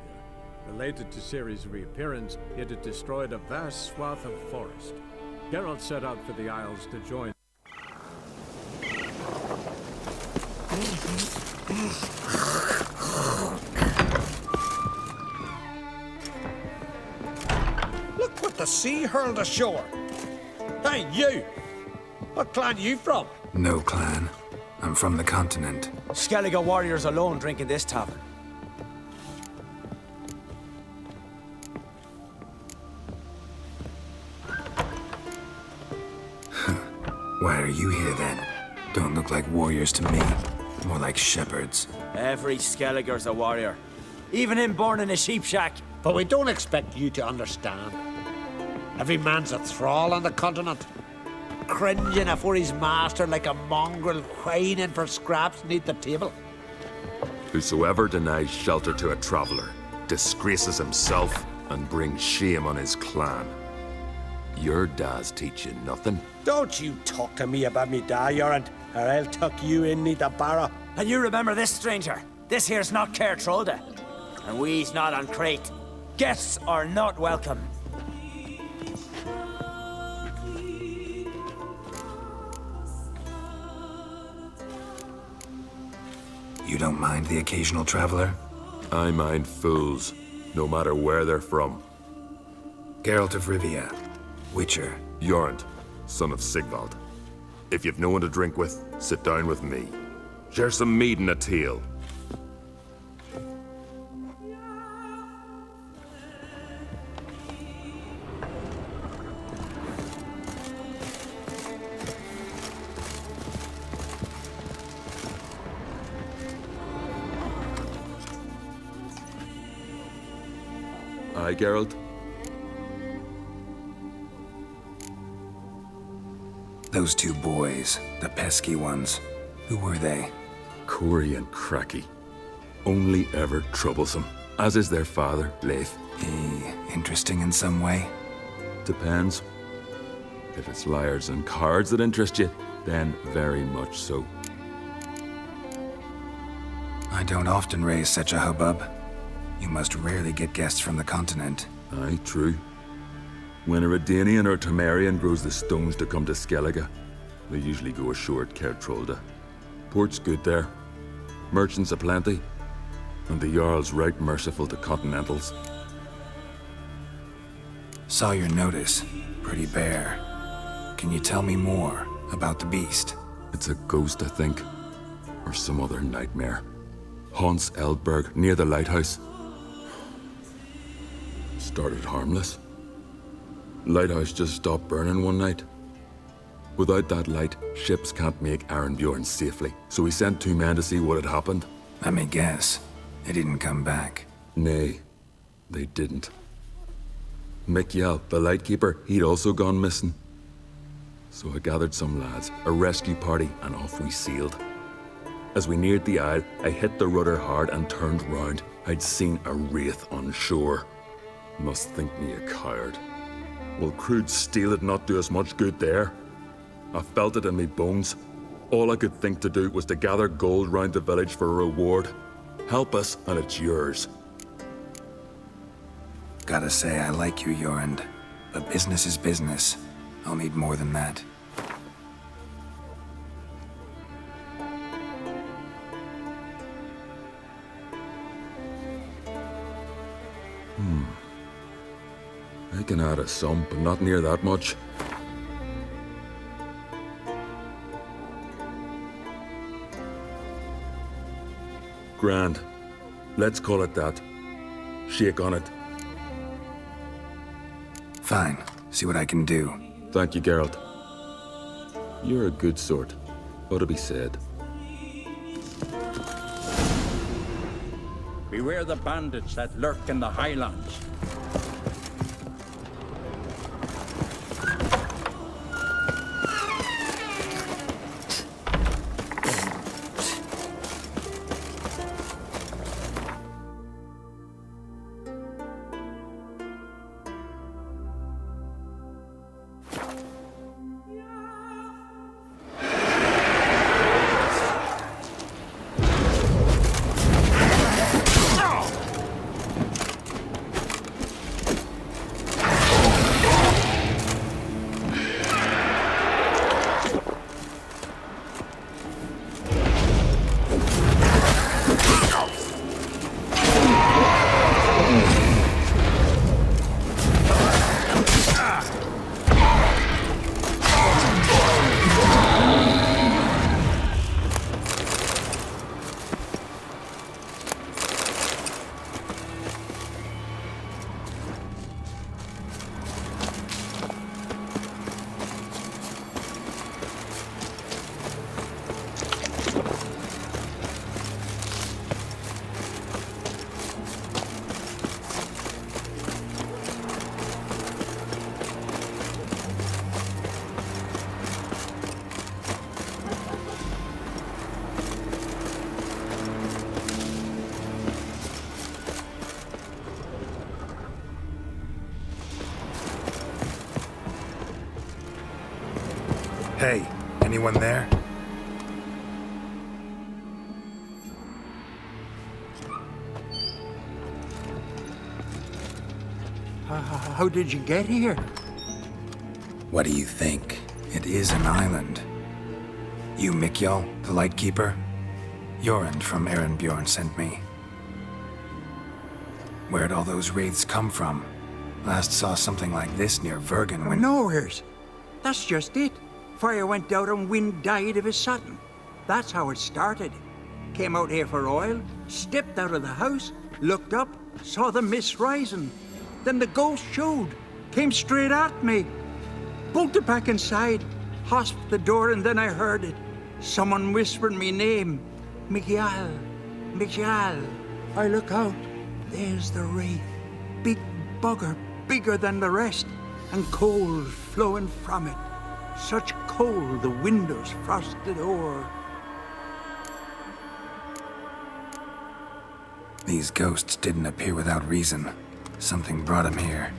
Related to Ciri's reappearance, it had destroyed a vast swath of forest. Geralt set out for the Isles to join. the sea hurled ashore. Hey, you! What clan you from? No clan. I'm from the continent. Skellige warriors alone drink in this tavern. Why are you here then? Don't look like warriors to me. More like shepherds. Every Skellige's a warrior. Even him born in a sheep shack. But we don't expect you to understand. Every man's a thrall on the continent. Cringing afore his master like a mongrel whining for scraps neath the table. Whosoever denies shelter to a traveller disgraces himself and brings shame on his clan. Your da's teach you nothing. Don't you talk to me about me da, Yorand, or I'll tuck you in neath the barrow. And you remember this, stranger. This here's not Caer Trolde. And we's not on Crete. Guests are not welcome. You don't mind the occasional traveler? I mind fools, no matter where they're from. Geralt of Rivia, Witcher. Jorund, son of Sigvald. If you've no one to drink with, sit down with me. Share some mead and a teal. Aye, Geralt? Those two boys, the pesky ones, who were they? Corey and Cracky. Only ever troublesome, as is their father, Leif. He interesting in some way? Depends. If it's liars and cards that interest you, then very much so. I don't often raise such a hubbub. You must rarely get guests from the continent. Aye, true. When a Redanian or Temerian grows the stones to come to Skellige, they usually go ashore at Caer Trolde. Port's good there, merchants aplenty, and the Jarl's right merciful to continentals. Saw your notice. Pretty bare. Can you tell me more about the beast? It's a ghost, I think. Or some other nightmare. Haunts Eldberg, near the lighthouse. Started harmless. Lighthouse just stopped burning one night. Without that light, ships can't make Arenbjorn safely, so we sent 2 men to see what had happened. Let me guess. They didn't come back. Nay, they didn't. Mikjal, the lightkeeper, he'd also gone missing. So I gathered some lads, a rescue party, and off we sailed. As we neared the isle, I hit the rudder hard and turned round. I'd seen a wraith on shore. Must think me a coward. Will crude steel had not do us much good there? I felt it in me bones. All I could think to do was to gather gold round the village for a reward. Help us, and it's yours. Gotta say, I like you, Jorund. But business is business. I'll need more than that. I can add a sum, but not near that much. Grand. Let's call it that. Shake on it. Fine. See what I can do. Thank you, Geralt. You're a good sort. Ought to be said. Beware the bandits that lurk in the highlands. Hey, anyone there? How did you get here? What do you think? It is an island. You Mikjal, the Lightkeeper? Jorund from Bjorn sent me. Where'd all those wraiths come from? Last saw something like this near Vergen when... Nowheres. That's just it. Fire went out and wind died of a sudden. That's how it started. Came out here for oil, stepped out of the house, looked up, saw the mist rising. Then the ghost showed, came straight at me. Bolted back inside, hosped the door, and then I heard it. Someone whispered me name. Mikjal. Mikjal. I look out. There's the wraith. Big bugger, bigger than the rest, and cold flowing from it. Such cold the windows frosted o'er. These ghosts didn't appear without reason. Something brought them here.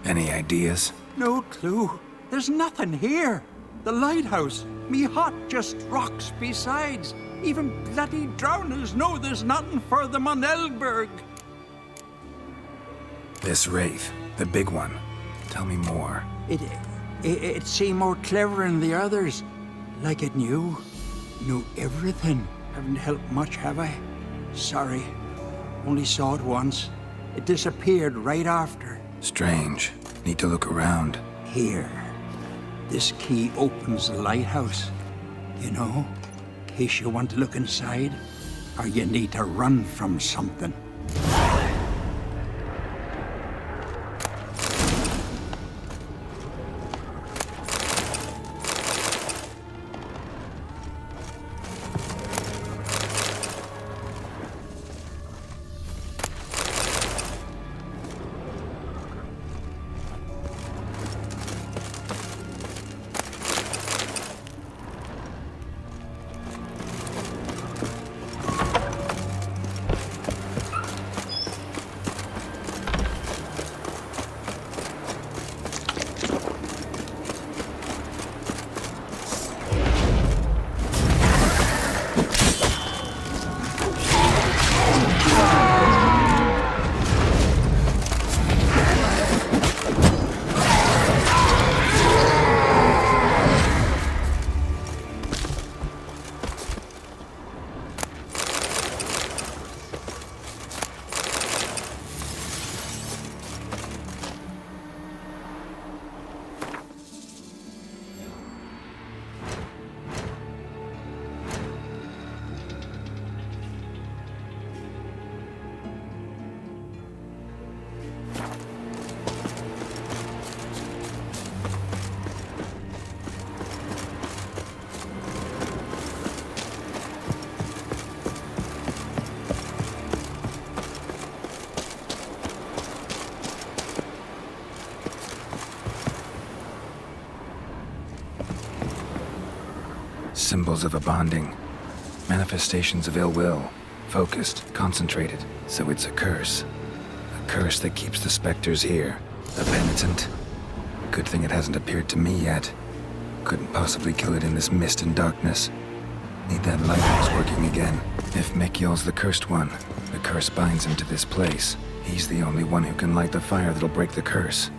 Any ideas? No clue. There's nothing here. The lighthouse, me hut just rocks besides. Even bloody drowners know there's nothing for them on Elberg. This wraith, the big one. Tell me more. It seemed more clever than the others. Like it knew everything. Haven't helped much, have I? Sorry. Only saw it once. It disappeared right after. Strange. Need to look around. Here. This key opens the lighthouse. You know, in case you want to look inside, or you need to run from something. Symbols of a bonding. Manifestations of ill will. Focused, concentrated. So it's a curse. A curse that keeps the specters here. A penitent. Good thing it hasn't appeared to me yet. Couldn't possibly kill it in this mist and darkness. Need that lighthouse working again. If Mikjal's the cursed one, the curse binds him to this place. He's the only one who can light the fire that'll break the curse.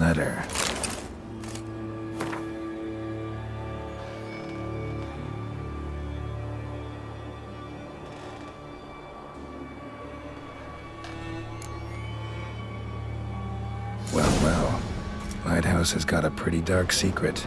letter. Well. Lighthouse has got a pretty dark secret.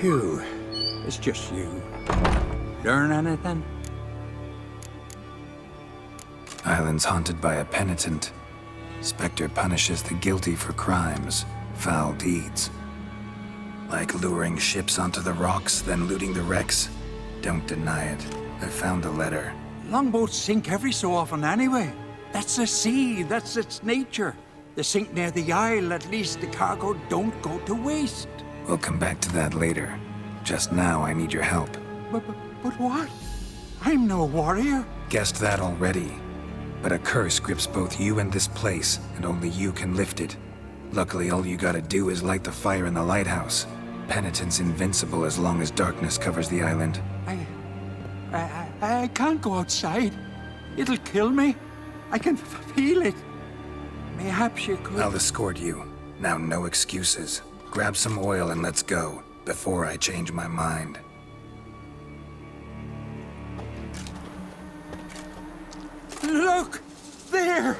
Phew, it's just you. Learn anything? Island's haunted by a penitent. Spectre punishes the guilty for crimes, foul deeds. Like luring ships onto the rocks, then looting the wrecks. Don't deny it. I found the letter. Longboats sink every so often anyway. That's the sea, that's its nature. They sink near the isle, at least the cargo don't go to waste. We'll come back to that later. Just now, I need your help. But what? I'm no warrior. Guessed that already. But a curse grips both you and this place, and only you can lift it. Luckily, all you gotta do is light the fire in the lighthouse. Penitent's invincible as long as darkness covers the island. I can't go outside. It'll kill me. I can feel it. Perhaps you could... I'll escort you. Now, no excuses. Grab some oil and let's go, before I change my mind. Look! There!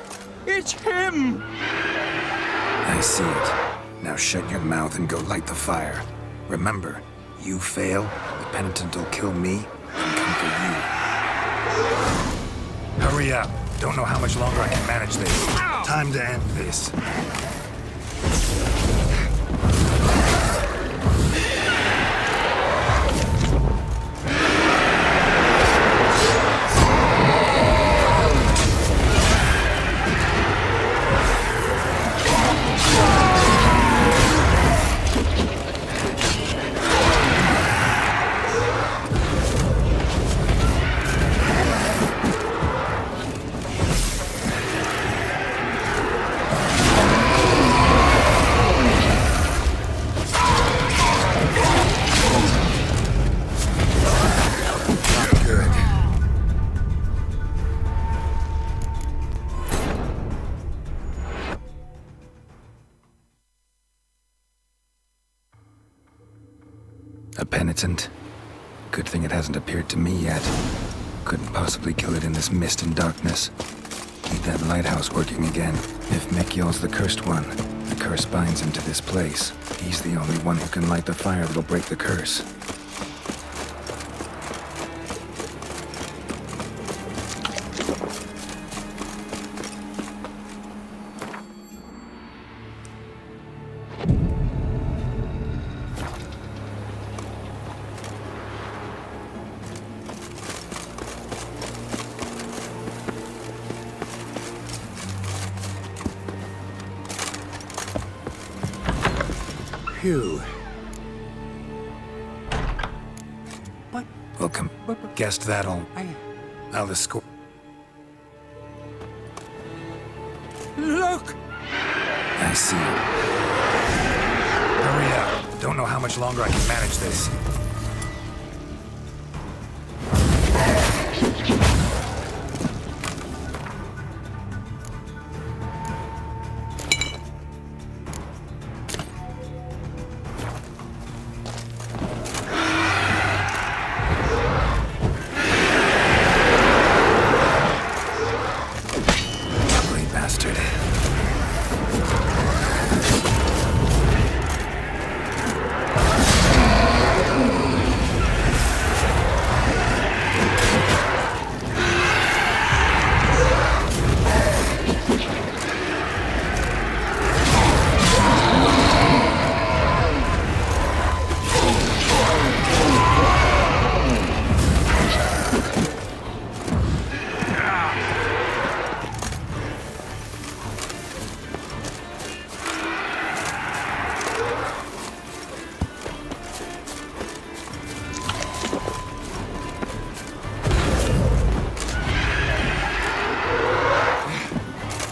It's him! I see it. Now shut your mouth and go light the fire. Remember, you fail, the penitent will kill me and come for you. Hurry up. Don't know how much longer I can manage this. Time to end this. A penitent? Good thing it hasn't appeared to me yet. Couldn't possibly kill it in this mist and darkness. Need that lighthouse working again. If Mikyol's the cursed one, the curse binds him to this place. He's the only one who can light the fire that'll break the curse. Phew. Welcome. Guessed that I'll escort. Look! I see. Hurry up. Don't know how much longer I can manage this.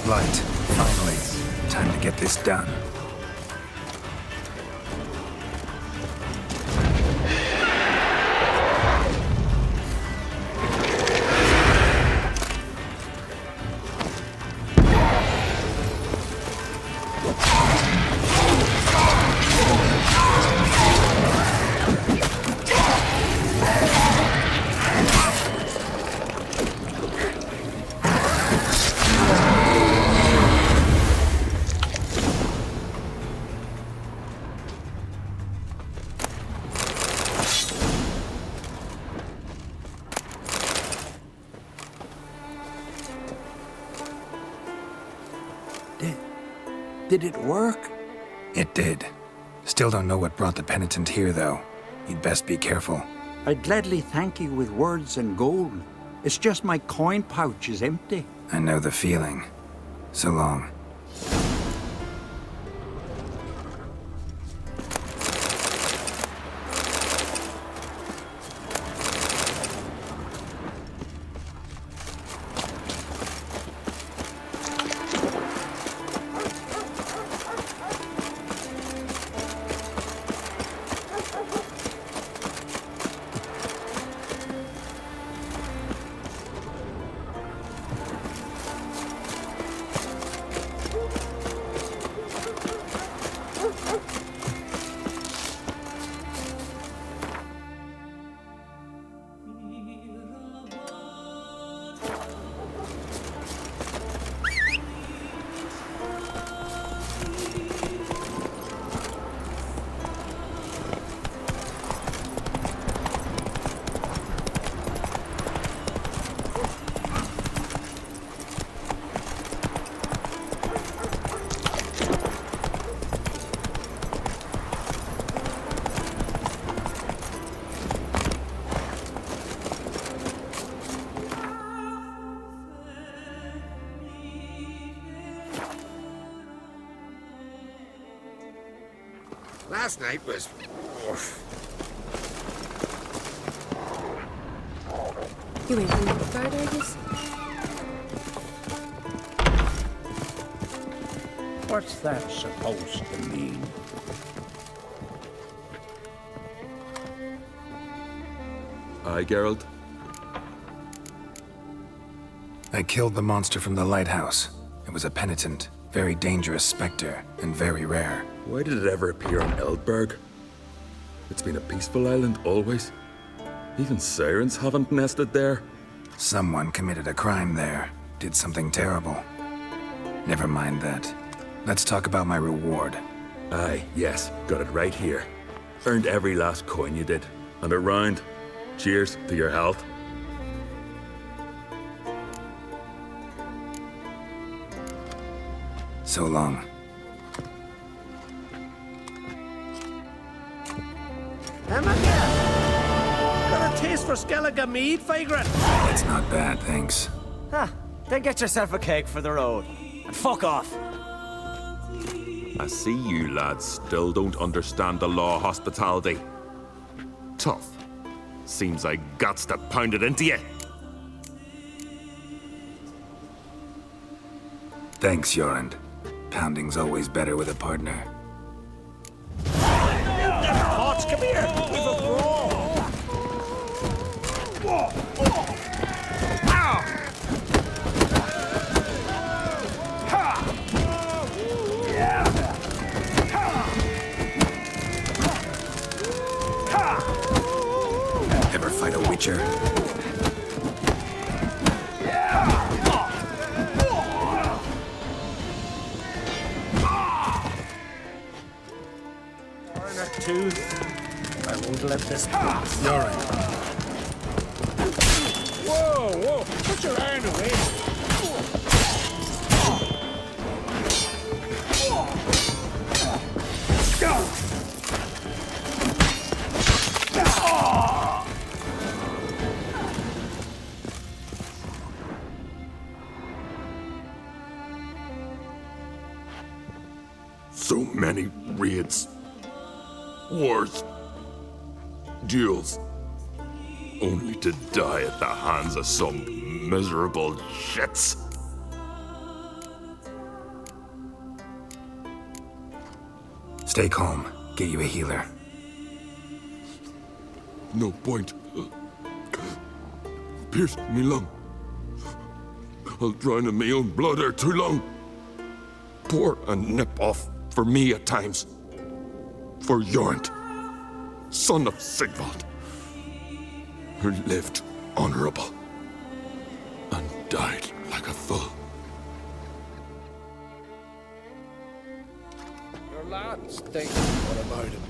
Light. Finally. Time to get this done. Did it work? It did. Still don't know what brought the penitent here, though. You'd best be careful. I'd gladly thank you with words and gold. It's just my coin pouch is empty. I know the feeling. So long. Last night was... You ain't going further, I guess? What's that supposed to mean? Aye, Geralt? I killed the monster from the lighthouse. It was a penitent, very dangerous specter, and very rare. Why did it ever appear on Eldberg? It's been a peaceful island always. Even sirens haven't nested there. Someone committed a crime there. Did something terrible. Never mind that. Let's talk about my reward. Aye, yes. Got it right here. Earned every last coin you did. And a round. Cheers to your health. So long. Got a taste for Skellige mead, vagrant? It's not bad, thanks. Huh. Then get yourself a cake for the road. And fuck off. I see you lads still don't understand the law of hospitality. Tough. Seems I guts to pound it into you. Thanks, Jorund. Pounding's always better with a partner. Drots, come here! We've a brawl! Ever fight a witcher? I won't let this pass. You're right. Whoa, whoa! Put your hand away! So many raids, wars, duels, only to die at the hands of some miserable shits. Stay calm. Get you a healer. No point. Pierced me lung. I'll drown in my own blood ere too long. Pour a nip off for me at times. For Jorund, son of Sigvald, who lived honorable and died like a fool. Your lads think what about him?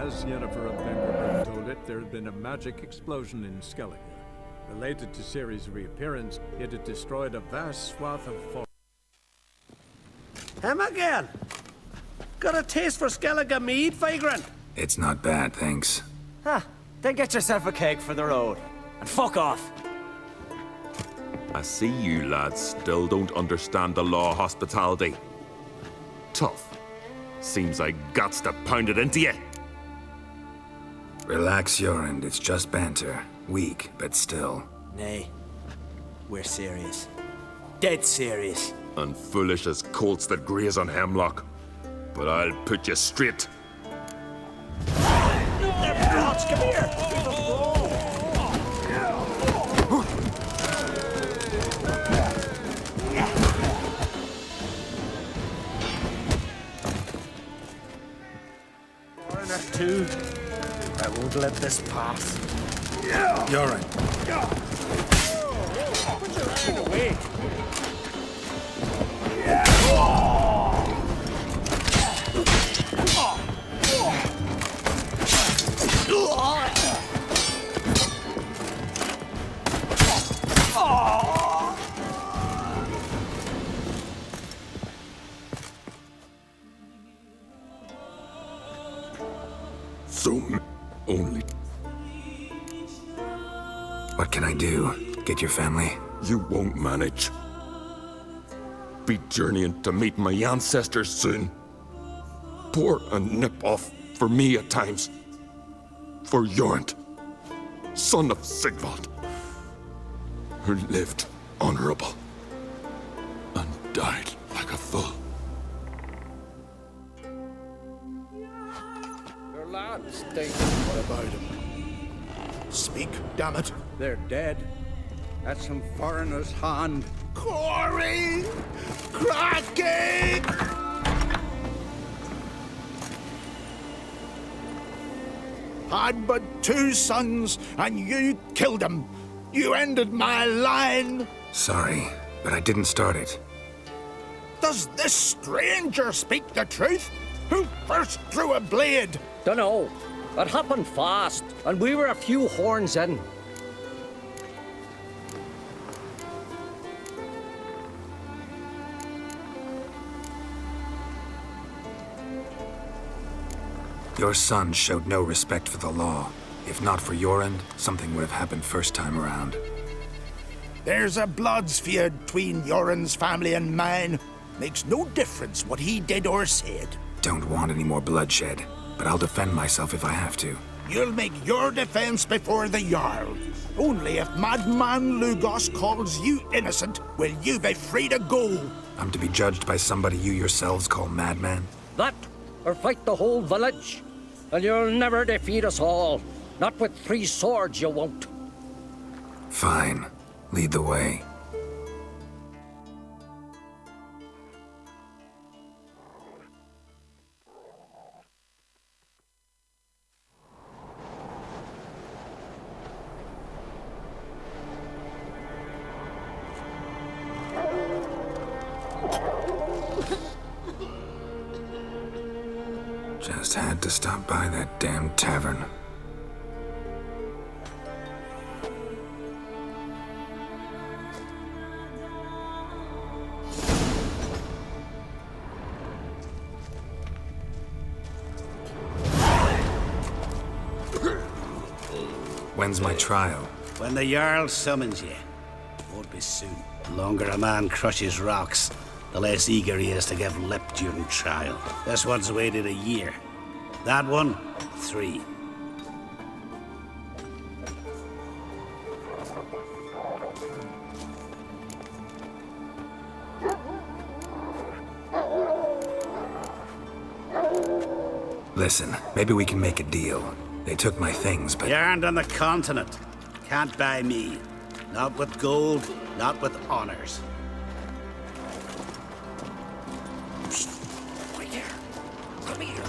As Yennefer of Vengerberg told it, there had been a magic explosion in Skellige. Related to Ciri's reappearance, it had destroyed a vast swath of forest. Him again! Got a taste for Skellige mead, vagrant? It's not bad, thanks. Then get yourself a cake for the road. And fuck off! I see you lads still don't understand the law of hospitality. Tough. Seems I gots to pound it into you. Relax, Jorund. It's just banter. Weak, but still. Nay. We're serious. Dead serious. And foolish as colts that graze on hemlock. But I'll put you straight. Them Drots, come here! We've a brawl! Foreigner too. I won't let this pass. You're right. Put your hand away. Only. What can I do? Get your family? You won't manage. Be journeying to meet my ancestors soon. Pour a nip off for me at times. For Jorund, son of Sigvald, who lived honorable and died like a fool. Your lads think what about him? Speak, damn it. They're dead. At some foreigner's hand. Corey! Cracking! Had but 2 sons, and you killed them. You ended my line. Sorry, but I didn't start it. Does this stranger speak the truth? Who first drew a blade? Dunno. It happened fast, and we were a few horns in. Your son showed no respect for the law. If not for Jorund, something would have happened first time around. There's a blood's feud between Jorund's family and mine. Makes no difference what he did or said. Don't want any more bloodshed, but I'll defend myself if I have to. You'll make your defense before the Jarl. Only if Madman Lugos calls you innocent will you be free to go. I'm to be judged by somebody you yourselves call madman? That, or fight the whole village. And you'll never defeat us all. Not with 3 swords, you won't. Fine. Lead the way. Just had to stop by that damn tavern. When's my trial? When the Jarl summons you. Won't be soon. The longer a man crushes rocks, the less eager he is to give lip during trial. This one's waited a year. That one, 3. Listen, maybe we can make a deal. They took my things, but... You aren't on the continent. Can't buy me. Not with gold, not with honors. Wait here. Come here.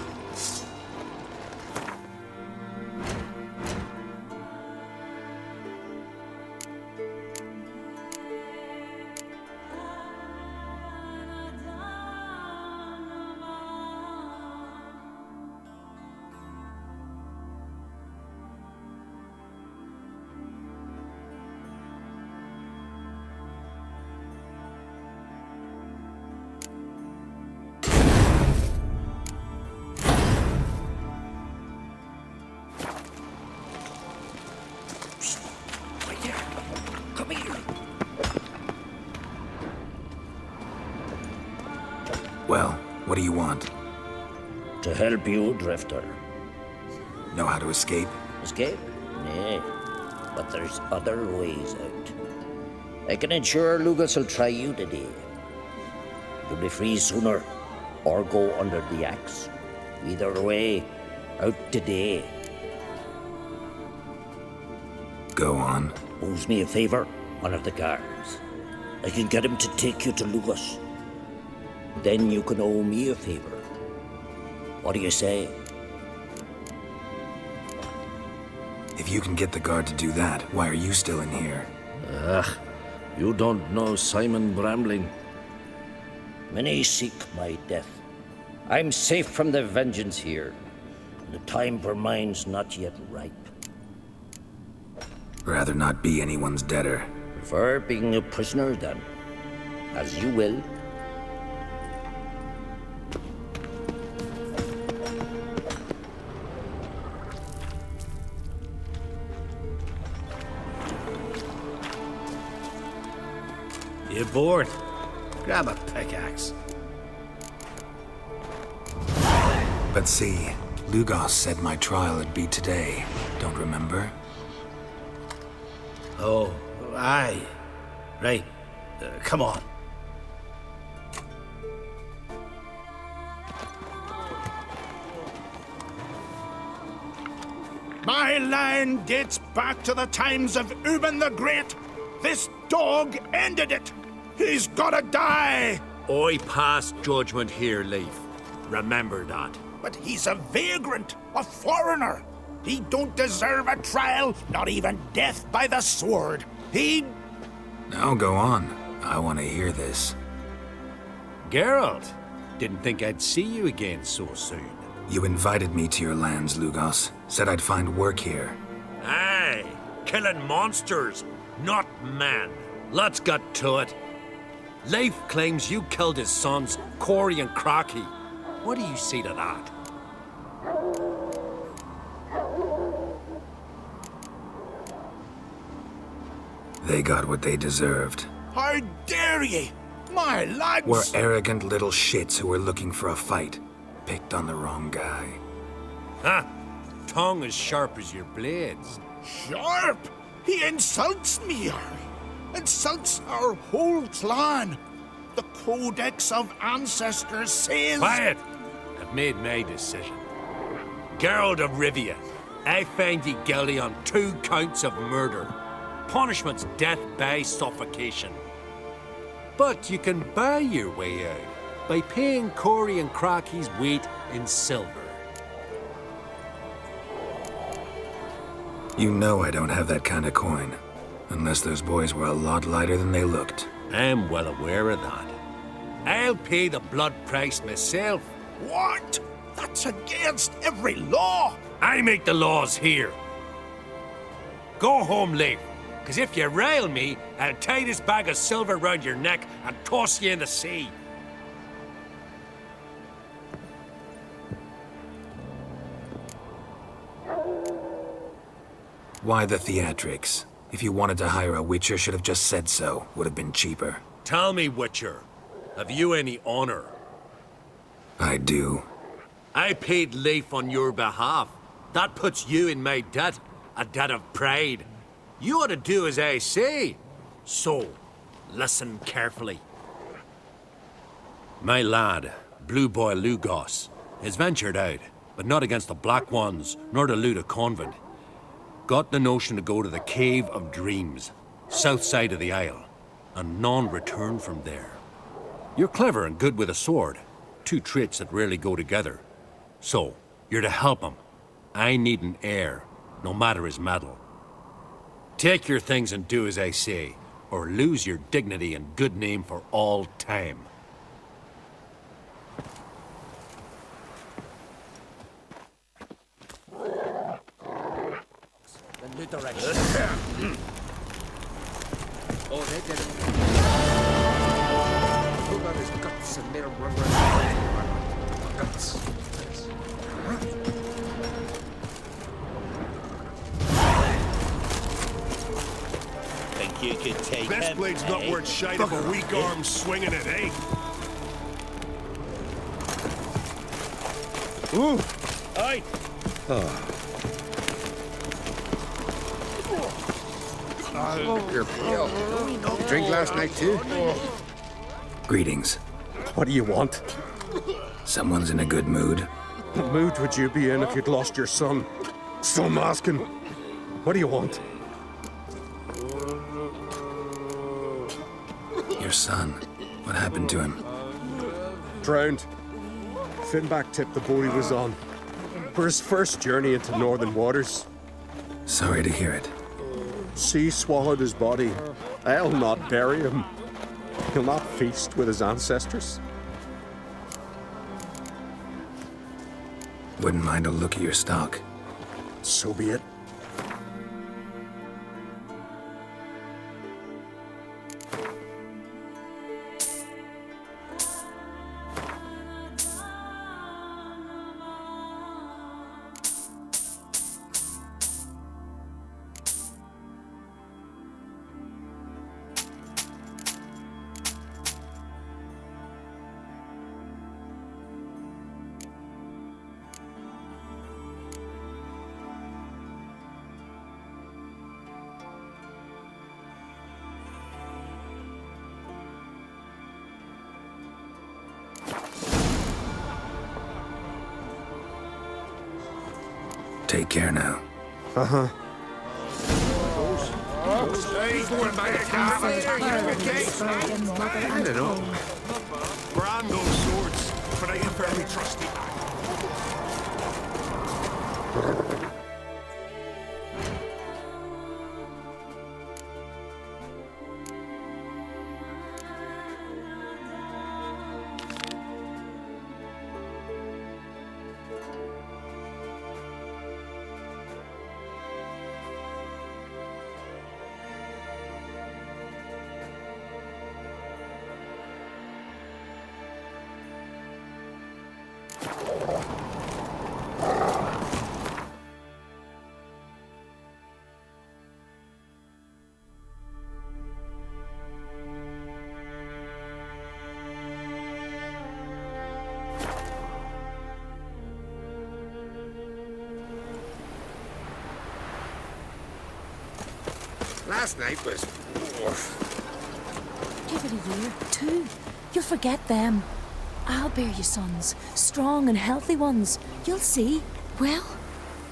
Well, what do you want? To help you, Drifter. Know how to escape? Escape? Nay. But there's other ways out. I can ensure Lugas will try you today. You'll be free sooner, or go under the axe. Either way, out today. Go on. Owes me a favor, one of the guards. I can get him to take you to Lugas. Then you can owe me a favor. What do you say? If you can get the guard to do that, why are you still in here? Ugh, you don't know Simon Brambling. Many seek my death. I'm safe from the vengeance here. The time for mine's not yet ripe. Rather not be anyone's debtor. Prefer being a prisoner, then. As you will. You bored? Grab a pickaxe. But see, Lugos said my trial would be today. Don't remember? Oh, aye. Right. Come on. My line dates back to the times of Uben the Great. This dog ended it. He's gotta die. I pass judgment here, Leif. Remember that. But he's a vagrant, a foreigner. He don't deserve a trial, not even death by the sword. He... Now go on. I want to hear this. Geralt, didn't think I'd see you again so soon. You invited me to your lands, Lugos. Said I'd find work here. Aye, killing monsters, not man. Let's get to it. Leif claims you killed his sons, Corey and Crocky. What do you say to that? They got what they deserved. How dare ye? My lads... We're arrogant little shits who were looking for a fight. Picked on the wrong guy. Huh? Tongue as sharp as your blades. Sharp? He insults me, insults our whole clan. The Codex of Ancestors says... Quiet! I've made my decision. Geralt of Rivia, I find ye guilty on 2 counts of murder. Punishment's death by suffocation. But you can buy your way out by paying Corey and Crocky's weight in silver. You know I don't have that kind of coin. Unless those boys were a lot lighter than they looked. I'm well aware of that. I'll pay the blood price myself. What? That's against every law. I make the laws here. Go home, Leif. Because if you rile me, I'll tie this bag of silver round your neck and toss you in the sea. Why the theatrics? If you wanted to hire a Witcher, should have just said so. Would have been cheaper. Tell me, Witcher, have you any honor? I do. I paid Leif on your behalf. That puts you in my debt, a debt of pride. You ought to do as I say. So, listen carefully. My lad, Blue Boy Lugos, has ventured out, but not against the Black Ones, nor to loot a convent. Got the notion to go to the Cave of Dreams, south side of the Isle, and none return from there. You're clever and good with a sword, 2 traits that rarely go together. So, you're to help him. I need an heir, no matter his mettle. Take your things and do as I say, or lose your dignity and good name for all time. The new direction. Oh, they did it. Who got his guts and made him run around? Guts. Think you could take Best him, blade's not eh? worth shite of a weak arm swinging it, eh? Ooh! Aye! You're pale. Drink last night, too? Greetings. What do you want? Someone's in a good mood. What mood would you be in if you'd lost your son? So I'm asking. What do you want? Your son. What happened to him? Drowned. Finback tipped the boat he was on. For his first journey into northern waters. Sorry to hear it. Sea swallowed his body. I'll not bury him. He'll not feast with his ancestors. Wouldn't mind a look at your stock. So be it. Take care now. Uh-huh. I don't know. Bran goes swords, but I am fairly trusty. last night was... Give it a year, 2. You'll forget them. I'll bear you sons, strong and healthy ones. You'll see. Well,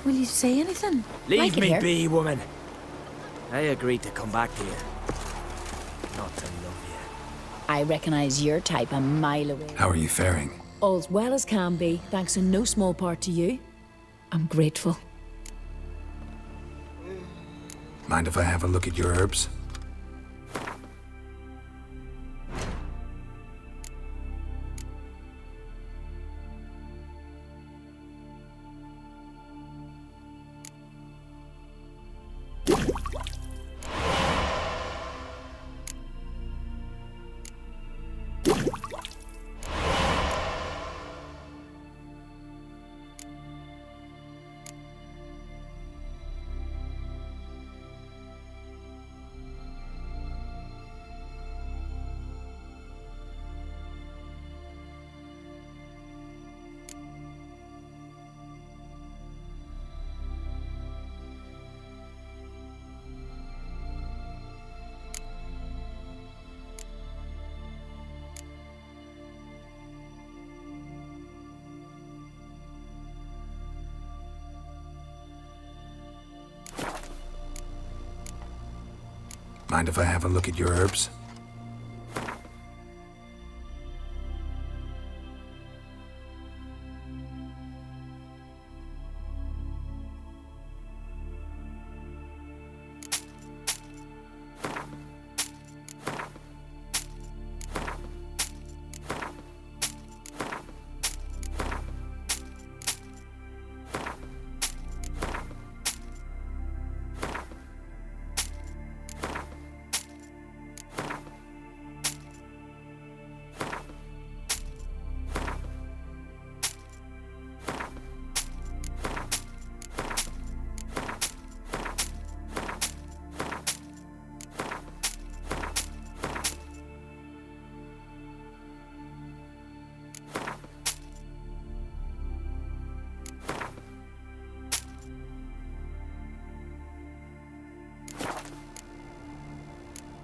will you say anything? Leave me be, woman. I agreed to come back to you. Not to love you. I recognize your type a mile away. How are you faring? All's well as can be, thanks in no small part to you. I'm grateful. Mind if I have a look at your herbs? Mind if I have a look at your herbs?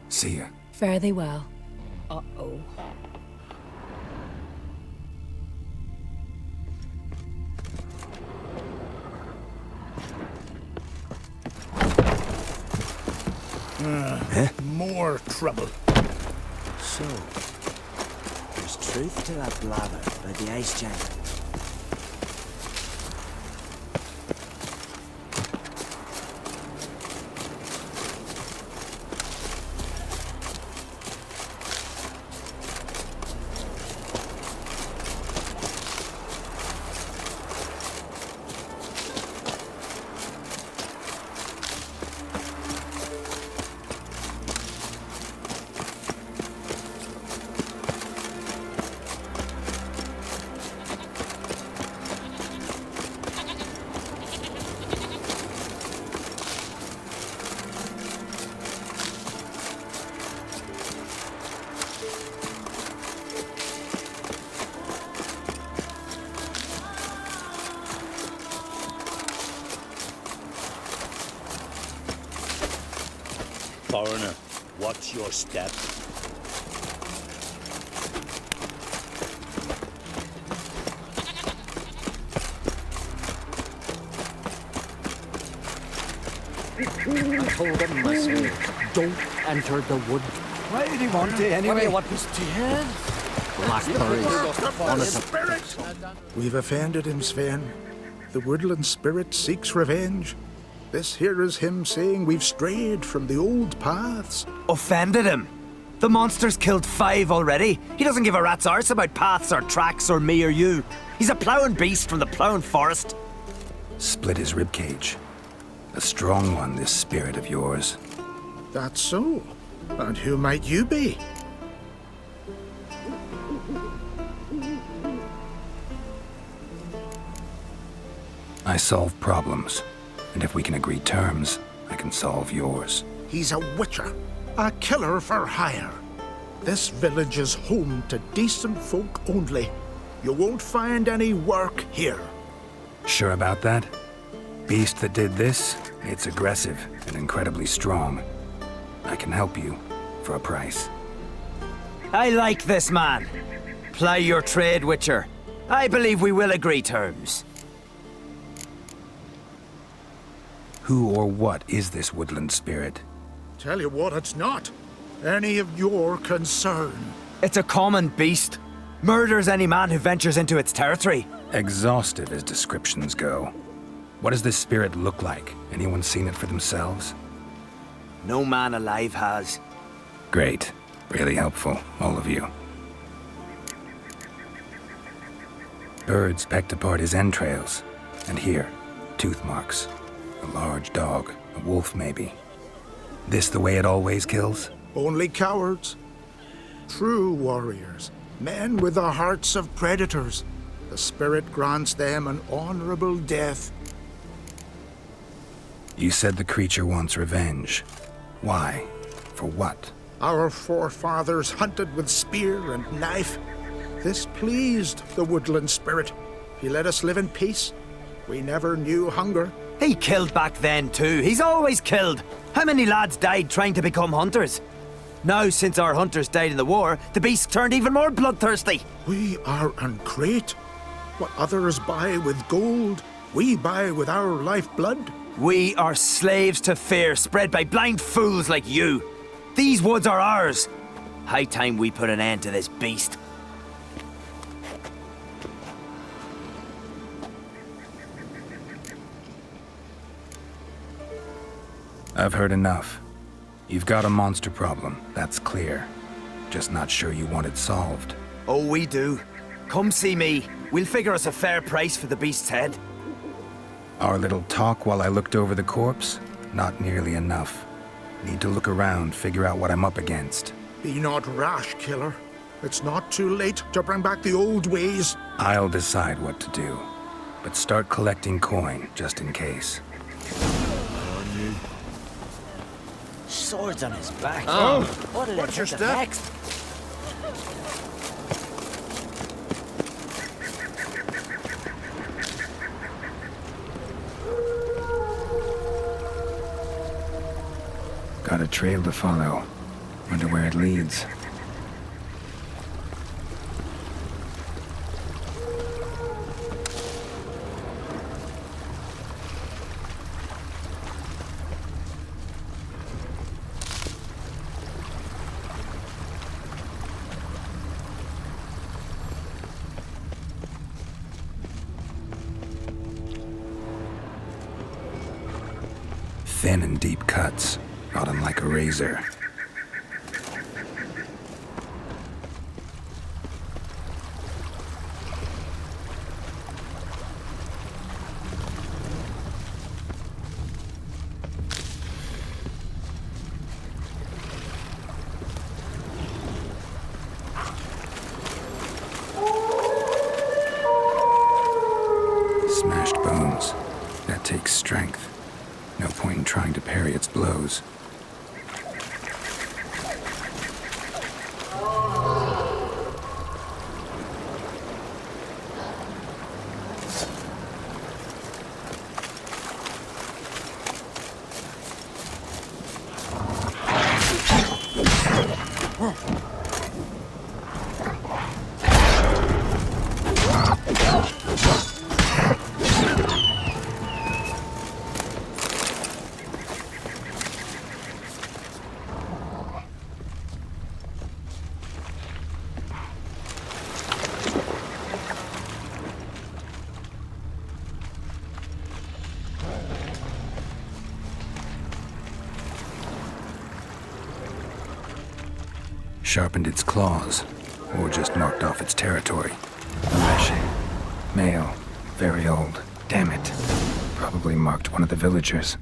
See ya. Fare thee well. Uh-oh. More trouble. So, there's truth to that blather about the ice giant. Foreigner, watch your step. I told him myself, don't enter the wood. Why did he want to anyway? What do you want us to hear? Blackberries. Spirit! We've offended him, Sven. The woodland spirit seeks revenge. This here is him saying we've strayed from the old paths. Offended him? The monster's killed 5 already. He doesn't give a rat's arse about paths or tracks or me or you. He's a ploughing beast from the ploughing forest. Split his ribcage. A strong one, this spirit of yours. That's so. And who might you be? I solve problems. And if we can agree terms, I can solve yours. He's a witcher. A killer for hire. This village is home to decent folk only. You won't find any work here. Sure about that? Beast that did this, it's aggressive and incredibly strong. I can help you for a price. I like this man. Ply your trade, Witcher. I believe we will agree terms. Who or what is this woodland spirit? Tell you what, it's not any of your concern. It's a common beast. Murders any man who ventures into its territory. Exhaustive as descriptions go. What does this spirit look like? Anyone seen it for themselves? No man alive has. Great. Really helpful, all of you. Birds pecked apart his entrails. And here, tooth marks. A large dog, a wolf maybe. This the way it always kills? Only cowards. True warriors. Men with the hearts of predators. The spirit grants them an honorable death. You said the creature wants revenge. Why? For what? Our forefathers hunted with spear and knife. This pleased the woodland spirit. He let us live in peace. We never knew hunger. He killed back then too. He's always killed. How many lads died trying to become hunters? Now, since our hunters died in the war, the beast turned even more bloodthirsty. We are uncreate. What others buy with gold, we buy with our lifeblood. We are slaves to fear spread by blind fools like you. These woods are ours. High time we put an end to this beast. I've heard enough. You've got a monster problem, that's clear. Just not sure you want it solved. Oh, we do. Come see me. We'll figure us a fair price for the beast's head. Our little talk while I looked over the corpse? Not nearly enough. Need to look around, figure out what I'm up against. Be not rash, killer. It's not too late to bring back the old ways. I'll decide what to do. But start collecting coin, just in case. Swords on his back. Oh, what'll watch your step. Next? Got a trail to follow. Wonder where it leads. Thin and deep cuts, not unlike a razor. Smashed bones. That takes strength. No point in trying to parry its blows. Sharpened its claws, or just marked off its territory. Mesh. Male. Very old. Damn it. Probably marked one of the villagers.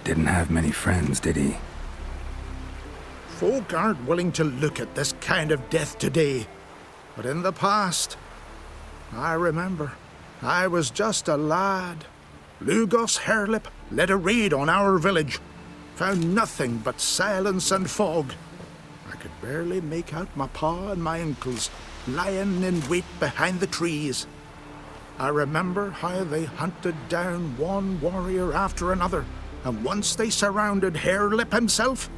Didn't have many friends, did he? Folk aren't willing to look at this kind of death today. But in the past, I remember, I was just a lad. Lugos Hairlip led a raid on our village. Found nothing but silence and fog. I could barely make out my pa and my uncles lying in wait behind the trees. I remember how they hunted down one warrior after another, and once they surrounded Hairlip himself,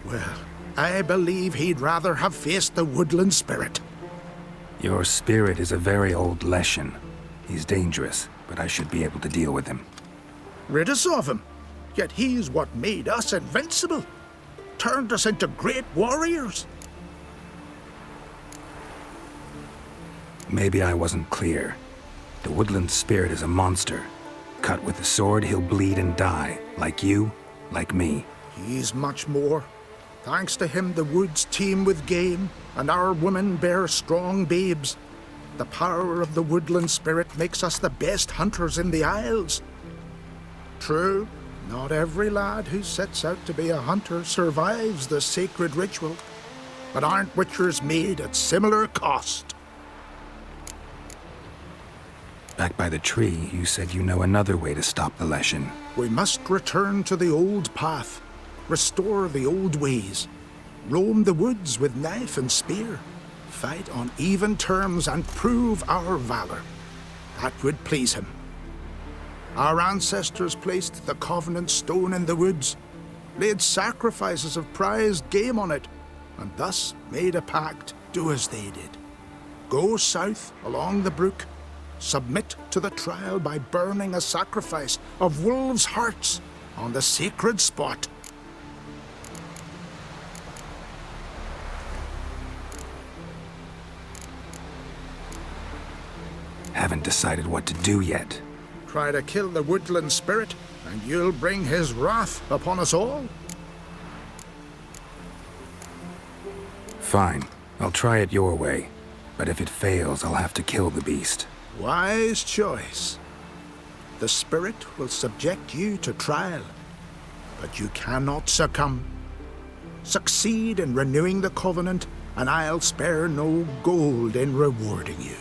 well, I believe he'd rather have faced the woodland spirit. Your spirit is a very old Leshen. He's dangerous, but I should be able to deal with him. Rid us of him. Yet he's what made us invincible. Turned us into great warriors. Maybe I wasn't clear. The woodland spirit is a monster. Cut with the sword, he'll bleed and die. Like you, like me. He's much more. Thanks to him, the woods teem with game, and our women bear strong babes. The power of the woodland spirit makes us the best hunters in the Isles. True, not every lad who sets out to be a hunter survives the sacred ritual, but aren't witchers made at similar cost? Back by the tree, you said you know another way to stop the Leshen. We must return to the old path, restore the old ways, roam the woods with knife and spear, fight on even terms and prove our valor. That would please him. Our ancestors placed the Covenant Stone in the woods, laid sacrifices of prized game on it, and thus made a pact, do as they did. Go south along the brook, submit to the trial by burning a sacrifice of wolves' hearts on the sacred spot. Haven't decided what to do yet. Try to kill the woodland spirit, and you'll bring his wrath upon us all. Fine. I'll try it your way. But if it fails, I'll have to kill the beast. Wise choice. The spirit will subject you to trial, but you cannot succumb. Succeed in renewing the covenant, and I'll spare no gold in rewarding you.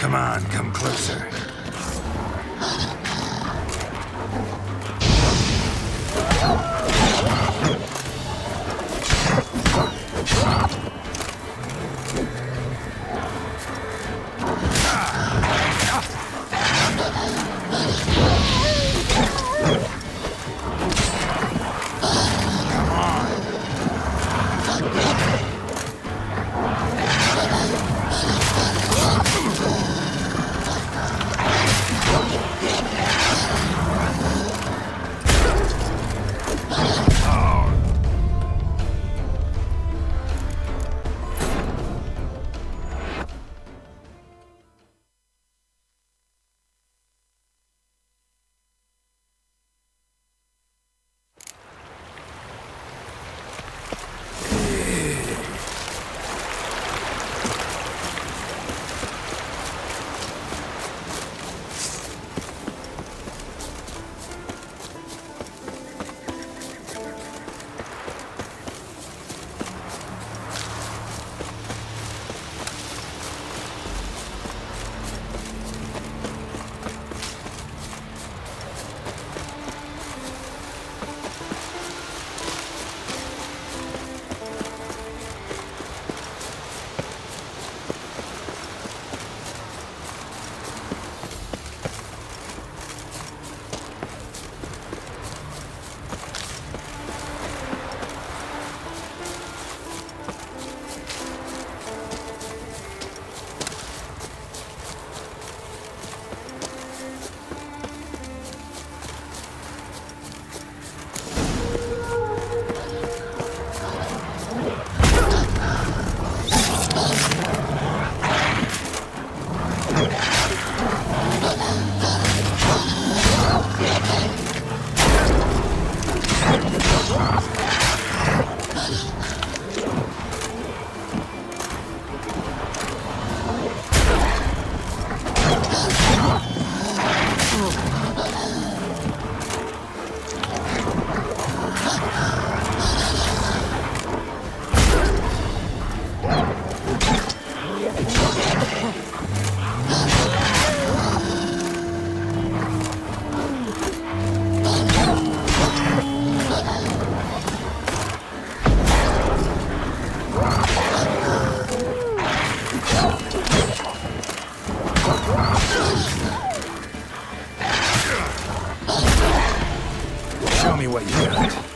Come on, come closer. what you got.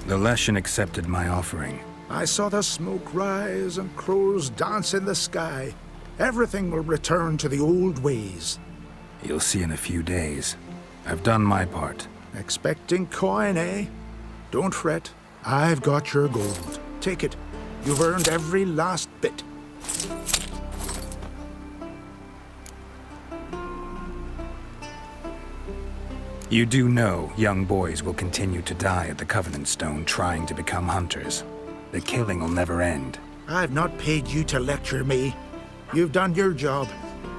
The Leshen accepted my offering. I saw the smoke rise and crows dance in the sky. Everything will return to the old ways. You'll see in a few days. I've done my part. Expecting coin, eh? Don't fret. I've got your gold. Take it. You've earned every last bit. You do know young boys will continue to die at the Covenant Stone trying to become hunters. The killing will never end. I've not paid you to lecture me. You've done your job.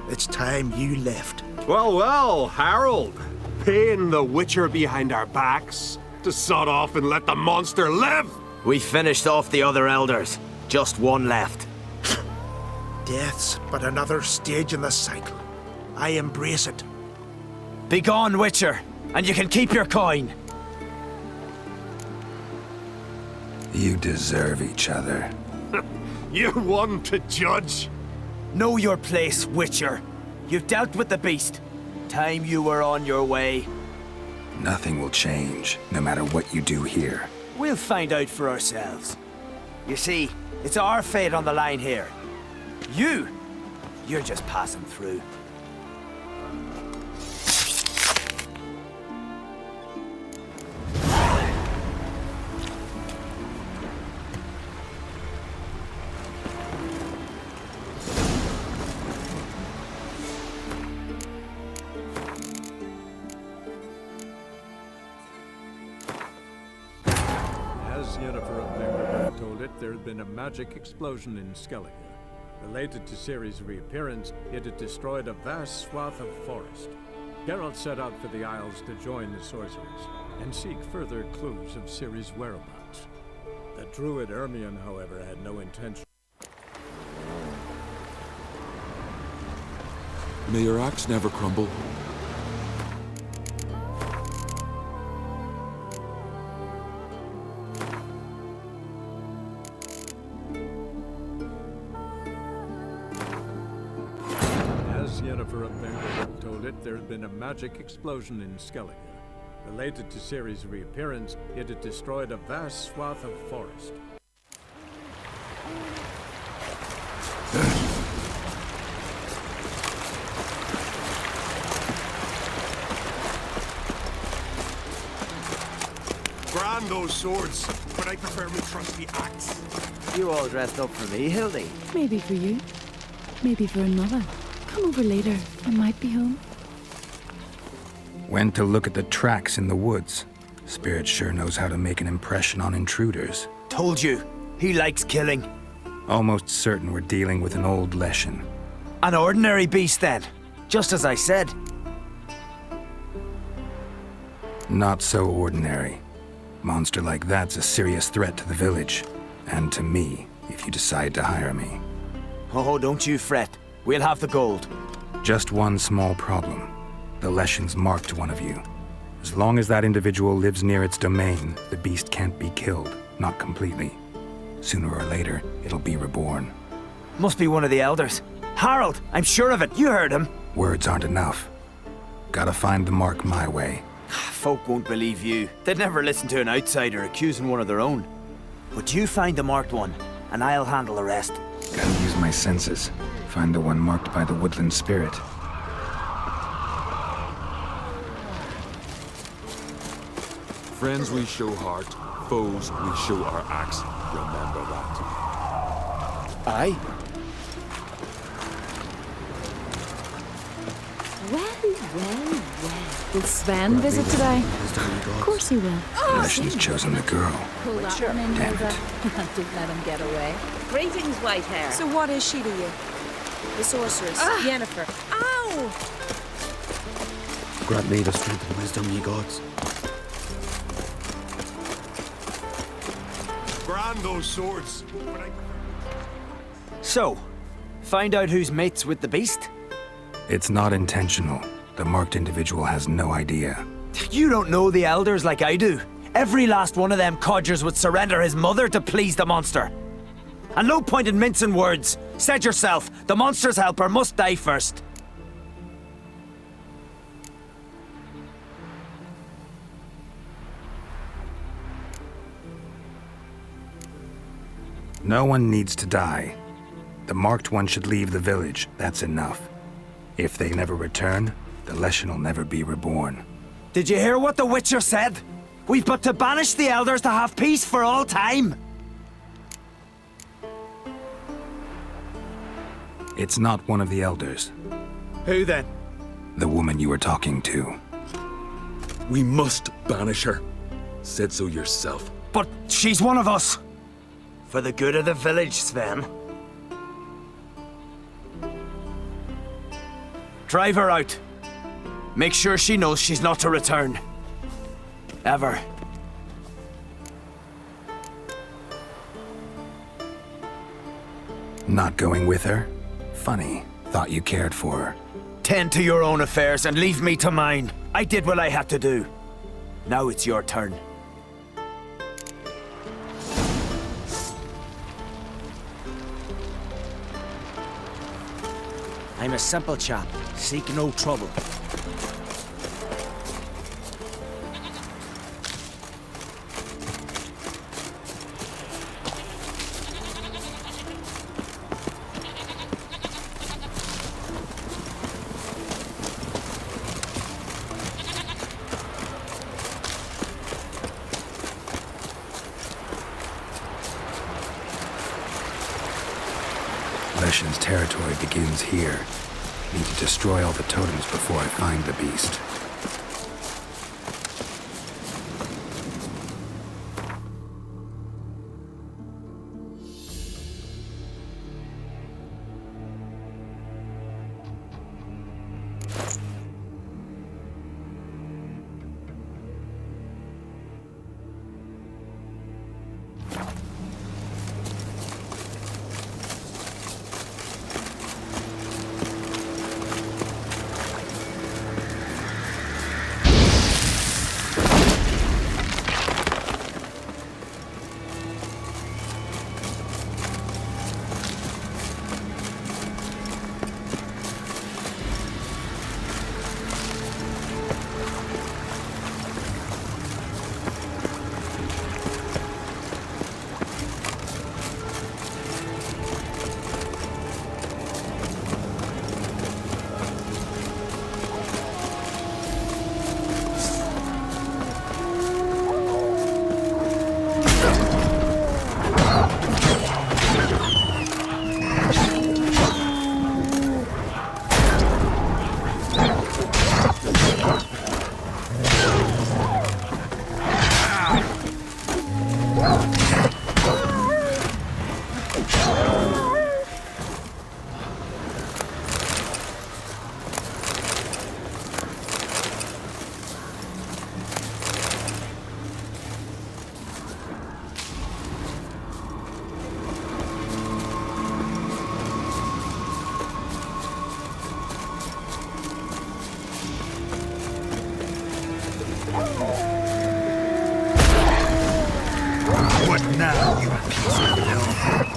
It's time you left. Well, well, Harold. Paying the witcher behind our backs to sod off and let the monster live. We finished off the other elders. Just one left. Death's but another stage in the cycle. I embrace it. Begone, witcher, and you can keep your coin. You deserve each other. You're one to judge. Know your place, witcher. You've dealt with the beast. Time you were on your way. Nothing will change, no matter what you do here. We'll find out for ourselves. You see, it's our fate on the line here. You're just passing through. As Yennefer of Vengerberg told it, there had been a magic explosion in Skellige. Related to Ciri's reappearance, it had destroyed a vast swath of forest. Geralt set out for the Isles to join the sorcerers and seek further clues of Ciri's whereabouts. The druid Ermion, however, had no intention. May your axe never crumble. As Yennefer of Vengerberg told it, there had been a magic explosion in Skellige. Related to Ciri's reappearance, it had destroyed a vast swath of forest. Grand those swords, but I prefer my trusty axe. You all dressed up for me, Hildy? Maybe for you. Maybe for another. Come over later. I might be home. Went to look at the tracks in the woods. Spirit sure knows how to make an impression on intruders. Told you. He likes killing. Almost certain we're dealing with an old Leshen. An ordinary beast, then. Just as I said. Not so ordinary. Monster like that's a serious threat to the village. And to me, if you decide to hire me. Oh, don't you fret. We'll have the gold. Just one small problem. The Leshen's marked one of you. As long as that individual lives near its domain, the beast can't be killed. Not completely. Sooner or later, it'll be reborn. Must be one of the elders. Harold, I'm sure of it. You heard him. Words aren't enough. Gotta find the mark my way. Folk won't believe you. They'd never listen to an outsider accusing one of their own. But you find the marked one, and I'll handle the rest. Gotta use my senses. Find the one marked by the woodland spirit. Friends we show heart, foes we show our axe. Remember that. Aye. Well. Will Sven visit today? Of course he will. Leshen's chosen the girl. Pull that one in, Damn Hilda. it. Don't let him get away. Greetings, white hair. So what is she to you? The sorceress, Yennefer. Ow! Grant me the strength and wisdom, ye gods. Grand those swords, but I... So, find out who's mates with the beast? It's not intentional. The marked individual has no idea. You don't know the elders like I do. Every last one of them codgers would surrender his mother to please the monster. And no point in mincing words. Said yourself, the monster's helper must die first. No one needs to die. The marked one should leave the village. That's enough. If they never return, the Leshen will never be reborn. Did you hear what the Witcher said? We've but to banish the elders to have peace for all time. It's not one of the elders. Who then? The woman you were talking to. We must banish her. Said so yourself. But she's one of us. For the good of the village, Sven. Drive her out. Make sure she knows she's not to return. Ever. Not going with her? Funny. Thought you cared for her. Tend to your own affairs and leave me to mine. I did what I had to do. Now it's your turn. I'm a simple chap. Seek no trouble. Leshen's territory begins here. Need to destroy all the totems before I find the beast. What now, you piece of filth?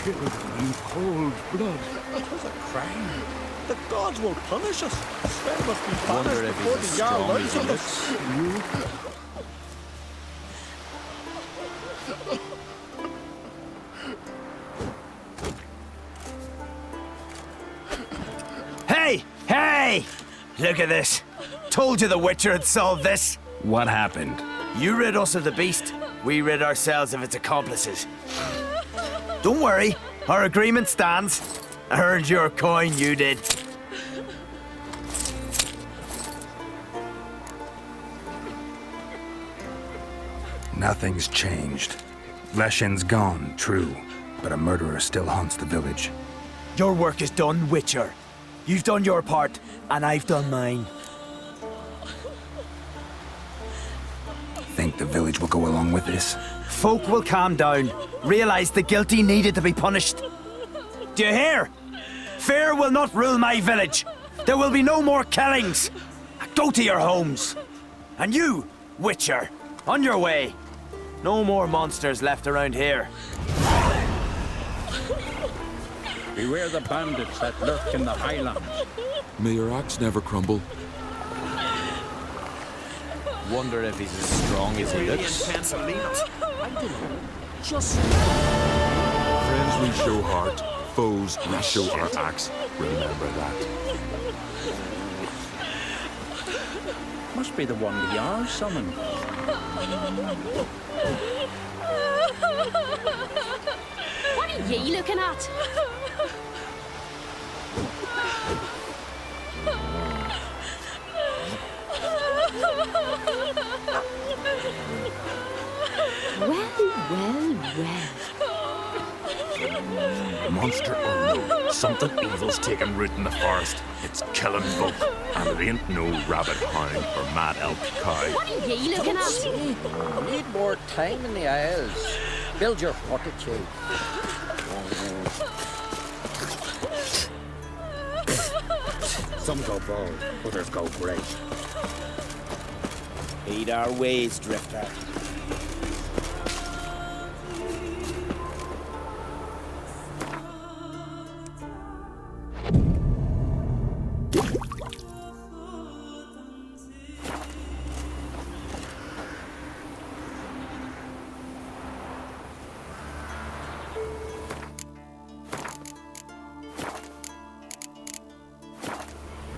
killed him in cold blood. It was a crime. The gods will punish us. Sven must be banished before the Jarl learns of us. Hey! Hey! Look at this. Told you the Witcher had solved this. What happened? You rid us of the beast. We rid ourselves of its accomplices. Don't worry. Our agreement stands. I earned your coin, you did. Nothing's changed. Leshin's gone, true, but a murderer still haunts the village. Your work is done, Witcher. You've done your part, and I've done mine. Think the village will go along with this? Folk will calm down, realize the guilty needed to be punished. Do you hear? Fear will not rule my village. There will be no more killings. Go to your homes. And you, Witcher, on your way. No more monsters left around here. Beware the bandits that lurk in the highlands. May your axe never crumble. Wonder if he's as strong as he looks. Just... Friends we show heart, foes we show our axe. Remember that. Must be the one the Jarl summoned. What are ye looking at? Monster or no, something evil's taking root in the forest. It's killing folk, and it ain't no rabbit hound or mad elk cow. What are ye looking at? Need more time in the Isles. Build your fortitude. Some go bold, others go great. Heed our ways, Drifter.